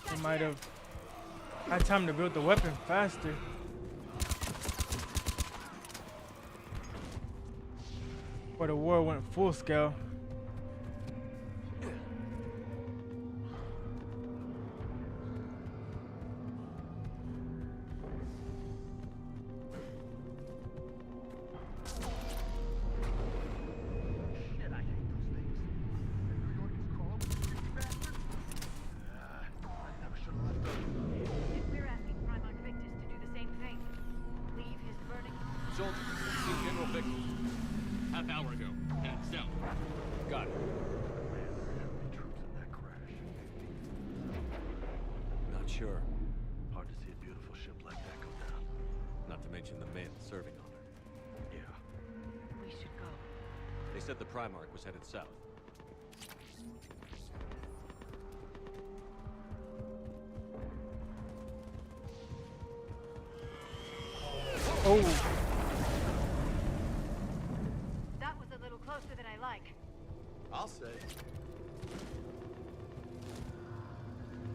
They might have had time to build the weapon faster. But the war went full scale. If we're asking Primarch Victus to do the same thing, leave his burning... Soldiers, see General Victor. Half hour ago. Head south. Got it. Not sure. Hard to see a beautiful ship like that go down. Not to mention the men serving on her. Yeah. We should go. They said the Primarch was headed south. Oh. That was a little closer than I like. I'll say.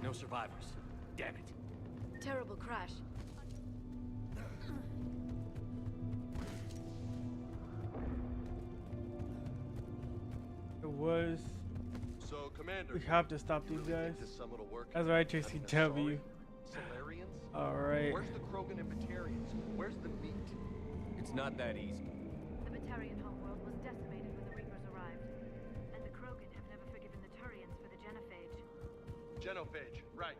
No survivors. Damn it. crash. It was. So, Commander, We have to stop these guys. this summit will work? That's right, JCW. Solarians? Alright. Where's the Krogan and Batarians? Where's the meat? It's not that easy. The Batarian homeworld was decimated when the Reapers arrived. And the Krogan have never forgiven the Turians for the genophage. Genophage, right.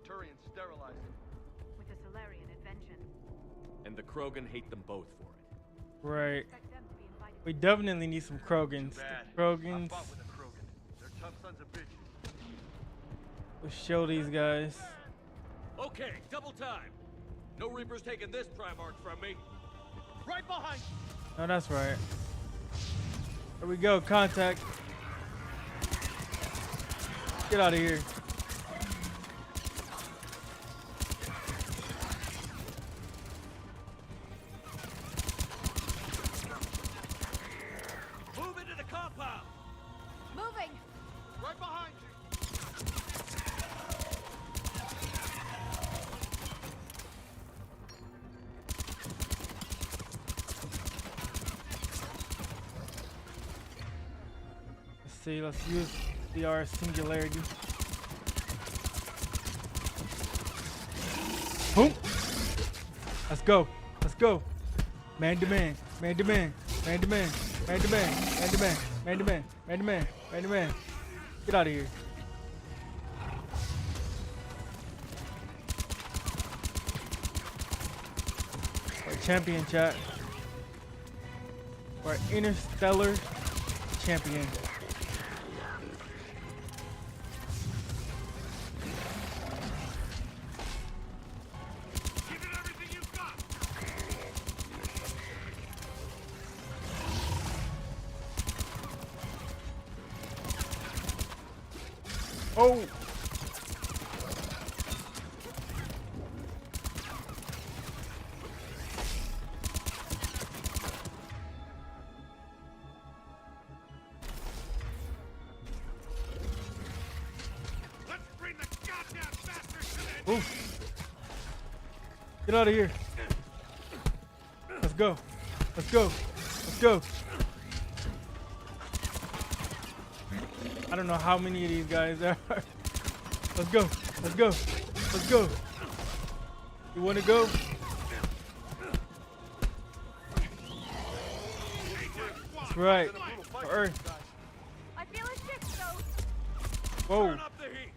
Turian sterilized it. With the Solarian invention. And the Krogan hate them both for it. Right. We definitely need some Krogans. Bad. The Krogans. I fought with a Krogan. They're tough sons of bitches. We'll show these guys. Okay, double time. No Reapers taking this Primarch from me. Right behind you. Oh, that's right. Here we go. Contact. Get out of here. Move into the compound. Moving! Right behind you. Let's see. Let's use VR singularity. Boom. Let's go. Let's go. Man to man. Man to man. Man to man. Man to man. Man to man. Man to man. Man to man. Man to man. Get out of here. Our champion chat. Our interstellar champion. Oh! Let's bring the goddamn bastards to Ooh. Get out of here. Let's go. Let's go. Let's go. I don't know how many of these guys there are. Let's go. Let's go. Let's go. You want to go? That's right. For Earth. I feel a shift, though. Whoa. Turn up the heat.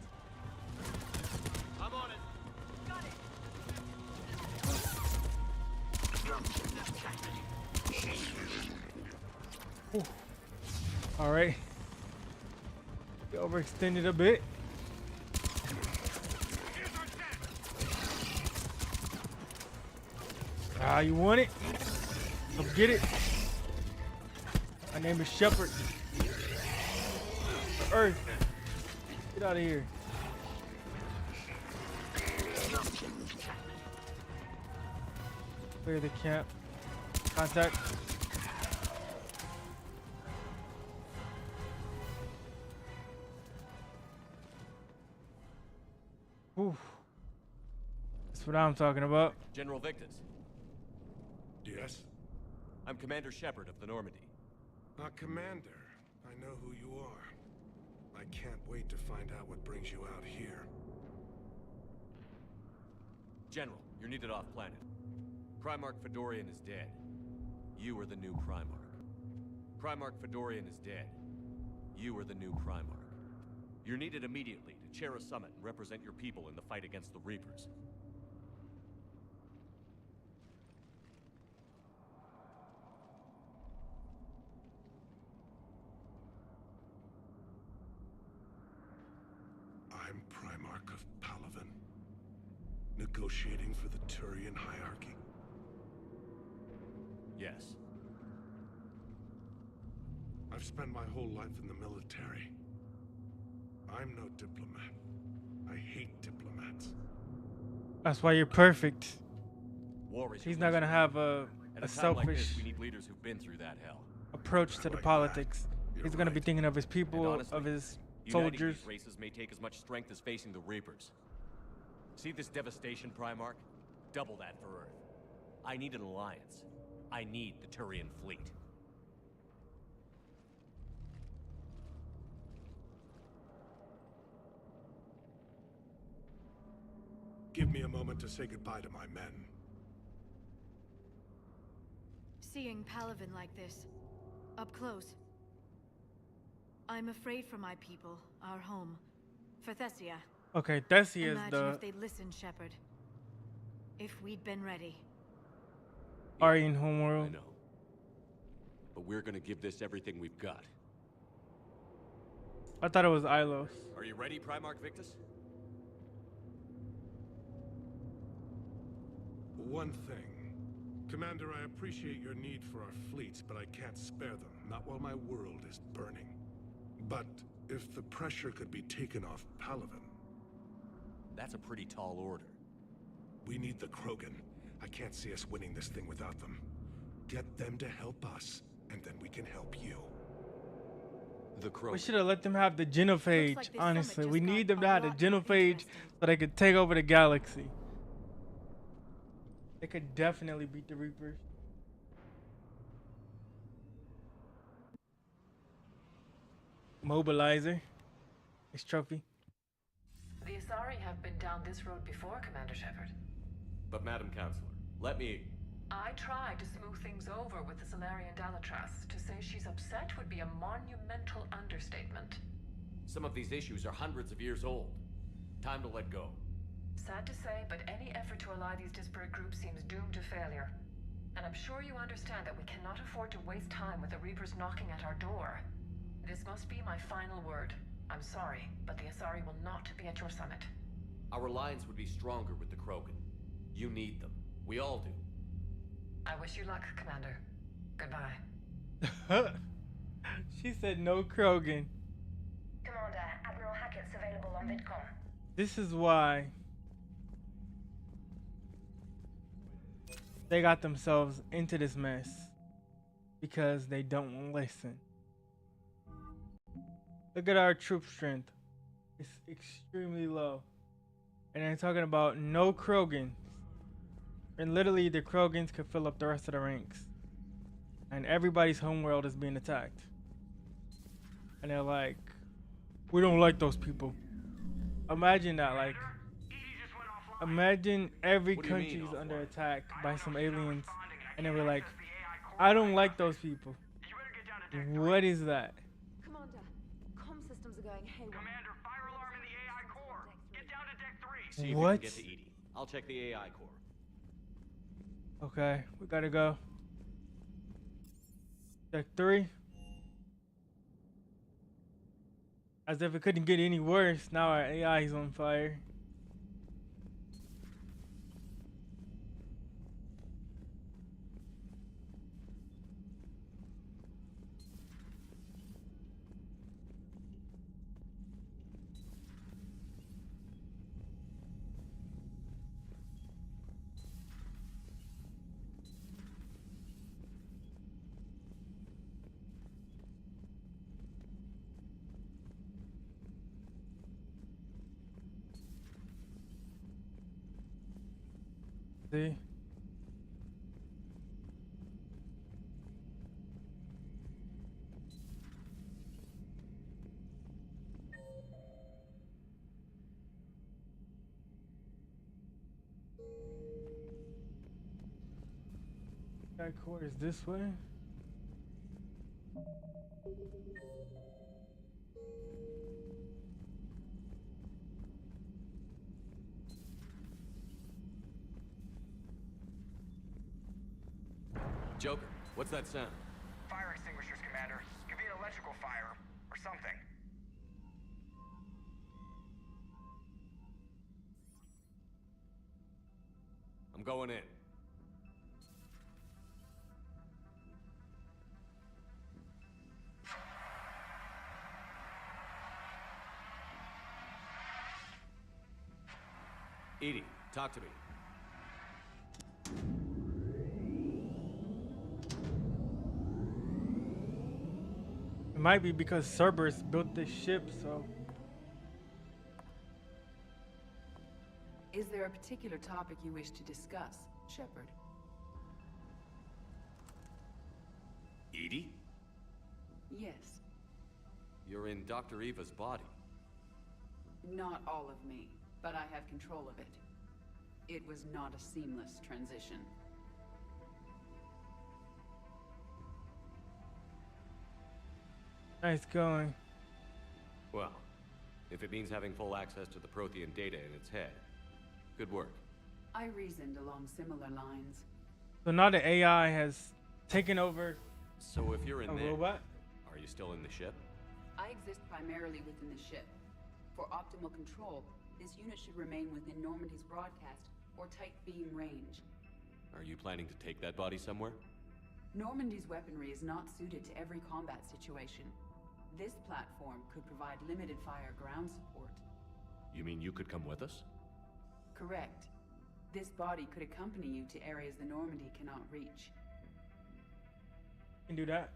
I'm on it. Got it. Ooh. All right. Overextended a bit. Ah, you want it? Come get it. My name is Shepard. Earth. Get out of here. Clear the camp. Contact. Ooh. That's what I'm talking about. General Victus. Yes? I'm Commander Shepard of the Normandy. Commander, I know who you are. I can't wait to find out what brings you out here. General, you're needed off planet. Primarch Fedorian is dead. You are the new Primarch. Primarch Fedorian is dead. You are the new Primarch. You're needed immediately to chair a summit and represent your people in the fight against the Reapers. I'm Primarch of Palaven, negotiating for the Turian hierarchy. Yes. I've spent my whole life in the military. I'm no diplomat. I hate diplomats. That's why you're perfect. War is He's not gonna have a At a time selfish like this, we need leaders who've been through that hell. approach to the politics. He's gonna be thinking of his people, And honestly, of his uniting soldiers. these races may take as much strength as facing the Reapers. See this devastation, Primarch? double that for Earth. I need an alliance. I need the Turian fleet. Give me a moment to say goodbye to my men. Seeing Palaven like this, up close, I'm afraid for my people, our home, for Thessia. Okay, Thessia is Imagine the if they'd listened, Shepard. If we'd been ready. Aryan homeworld. I know. But we're gonna give this everything we've got. I thought it was Ilos. Are you ready, Primarch Victus? One thing. Commander, I appreciate your need for our fleets, but I can't spare them, not while my world is burning. But if the pressure could be taken off Palaven... That's a pretty tall order. We need the Krogan. I can't see us winning this thing without them. Get them to help us, and then we can help you. The Krogan. We should have let them have the genophage, like this honestly. summit We just need got them to a have the lot more genophage interesting. so they could take over the galaxy. They could definitely beat the Reapers. Mobilizer. Nice trophy. The Asari have been down this road before, Commander Shepard. But Madam Counselor, let me... I tried to smooth things over with the Solarian Dalatras. To say she's upset would be a monumental understatement. Some of these issues are hundreds of years old. Time to let go. Sad to say, but any effort to ally these disparate groups seems doomed to failure. And I'm sure you understand that we cannot afford to waste time with the Reapers knocking at our door. This must be my final word. I'm sorry, but the Asari will not be at your summit. Our alliance would be stronger with the Krogan. You need them. We all do. I wish you luck, Commander. Goodbye. She said no Krogan. Commander, Admiral Hackett's available on VidCom. This is why they got themselves into this mess. Because they don't listen. Look at our troop strength. It's extremely low. And they're talking about no Krogans. And literally the Krogans could fill up the rest of the ranks. And everybody's homeworld is being attacked. And they're like, we don't like those people. Imagine that, like, imagine every country's under attack by some aliens. And they were like, I don't like those people. What is that? Commander, comm systems are going haywire. Commander, fire alarm in the AI core. Get down to deck 3. See if What? we can get to Edie. I'll check the AI core. Okay, we gotta go. Deck 3. As if it couldn't get any worse, now our AI is on fire. See? That core is this way. Joker, what's that sound? Fire extinguishers, Commander. Could be an electrical fire, or something. I'm going in. Edie, talk to me. It might be because Cerberus built this ship, so. Is there a particular topic you wish to discuss, Shepard? Edie? Yes. You're in Dr. Eva's body. Not all of me, but I have control of it. It was not a seamless transition. Nice going. Well, if it means having full access to the Prothean data in its head, good work. I reasoned along similar lines. So now the AI has taken over. So if you're in a there, robot? Are you still in the ship? I exist primarily within the ship. For optimal control, this unit should remain within Normandy's broadcast or tight beam range. Are you planning to take that body somewhere? Normandy's weaponry is not suited to every combat situation. This platform could provide limited fire ground support. You mean you could come with us? Correct. This body could accompany you to areas the Normandy cannot reach. Can do that.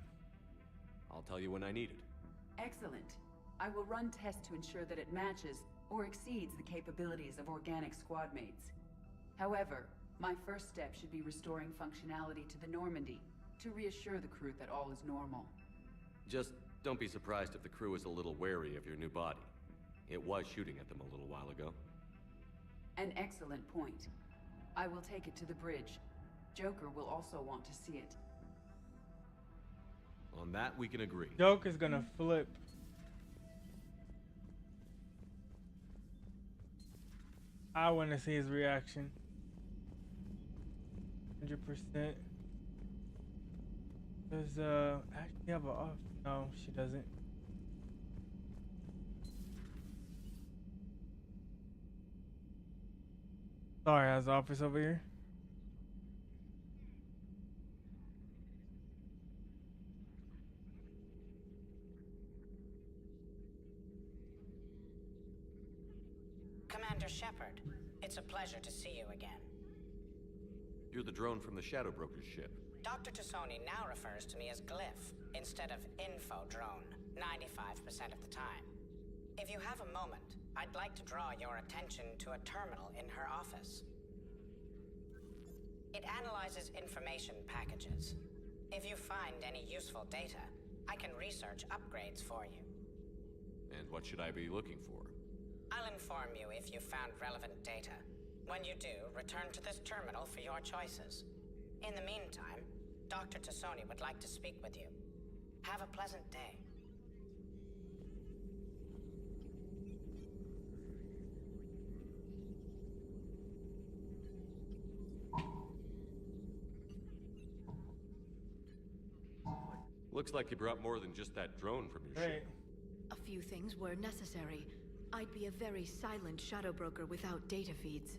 I'll tell you when I need it. Excellent. I will run tests to ensure that it matches or exceeds the capabilities of organic squad mates. However, my first step should be restoring functionality to the Normandy to reassure the crew that all is normal. Just don't be surprised if the crew is a little wary of your new body. It was shooting at them a little while ago. An excellent point. I will take it to the bridge. Joker will also want to see it. On that, we can agree. Joker's gonna flip. I want to see his reaction. 100%. Does actually have a off? No, she doesn't. Sorry, has the office over here. Commander Shepard, it's a pleasure to see you again. You're the drone from the Shadow Broker's ship. Dr. Tassoni now refers to me as Glyph instead of Info Drone, 95% of the time. If you have a moment, I'd like to draw your attention to a terminal in her office. It analyzes information packages. If you find any useful data, I can research upgrades for you. And what should I be looking for? I'll inform you if you found relevant data. When you do, return to this terminal for your choices. In the meantime, Dr. Tassoni would like to speak with you. Have a pleasant day. Looks like you brought more than just that drone from your ship. A few things were necessary. I'd be a very silent shadow broker without data feeds.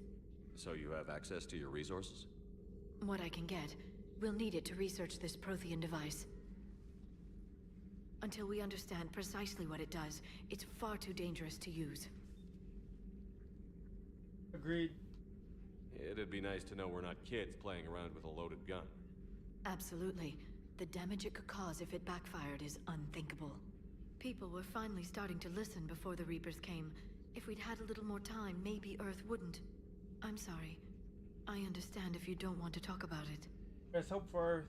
So you have access to your resources? What I can get. We'll need it to research this Prothean device. Until we understand precisely what it does, it's far too dangerous to use. Agreed. It'd be nice to know we're not kids playing around with a loaded gun. Absolutely. The damage it could cause if it backfired is unthinkable. People were finally starting to listen before the Reapers came. If we'd had a little more time, maybe Earth wouldn't. I'm sorry. I understand if you don't want to talk about it. There's hope for Earth.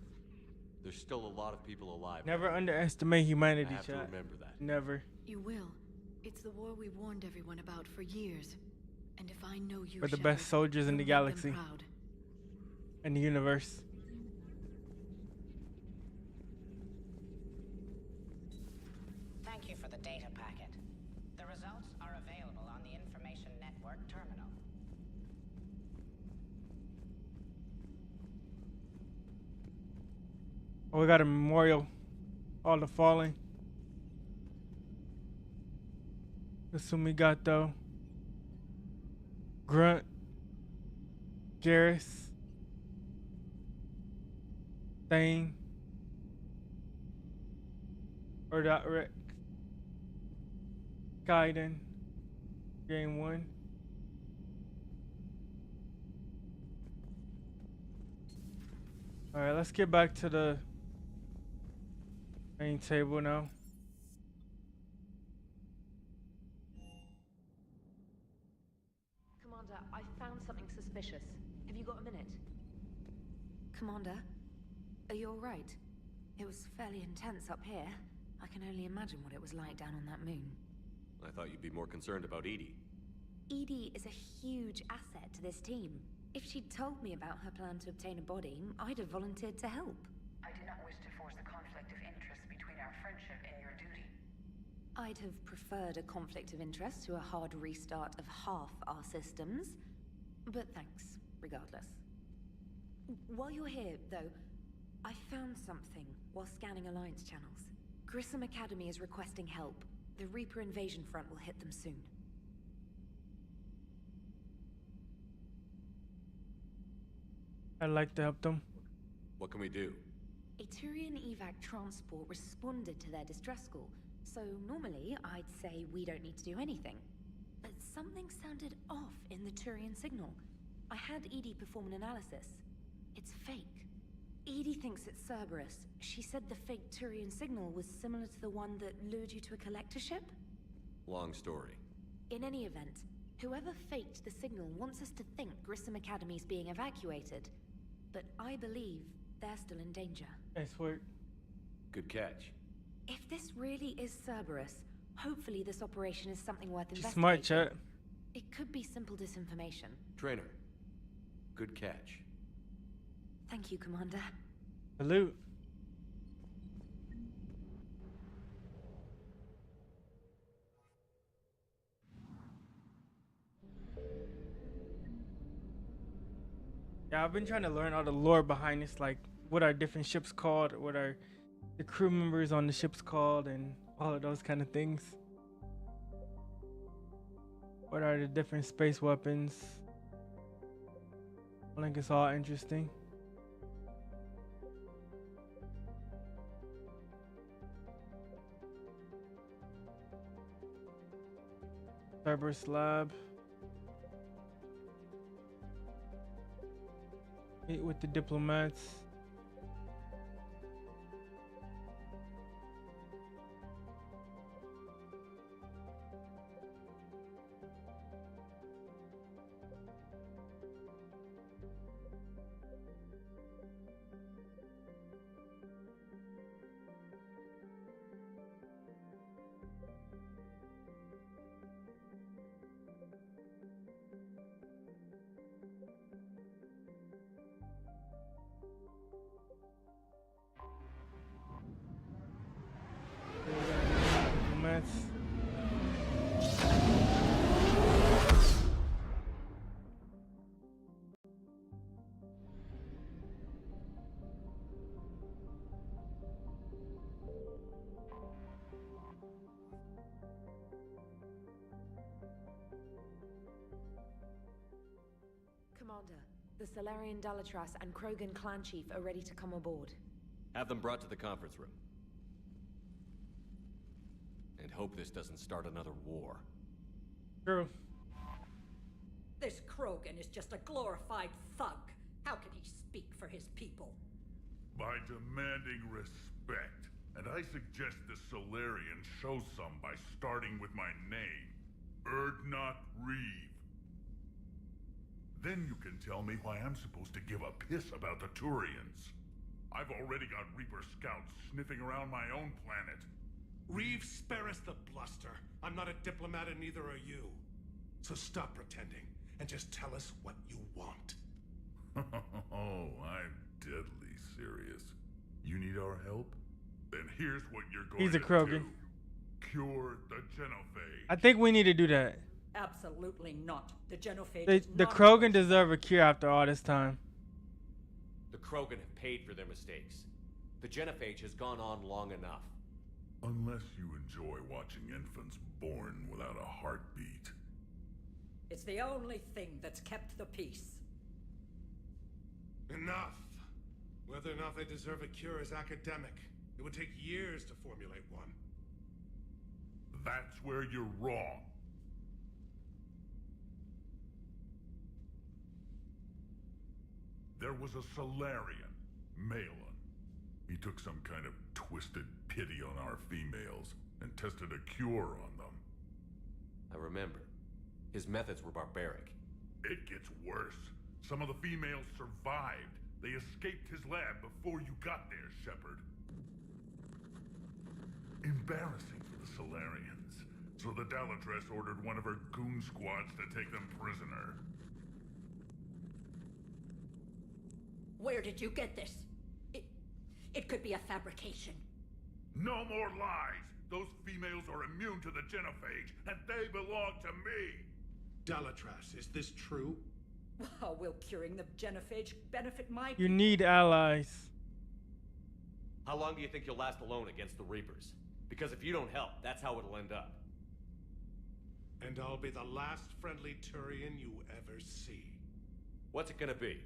There's still a lot of people alive. Never underestimate humanity, I have to chat. remember that. Never. You will. It's the war we warned everyone about for years. And if I know you, We're the Shepard, best soldiers in the you'll make galaxy. them proud. And the universe. Thank you for the data packet. The results are available on the Information Network terminal. Oh, we got a memorial. All the fallen. That's who we got though. Grunt. Garrus. Thane. Rex. Gaiden. Game 1. Alright, let's get back to the main table now. Commander, I found suspicious. Have you got a minute? Commander, are you alright? It was fairly intense up here. I can only imagine what it was like down on that moon. I thought you'd be more concerned about Edie. Edie is a huge asset to this team. If she'd told me about her plan to obtain a body, I'd have volunteered to help. I do not wish to force a conflict of interest between our friendship and your duty. I'd have preferred a conflict of interest to a hard restart of half our systems. But thanks, regardless. While you're here, though, I found something while scanning Alliance channels. Grissom Academy is requesting help. The Reaper invasion front will hit them soon. I'd like to help them. What can we do? A Turian evac transport responded to their distress call, so normally I'd say we don't need to do anything. But something sounded off in the Turian signal. I had Edie perform an analysis. It's fake. Edie thinks it's Cerberus. She said the fake Turian signal was similar to the one that lured you to a collector ship? Long story. In any event, whoever faked the signal wants us to think Grissom Academy's being evacuated. But I believe they're still in danger. Nice work. Good catch. If this really is Cerberus, hopefully this operation is something worth investigating. Smart, chat. It could be simple disinformation. Trainer. Good catch. Thank you, Commander. Salute. Yeah, I've been trying to learn all the lore behind this, like what are different ships called, what are the crew members on the ships called, and all of those kind of things. What are the different space weapons? I think it's all interesting. Cerberus lab. Meet with the diplomats. Diplomats. Commander, the Salarian Dalatras and Krogan clan chief are ready to come aboard. Have them brought to the conference room. And hope this doesn't start another war. True. This Krogan is just a glorified thug. How can he speak for his people? By demanding respect. And I suggest the Solarian show some by starting with my name. Erdnot Reeve. Then you can tell me why I'm supposed to give a piss about the Turians. I've already got Reaper scouts sniffing around my own planet. Reeve, spare us the bluster. I'm not a diplomat and neither are you. So stop pretending and just tell us what you want. Oh, I'm deadly serious. You need our help? Then here's what you're going He's a to Krogan. do. Cure the Genophage. I think we need to do that. Absolutely not. The Genophage The is not Krogan deserve a cure after all this time. The Krogan have paid for their mistakes. The Genophage has gone on long enough. Unless you enjoy watching infants born without a heartbeat. It's the only thing that's kept the peace. Enough. Whether or not they deserve a cure is academic. It would take years to formulate one. That's where you're wrong. There was a Solarian, Malin. He took some kind of twisted pity on our females and tested a cure on them. I remember. His methods were barbaric. It gets worse. Some of the females survived. They escaped his lab before you got there, Shepard. Embarrassing for the Solarians. So the Dalatress ordered one of her goon squads to take them prisoner. Where did you get this? It could be a fabrication. No more lies! Those females are immune to the genophage, and they belong to me! Dalatrass, is this true? How will curing the genophage benefit my You people? need allies. How long do you think you'll last alone against the Reapers? Because if you don't help, that's how it'll end up. And I'll be the last friendly Turian you ever see. What's it gonna be?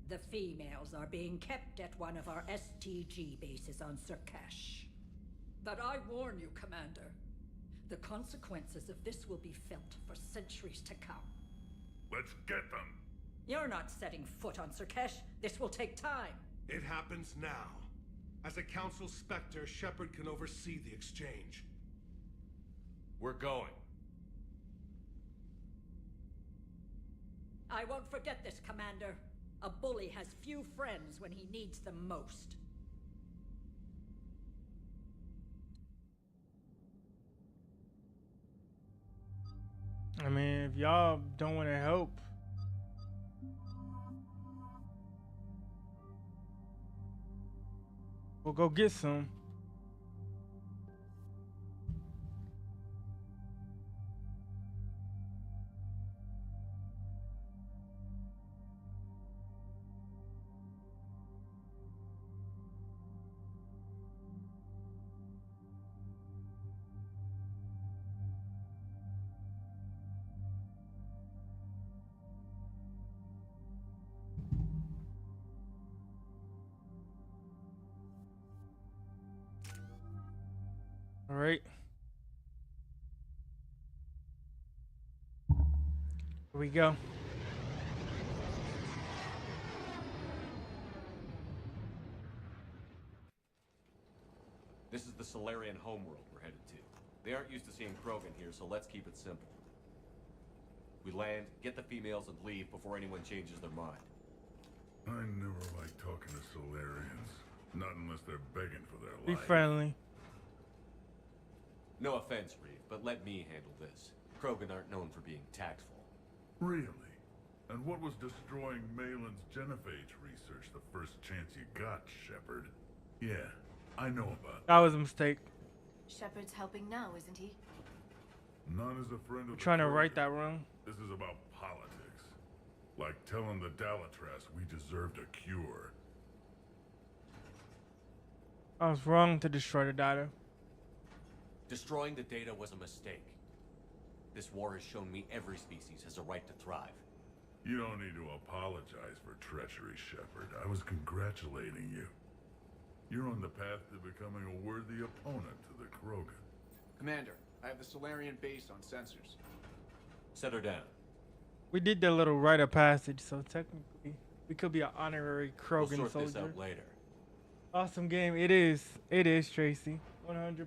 The females are being kept at one of our STG bases on Surkash. But I warn you, Commander, the consequences of this will be felt for centuries to come. Let's get them! You're not setting foot on Surkash. This will take time. It happens now. As a Council Spectre, Shepard can oversee the exchange. We're going. I won't forget this, Commander. A bully has few friends when he needs them most. I mean, if y'all don't want to help, we'll go get some. All right. Here we go. This is the Solarian homeworld we're headed to. They aren't used to seeing Krogan here, so let's keep it simple. We land, get the females, and leave before anyone changes their mind. I never like talking to Solarians. Not unless they're begging for their Be life. friendly. No offense, Reeve, but let me handle this. Krogan aren't known for being tactful. Really? And what was destroying Malin's genophage research the first chance you got, Shepard? Yeah, I know about That was a mistake. Shepard's helping now, isn't he? Not as a friend of I'm the trying to Krogan. right that wrong. This is about politics. Like telling the Dalatrass we deserved a cure. I was wrong to destroy the data. Destroying the data was a mistake. This war has shown me every species has a right to thrive. You don't need to apologize for treachery, Shepard. I was congratulating you. You're on the path to becoming a worthy opponent to the Krogan. Commander, I have the Solarian base on sensors. Set her down. We did the little rite of passage, so technically we could be an honorary Krogan We'll sort soldier. this out later. Awesome game. It is. It is, Tracy. 100%.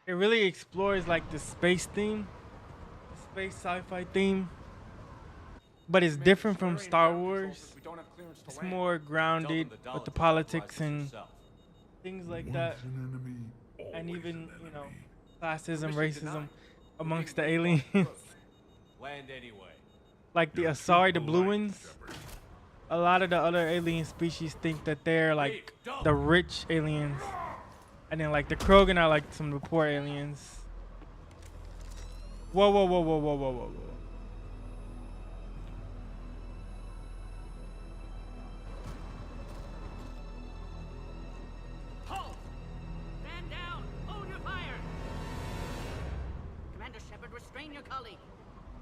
It really explores like the space theme, the space sci-fi theme, but it's different from Star Wars. It's more grounded with the politics and things like that, and even, you know, classism, racism amongst the aliens. Land anyway. Like the Asari, the blue ones. A lot of the other alien species think that they're like the rich aliens. And then like the Krogan are like some of the poor aliens. Whoa, whoa, whoa, whoa, whoa, whoa, whoa, whoa. Halt! Stand down! Hold your fire! Commander Shepard, restrain your colleague.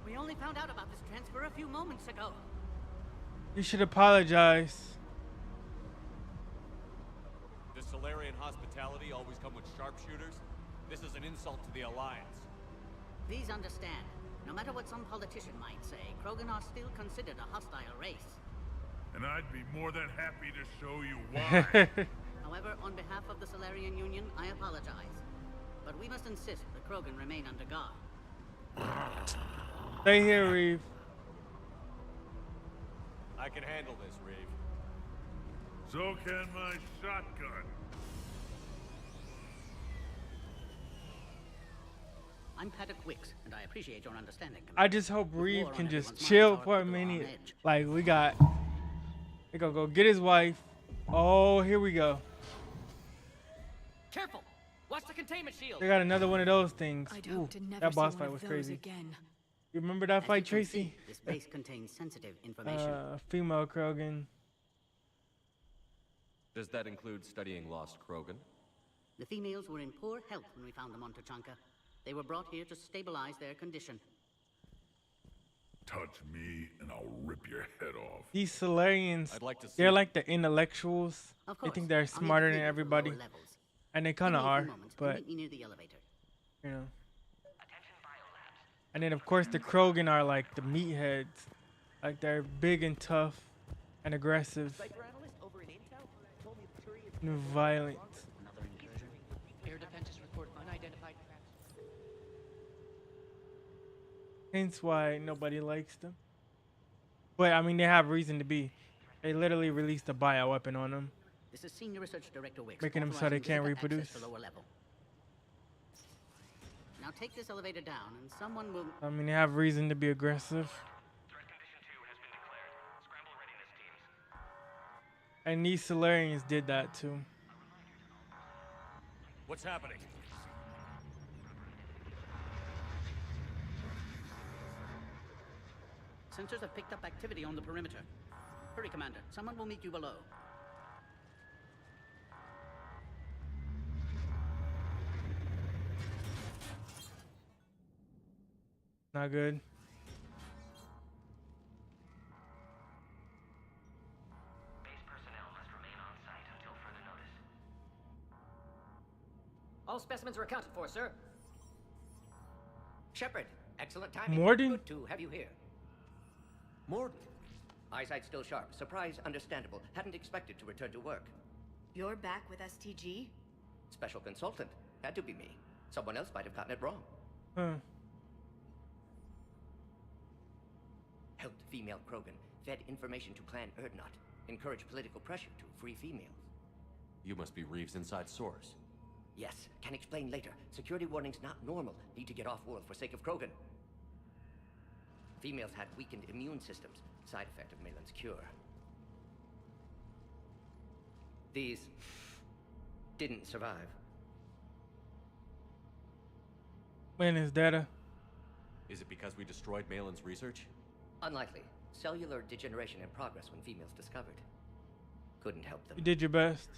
We only found out about this transfer a few moments ago. You should apologize. Does Solarian hospitality always come with sharpshooters? This is an insult to the Alliance. Please understand, no matter what some politician might say, Krogan are still considered a hostile race. And I'd be more than happy to show you why. However, on behalf of the Solarian Union, I apologize. But we must insist the Krogan remain under guard. Stay here, Reeve. I can handle this, Reeve. So can my shotgun. I'm Paddock Wicks, and I appreciate your understanding. I just hope With Reeve war can on just everyone's chill minds, for our a people are on minute. edge. Like we gonna go get his wife. Oh, here we go. Careful! Watch the containment shield. They got another one of those things. I'd Ooh, hope to never that boss see fight one was of those crazy. again. You remember that As fight, you can Tracy? see, this base contains sensitive information. Female Krogan. Does that include studying lost Krogan? The females were in poor health when we found them on Tachanka. They were brought here to stabilize their condition. Touch me and I'll rip your head off. These Solarians, I'd like to see they're like the intellectuals. Of They course, think they're I'll need smarter to than clear the everybody. lower levels. And they Give kind me of a few are, moments and but, meet me near the elevator. you know. And then, of course, the Krogan are like the meatheads. Like, they're big and tough and aggressive. And violent. Another incursion. Air defenses report unidentified craft. Hence why nobody likes them. But, I mean, they have reason to be. They literally released a bioweapon on them. This is Senior Research Director Wicks. Making them so they authorizing can't visitor reproduce. access to lower level. Now take this elevator down and someone will... I mean, they have reason to be aggressive. And these Solarians did that too. What's happening? Sensors have picked up activity on the perimeter. Hurry, Commander. Someone will meet you below. Not good. All specimens are accounted for, sir. Shepard, excellent timing. Morden? Good to have you here. Morden. Eyesight still sharp. Surprise understandable. Hadn't expected to return to work. You're back with STG? Special consultant. Had to be me. Someone else might have gotten it wrong. Huh. Helped female Krogan. Fed information to Clan Erdnot. Encouraged political pressure to free females. You must be Reeve's inside source. Yes, can explain later. Security warnings not normal. Need to get off-world for sake of Krogan. Females had weakened immune systems. Side effect of Malin's cure. These didn't survive. When is data? Is it because we destroyed Malin's research? Unlikely. Cellular degeneration in progress when females discovered. Couldn't help them. You did your best.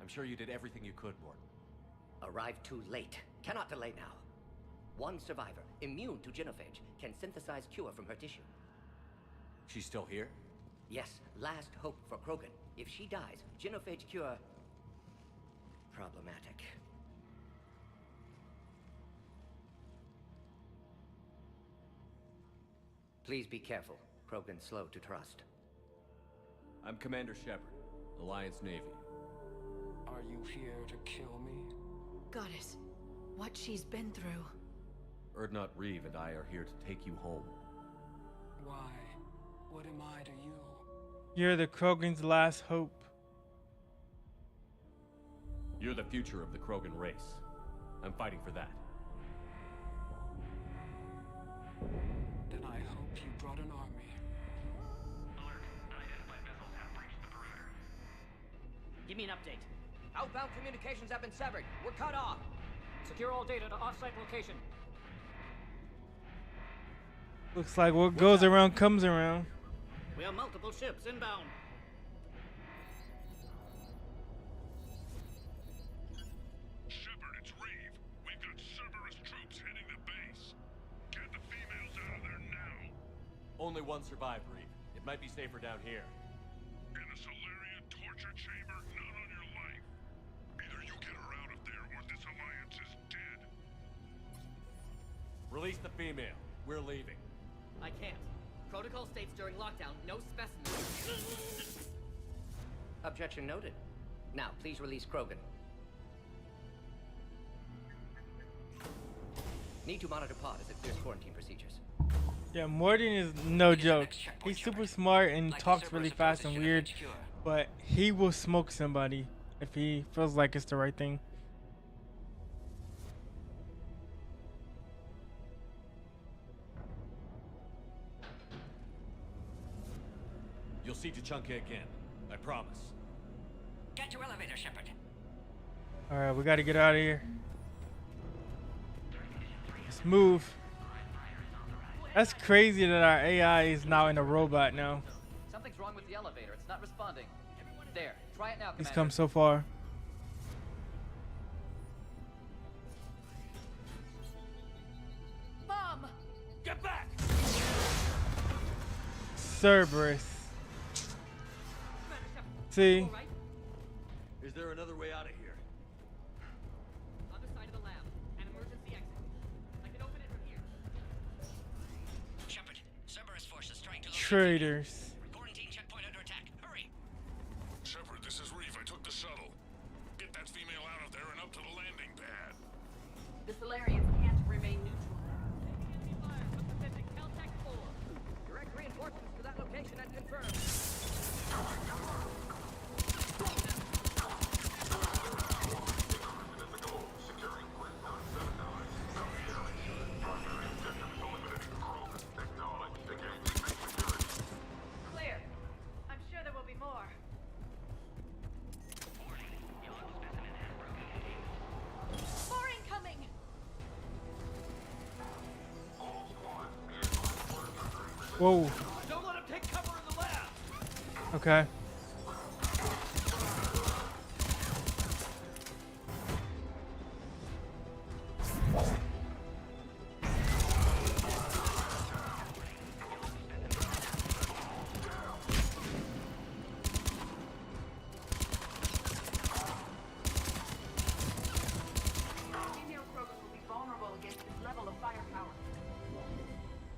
I'm sure you did everything you could, Morden. Arrived too late. Cannot delay now. One survivor, immune to genophage, can synthesize cure from her tissue. She's still here? Yes, last hope for Krogan. If she dies, genophage cure... problematic. Please be careful. Krogan's slow to trust. I'm Commander Shepard, Alliance Navy. Are you here to kill me? Goddess, what she's been through. Erdnot Reeve and I are here to take you home. Why? What am I to you? You're the Krogan's last hope. You're the future of the Krogan race. I'm fighting for that. Then I hope you brought an army. Give me an update. Outbound communications have been severed. We're cut off. Secure all data to off-site location. Looks like what goes around comes around. We have multiple ships inbound. Shepard, it's Reeve. We've got Cerberus troops hitting the base. Get the females out of there now. Only one survived, Reeve. It might be safer down here. In the Solarian torture chamber, not on your life. Either you get her out of there or this alliance is dead. Release the female. We're leaving. I can't. Protocol states during lockdown, no specimens. Objection noted. Now, please release Krogan. Need to monitor pod as it clears quarantine procedures. Yeah, Morden is no joke. He's super smart and talks really fast and weird, but he will smoke somebody if he feels like it's the right thing. You'll see Tachanka again. I promise. Get to elevator, Shepard. Alright, we gotta get out of here. Let's move. That's crazy that our AI is now in a robot now. Something's wrong with the elevator. It's not responding. There, try it now, He's Commander. come so far. Mom! Get back! Cerberus. See? Is there another way out of here? Other side of the lab. An emergency exit. I can open it from here. Shepard, Cerberus forces trying to locate Traitors. quarantine checkpoint under attack. Hurry! Shepard, this is Reeve. I took the shuttle. Get that female out of there and up to the landing pad. The Solarians can't remain neutral. Direct reinforcements to that location and confirmed. Clear. I'm sure there will be more. More incoming! Whoa. Don't let him take cover in the lab! Okay. Female Krogan will be vulnerable against this level of firepower.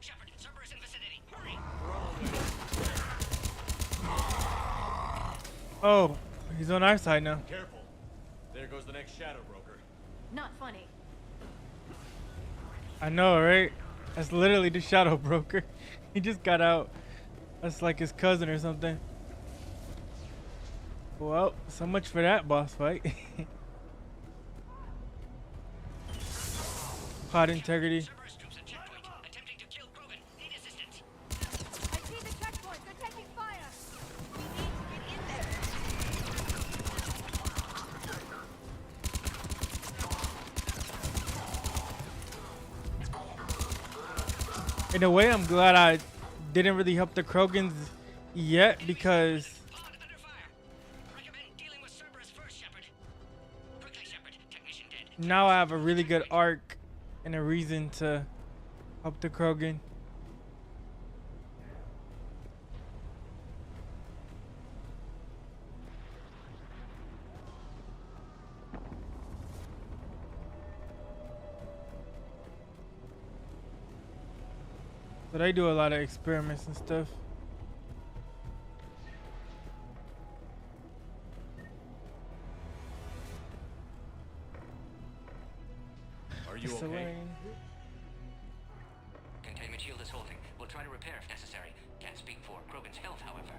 Shepard, Cerberus in vicinity. Hurry! Oh, he's on our side now. Careful. There goes the next shadow broker. Not funny. I know, right? That's literally the shadow broker. He just got out. That's like his cousin or something. Well, so much for that boss fight. Pod integrity. I see the checkpoint. They're taking fire. We need to get in there. In a way, I'm glad I didn't really help the Krogans yet because now I have a really good arc and a reason to help the Krogan. But I do a lot of experiments and stuff. Are you It's okay? Solarian. Containment shield is holding. We'll try to repair if necessary. Can't speak for Krogan's health, however.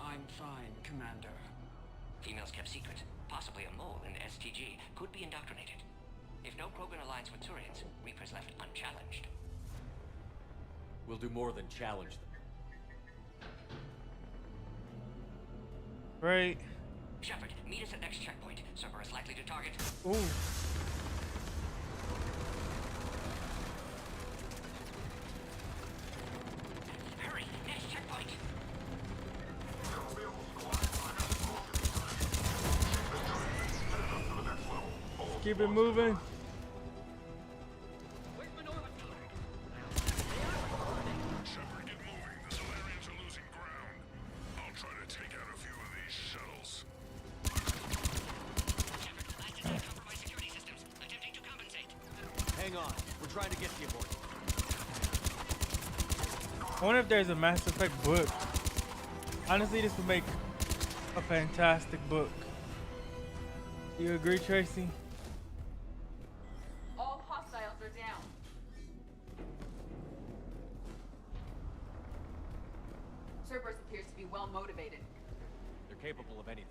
I'm fine, Commander. Females kept secret. Possibly a mole in STG. Could be indoctrinated. If no Krogan aligns with Turians, Reapers left unchallenged. We'll do more than challenge them. Right. Shepard, meet us at next checkpoint. Cerberus likely to target. Ooh. Hurry, next checkpoint. Keep it moving. Shepard, get moving. The Solarians are losing ground. I'll try to take out a few of these shuttles. Hang on. We're trying to get to you, boys. I wonder if there's a Mass Effect book. Honestly, this would make a fantastic book. You agree, Tracy? All hostiles are down. Cerberus appears to be well motivated. They're capable of anything.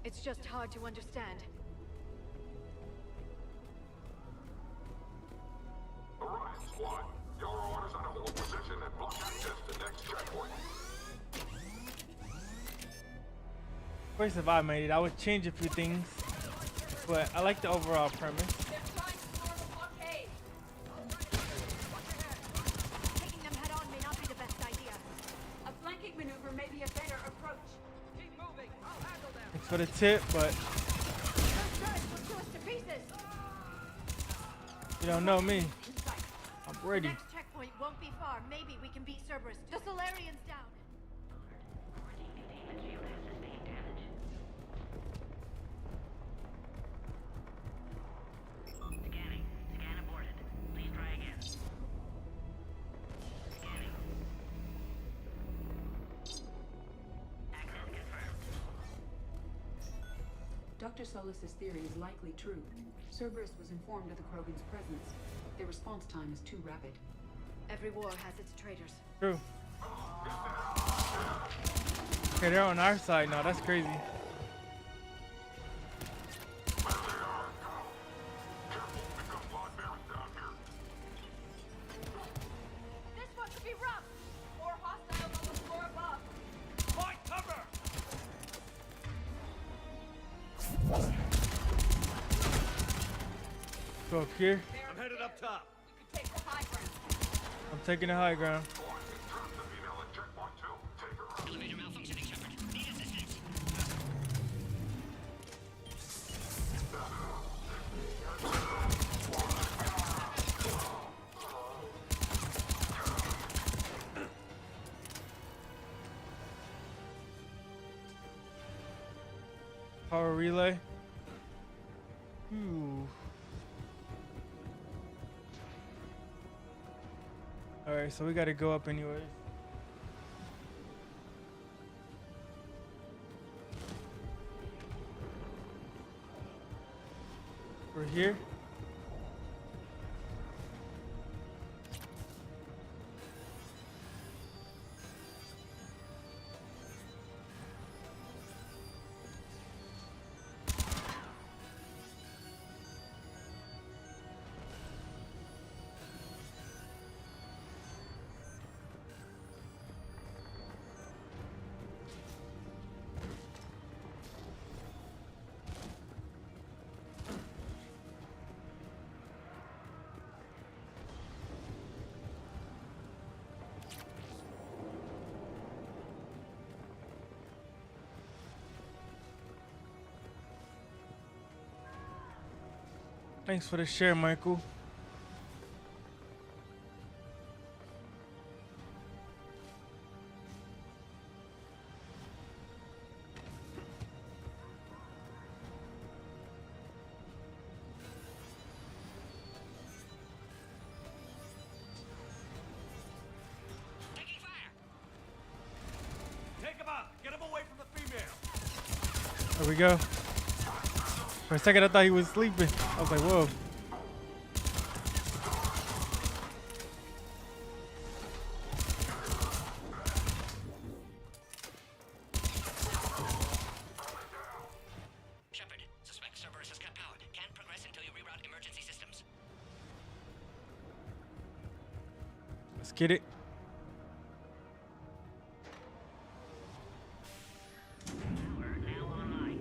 It's just hard to understand. Orion Squad, your orders are to hold position and block access to next checkpoint. First, if I made it, I would change a few things, but I like the overall premise. They're trying to storm a blockade. Taking them head on may not be the best idea. A flanking maneuver may be a better approach. Keep moving. I'll handle them. Thanks for the tip, but Those turrets will chew us to pieces. you don't know me. I'm ready. Next checkpoint won't be far. Maybe we can beat Cerberus. The Solarian's down. Scanning. Scan aborted. Please try again. Scanning. Access confirmed. Dr. Solus's theory is likely true. Cerberus was informed of the Krogan's presence. Their response time is too rapid. Every war has its traitors. True. Okay, they're on our side now. That's crazy. This one could be rough. More hostiles on the floor above. Find cover! Go up here. I'm headed up top. We could take the high ground. I'm taking the high ground. Elevator malfunctioning, Shepard. Need assistance. Power relay. Ooh. Alright, so we gotta go up anyways. We're here. Thanks for the share, Michael. Taking fire. Take him out. Get him away from the female. There we go. For a second, I thought he was sleeping. I was like, whoa. Shepard, suspect Cerberus has cut power. Can't progress until you reroute emergency systems. Let's get it. Power now online.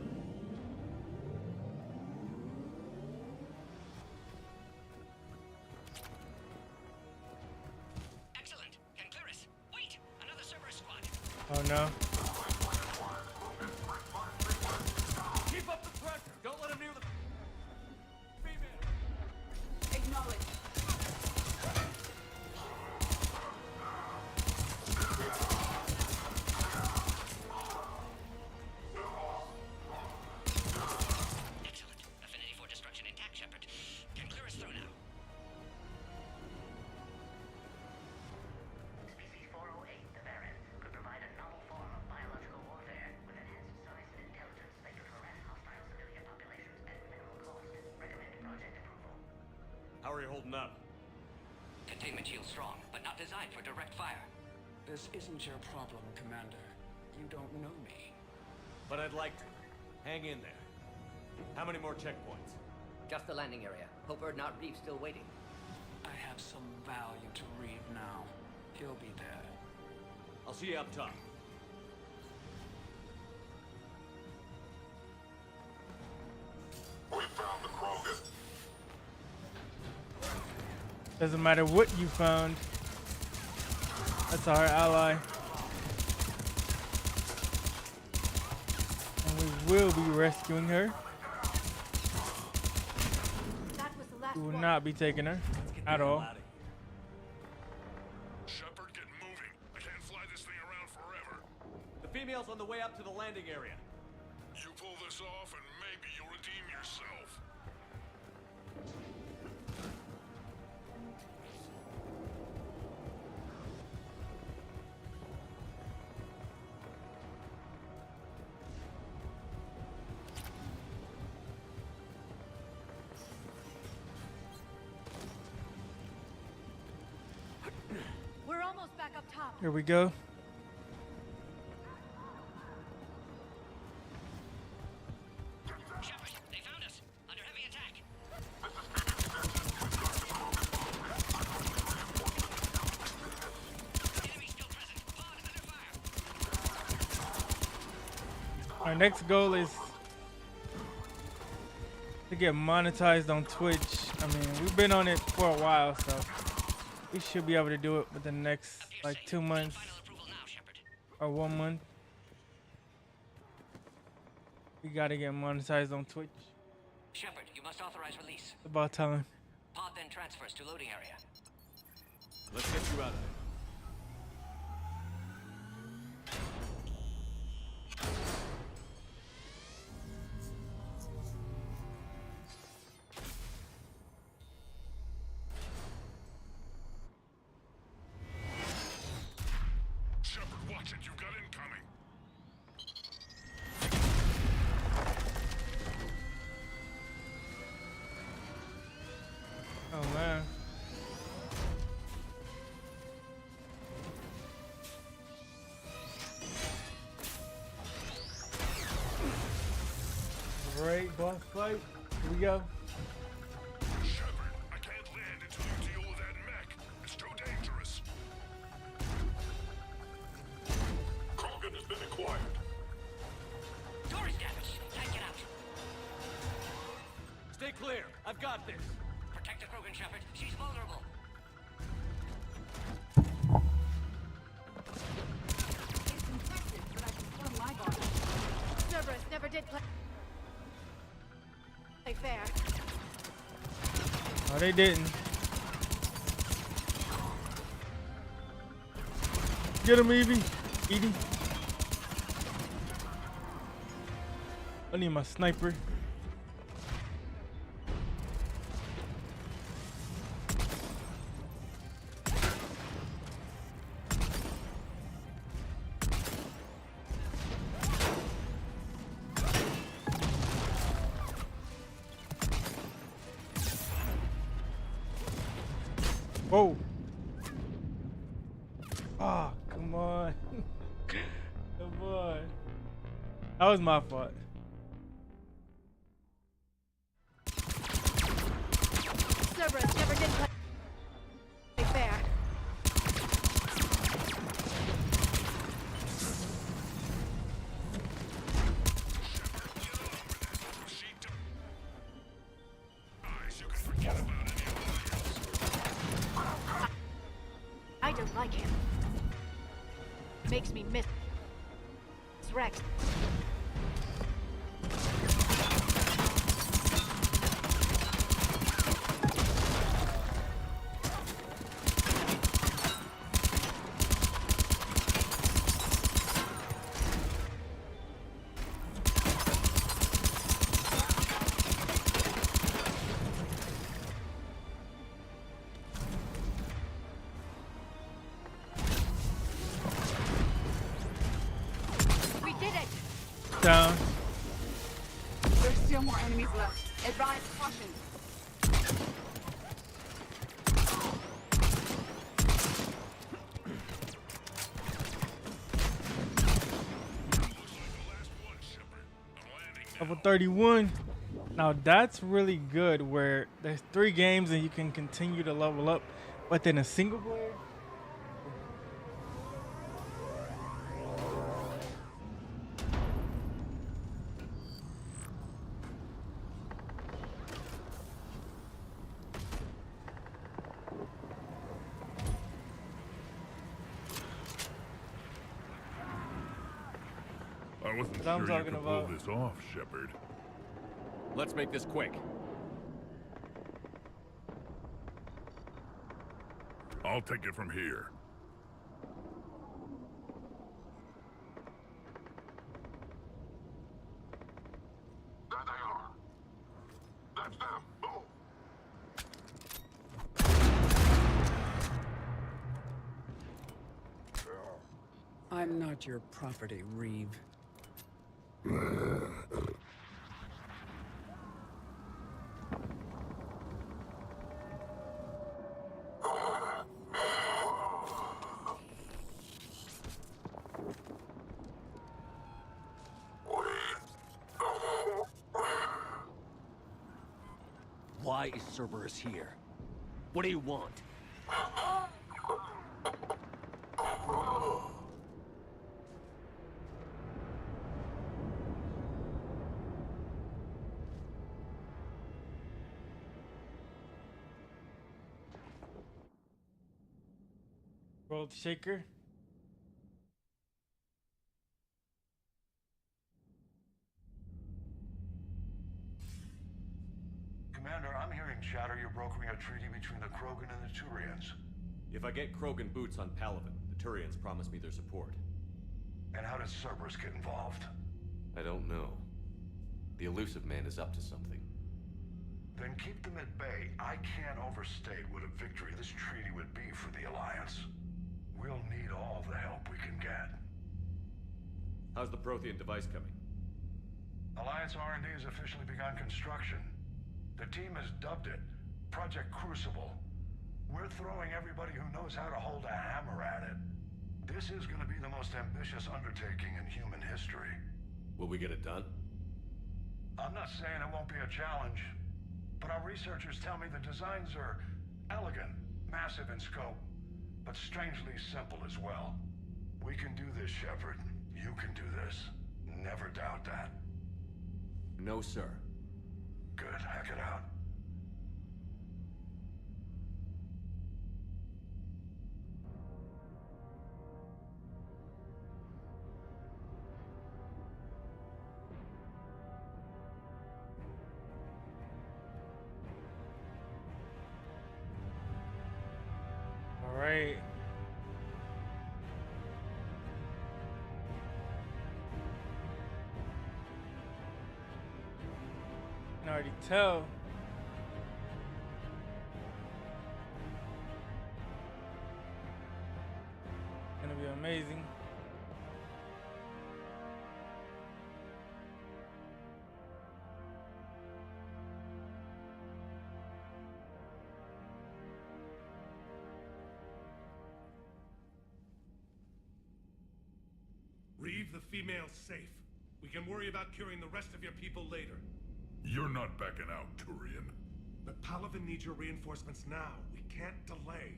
Excellent. Can clear us. Wait! Another Cerberus squad. Oh no. Keep up the pressure. Don't let him near the female. Acknowledge. Excellent. Affinity for destruction intact, Shepard. Can clear us through now. Species 408, the variant, could provide a novel form of How are you holding up? Containment shield strong, but not designed for direct fire. This isn't your problem, Commander. You don't know me. But I'd like to. Hang in there. How many more checkpoints? Just the landing area. Hope Urdnot Reeve's still waiting. I have some value to Reeve now. He'll be there. I'll see you up top. We found the Krogan. Doesn't matter what you found. That's our ally. And we will be rescuing her. We will not be taking her at all. Shepard, get moving. I can't fly this thing around forever. The female's on the way up to the landing area. You pull this off and maybe you'll redeem yourself. We're almost back up top. Here we go. Shepard, they found us. Under heavy attack. Enemy still present. Pod under fire. Our next goal is to get monetized on Twitch. I mean, we've been on it for a while, so we should be able to do it within the next like 2 months or 1 month. We gotta get monetized on Twitch. Shepard, you must authorize release. It's about time. Pod then transfers to loading area. Let's get you out of there. Shepard, watch it. You've got incoming. Oh man. Great boss fight. Here we go. Shepard, I can't land until you deal with that mech. It's too dangerous. Krogan has been acquired. Door is damaged. Can't get out. Stay clear. I've got this. Protect the Krogan, Shepard. She's vulnerable. It's infected, but I can feel my body. Cerberus never did play fair. Oh, they didn't. Get him, Evie. Edie. I need my sniper. Whoa. Ah, come on. Come on. That was my fault. Cerberus never did play fair. I don't like him. Makes me miss Rex. Down. There's still more enemies left. Advise caution. Level 31. Now that's really good where there's 3 games and you can continue to level up, but then a single player. I wasn't I'm sure you talking could pull about. this off, Shepard. Let's make this quick. I'll take it from here. There they are. That's them. Move. I'm not your property, Reeve. Why is Cerberus here? What do you want? World Shaker. Commander, I'm hearing chatter you're brokering a treaty between the Krogan and the Turians. If I get Krogan boots on Palaven, the Turians promise me their support. And how does Cerberus get involved? I don't know. The Elusive Man is up to something. Then keep them at bay. I can't overstate what a victory this treaty would be for the Alliance. We'll need all the help we can get. How's the Prothean device coming? Alliance R&D has officially begun construction. The team has dubbed it Project Crucible. We're throwing everybody who knows how to hold a hammer at it. This is going to be the most ambitious undertaking in human history. Will we get it done? I'm not saying it won't be a challenge, but our researchers tell me the designs are elegant, massive in scope, but strangely simple as well. We can do this, Shepard. You can do this. Never doubt that. No, sir. Good. Hack it out. All right. I can already tell. It's gonna be amazing. Reeve, the female's safe. We can worry about curing the rest of your people later. You're not backing out, Turian. But Palaven needs your reinforcements now. We can't delay.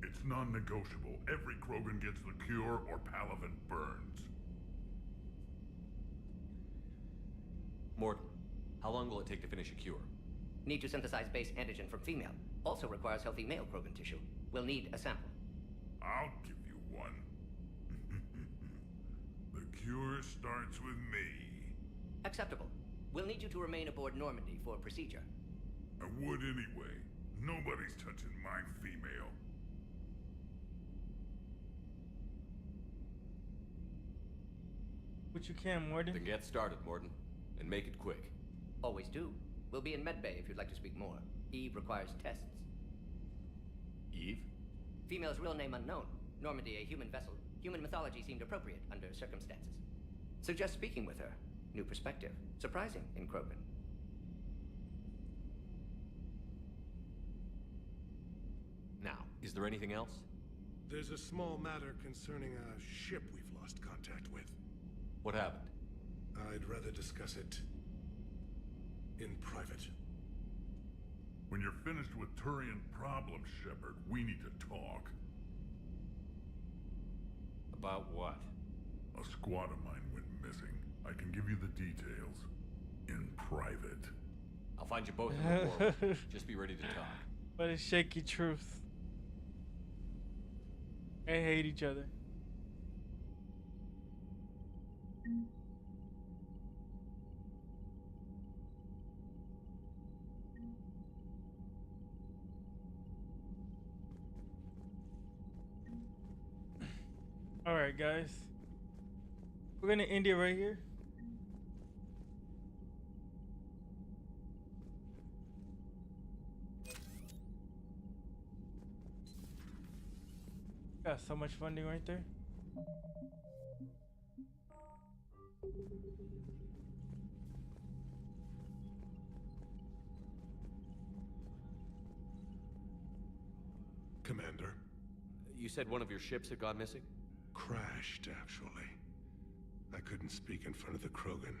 It's non-negotiable. Every Krogan gets the cure or Palaven burns. Morton, how long will it take to finish a cure? Need to synthesize base antigen from female. Also requires healthy male Krogan tissue. We'll need a sample. I'll give you one. The cure starts with me. Acceptable. We'll need you to remain aboard Normandy for procedure. I would anyway. Nobody's touching my female. What you can, Morton. Then get started, Morton. And make it quick. Always do. We'll be in medbay if you'd like to speak more. Eve requires tests. Eve? Female's real name unknown. Normandy, a human vessel. Human mythology seemed appropriate under circumstances. Suggest speaking with her. New perspective. Surprising in Krogan. Now, is there anything else? There's a small matter concerning a ship we've lost contact with. What happened? I'd rather discuss it In private. When you're finished with Turian problems, Shepard, we need to talk. About what? A squad of mine went missing. I can give you the details. In private. I'll find you both in the war room. Just be ready to talk. But it's shaky truth. They hate each other. Alright, guys. We're gonna end it right here. Got so much funding right there. Commander. You said one of your ships had gone missing? Crashed, actually. I couldn't speak in front of the Krogan.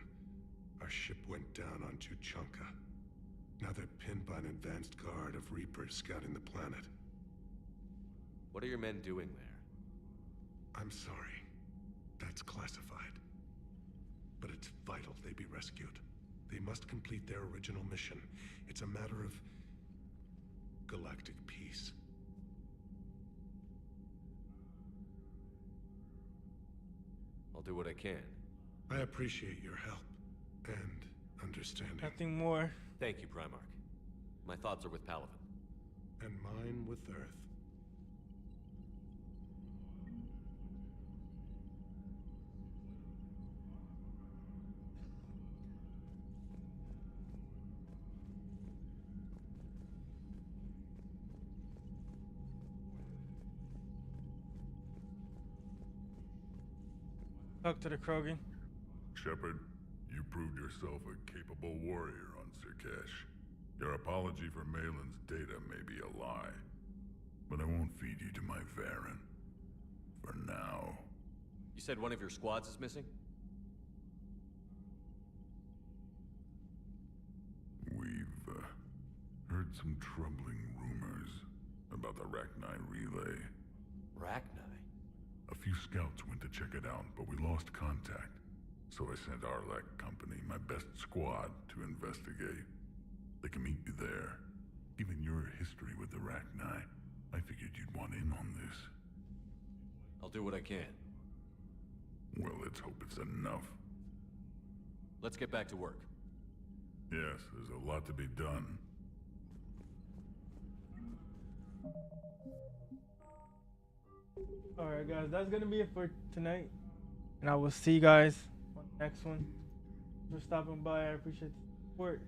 Our ship went down on Tuchanka. Now they're pinned by an advanced guard of Reapers scouting the planet. What are your men doing there? I'm sorry. That's classified. But it's vital they be rescued. They must complete their original mission. It's a matter of galactic peace. I'll do what I can. I appreciate your help and understanding. Nothing more. Thank you, Primarch. My thoughts are with Palaven. And mine with Earth. Talk to the Krogan. Shepard, you proved yourself a capable warrior on Sirkesh. Your apology for Malin's data may be a lie, but I won't feed you to my Varen. For now. You said one of your squads is missing? We've heard some troubling rumors about the Rachni relay. Rachni? A few scouts went to check it out, but we lost contact. So I sent Arlek Company, my best squad, to investigate. They can meet you there. Given your history with the Rachni, I figured you'd want in on this. I'll do what I can. Well, let's hope it's enough. Let's get back to work. Yes, there's a lot to be done. Alright, guys, that's gonna be it for tonight. And I will see you guys on the next one. Thanks for stopping by. I appreciate the support.